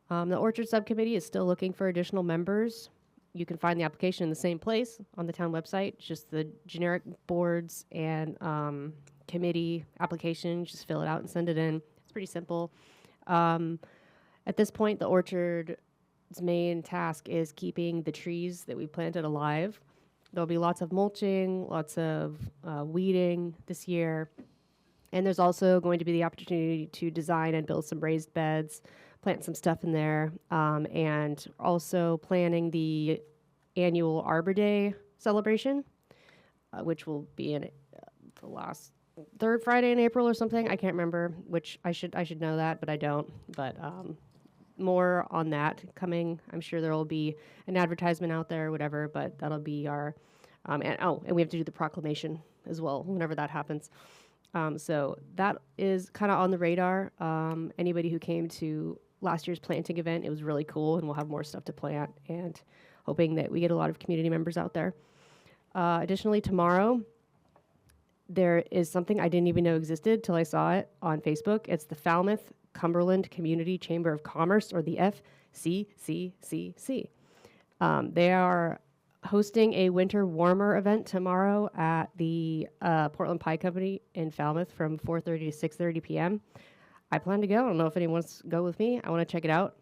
The Orchard Subcommittee is still looking for additional members. You can find the application in the same place on the town website, just the generic boards and committee application. Just fill it out and send it in. It's pretty simple. At this point, the Orchard's main task is keeping the trees that we planted alive. There'll be lots of mulching, lots of weeding this year. And there's also going to be the opportunity to design and build some raised beds, plant some stuff in there, and also planning the annual Arbor Day celebration, which will be in the last third Friday in April or something. I can't remember which. I should know that, but I don't. But more on that coming. I'm sure there will be an advertisement out there or whatever, but that'll be our and we have to do the proclamation as well whenever that happens. So that is kind of on the radar. Anybody who came to last year's planting event, it was really cool, and we'll have more stuff to plant, and hoping that we get a lot of community members out there. Additionally, tomorrow, there is something I didn't even know existed till I saw it on Facebook. It's the Falmouth Cumberland Community Chamber of Commerce, or the FCCCC. They are hosting a winter warmer event tomorrow at the Portland Pie Company in Falmouth from 4:30 to 6:30 p.m. I plan to go. I don't know if anyone wants to go with me. I want to check it out.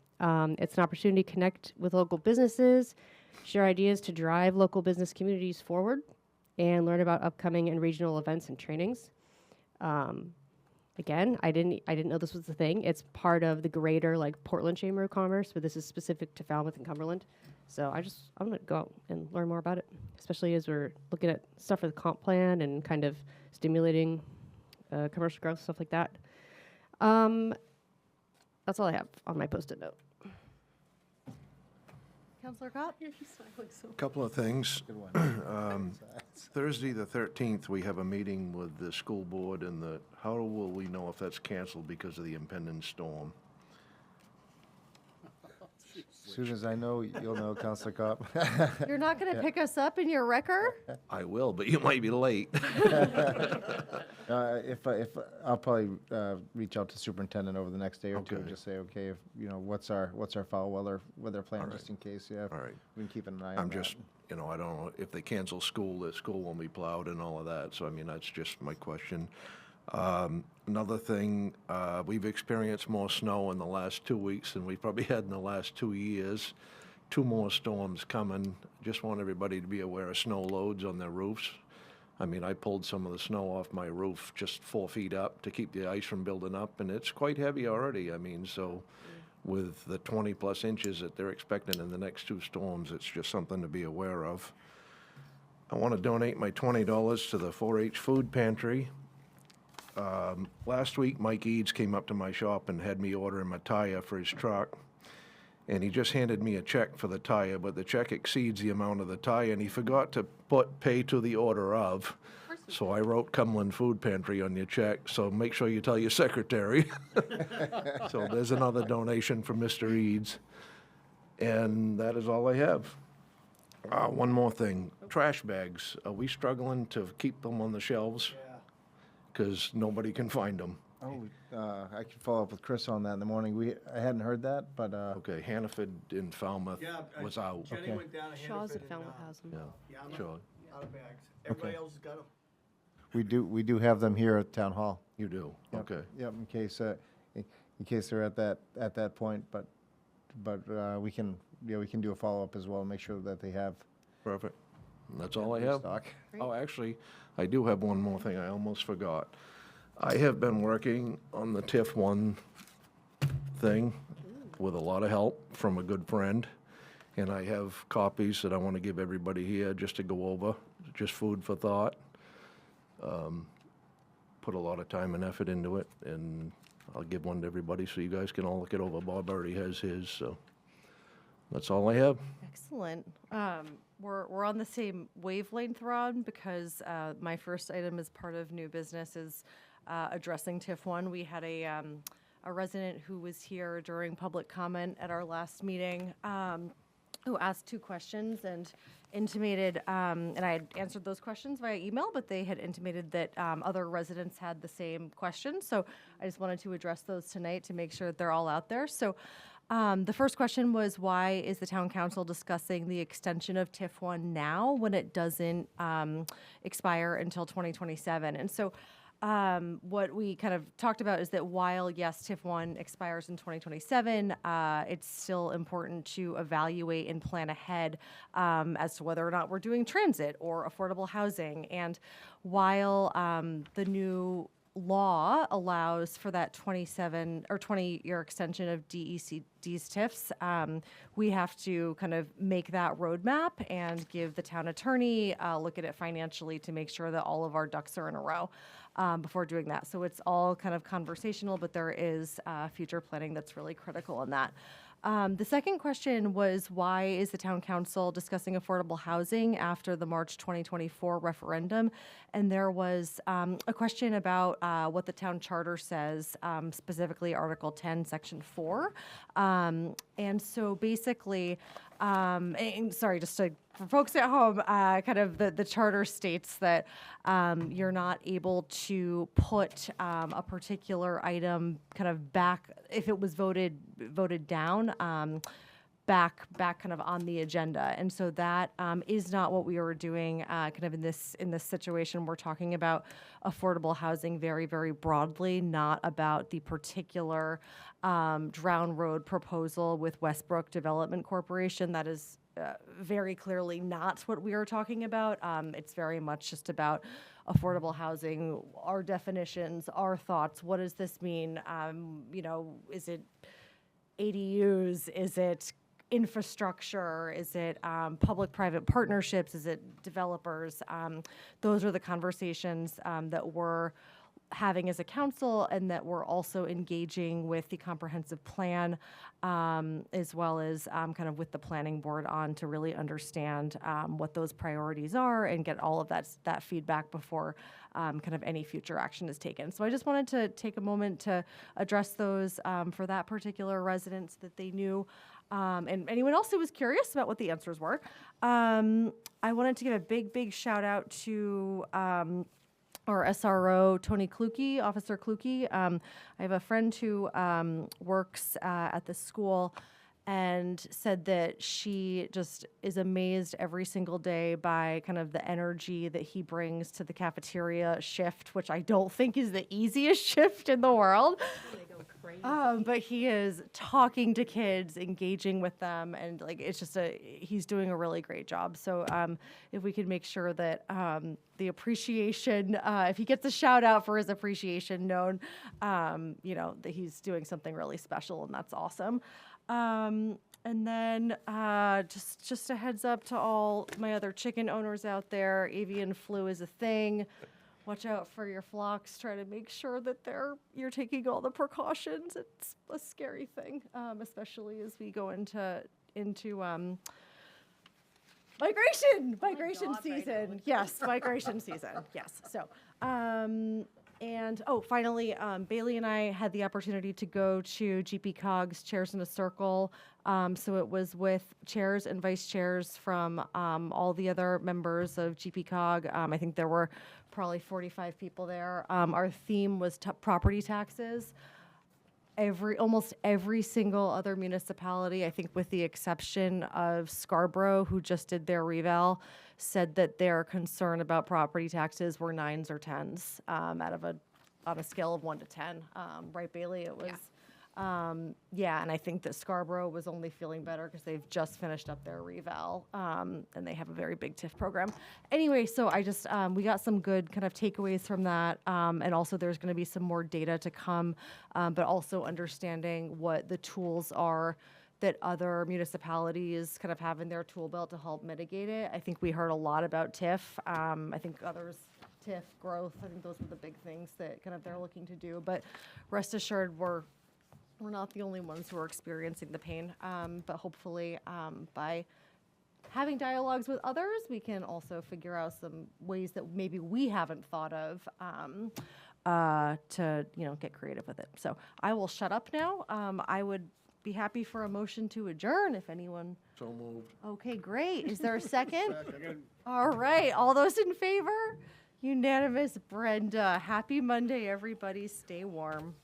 It's an opportunity to connect with local businesses, share ideas to drive local business communities forward, and learn about upcoming and regional events and trainings. Again, I didn't know this was the thing. It's part of the greater Portland Chamber of Commerce, but this is specific to Falmouth and Cumberland. So I'm gonna go out and learn more about it, especially as we're looking at stuff for the comp plan and kind of stimulating commercial growth, stuff like that. That's all I have on my Post-it note. Councillor Kopp? Couple of things. Thursday, the 13th, we have a meeting with the school board, and how will we know if that's canceled because of the impending storm? As soon as I know, you'll know, Councilor Kopp. You're not going to pick us up in your wrecker? I will, but you might be late. I'll probably reach out to superintendent over the next day or two and Okay. just say, okay, if, what's our foul weather plan, All just right. in case, yeah. All right. We can keep an eye on I'm that. just, I don't know, if they cancel school, that school won't be plowed and all of that. So, that's just my question. Another thing, we've experienced more snow in the last 2 weeks than we've probably had in the last 2 years. 2 more storms coming. Just want everybody to be aware of snow loads on their roofs. I pulled some of the snow off my roof just 4 feet up to keep the ice from building up, and it's quite heavy already. So with the 20-plus inches that they're expecting in the next 2 storms, it's just something to be aware of. I want to donate my $20 to the 4-H food pantry. Last week, Mike Eads came up to my shop and had me order him a tire for his truck. And he just handed me a check for the tire, but the check exceeds the amount of the tire, and he forgot to put pay to the order of. So I wrote Cumberland Food Pantry on your check, so make sure you tell your secretary. So there's another donation from Mr. Eads. And that is all I have. One more thing, trash bags. Are we struggling to keep them on the shelves? Because nobody can find them. I can follow up with Chris on that in the morning. I hadn't heard that, but Okay, Hannaford in Falmouth was out. Jenny Okay. went down to Shaw's Hannaford at Falmouth has them. Yeah, I'm sure. out of bags. Everybody Okay. else has got them. we do have them here at Town Hall. You do? Yep. Okay. Yep, in case they're at that point, but we can do a follow-up as well, and make sure that they have Perfect. And that's all I have. stock. Oh, actually, I do have one more thing I almost forgot. I have been working on the TIF 1 thing with a lot of help from a good friend, and I have copies that I want to give everybody here just to go over, just food for thought. Put a lot of time and effort into it, and I'll give one to everybody so you guys can all look it over. Bob already has his, so that's all I have. Excellent. We're on the same wavelength, Ron, because my first item as part of new business is addressing TIF 1. We had a resident who was here during public comment at our last meeting who asked 2 questions and intimated, and I had answered those questions via email, but they had intimated that other residents had the same questions. So I just wanted to address those tonight to make sure that they're all out there. So the first question was, why is the town council discussing the extension of TIF 1 now when it doesn't expire until 2027? And so what we kind of talked about is that while, yes, TIF 1 expires in 2027, it's still important to evaluate and plan ahead as to whether or not we're doing transit or affordable housing. And while the new law allows for that 27 or 20-year extension of DECD's TIFs. We have to kind of make that roadmap and give the town attorney look at it financially to make sure that all of our ducks are in a row before doing that. So it's all kind of conversational, but there is future planning that's really critical in that. The second question was, why is the town council discussing affordable housing after the March 2024 referendum? And there was a question about what the town charter says, specifically Article 10, Section 4. And so basically, and sorry, just to, for folks at home, kind of the charter states that you're not able to put a particular item kind of back, if it was voted down, back kind of on the agenda. And so that is not what we were doing kind of in this situation. We're talking about affordable housing very, very broadly, not about the particular Drown Road proposal with Westbrook Development Corporation. That is very clearly not what we are talking about. It's very much just about affordable housing, our definitions, our thoughts. What does this mean? You know, is it ADUs? Is it infrastructure? Is it public-private partnerships? Is it developers? Those are the conversations that we're having as a council, and that we're also engaging with the comprehensive plan, as well as kind of with the planning board on to really understand what those priorities are and get all of that feedback before kind of any future action is taken. So I just wanted to take a moment to address those for that particular resident so that they knew. And anyone else who was curious about what the answers were. I wanted to give a big shout out to our SRO, Tony Kluke, Officer Kluke. I have a friend who works at the school and said that she just is amazed every single day by kind of the energy that he brings to the cafeteria shift, which I don't think is the easiest shift in the world. But he is talking to kids, engaging with them, and like it's just he's doing a really great job. So if we could make sure that the appreciation, if he gets a shout out for his appreciation known, you know, that he's doing something really special, and that's awesome. And then just a heads up to all my other chicken owners out there, avian flu is a thing. Watch out for your flocks. Try to make sure that you're taking all the precautions. It's a scary thing, especially as we go into migration season. Yes, migration season. Yes. So, and finally, Bailey and I had the opportunity to go to GP Cog's Chairs in a Circle. So it was with chairs and vice chairs from all the other members of GP Cog. I think there were probably 45 people there. Our theme was property taxes. Almost every single other municipality, I think with the exception of Scarborough, who just did their reval, said that their concern about property taxes were 9s or 10s on a scale of 1 to 10. Right, Bailey? It was. Yeah, and I think that Scarborough was only feeling better because they've just finished up their reval, and they have a very big TIF program. Anyway, so I just, we got some good kind of takeaways from that, and also there's going to be some more data to come, but also understanding what the tools are that other municipalities kind of have in their tool belt to help mitigate it. I think we heard a lot about TIF. I think others, TIF, growth, I think those were the big things that kind of they're looking to do, but rest assured we're not the only ones who are experiencing the pain, but hopefully by having dialogues with others, we can also figure out some ways that maybe we haven't thought of to get creative with it. So I will shut up now. I would be happy for a motion to adjourn if anyone. So moved. Okay, great. Is there a second? All right. All those in favor? Unanimous. Brenda. Happy Monday, everybody. Stay warm.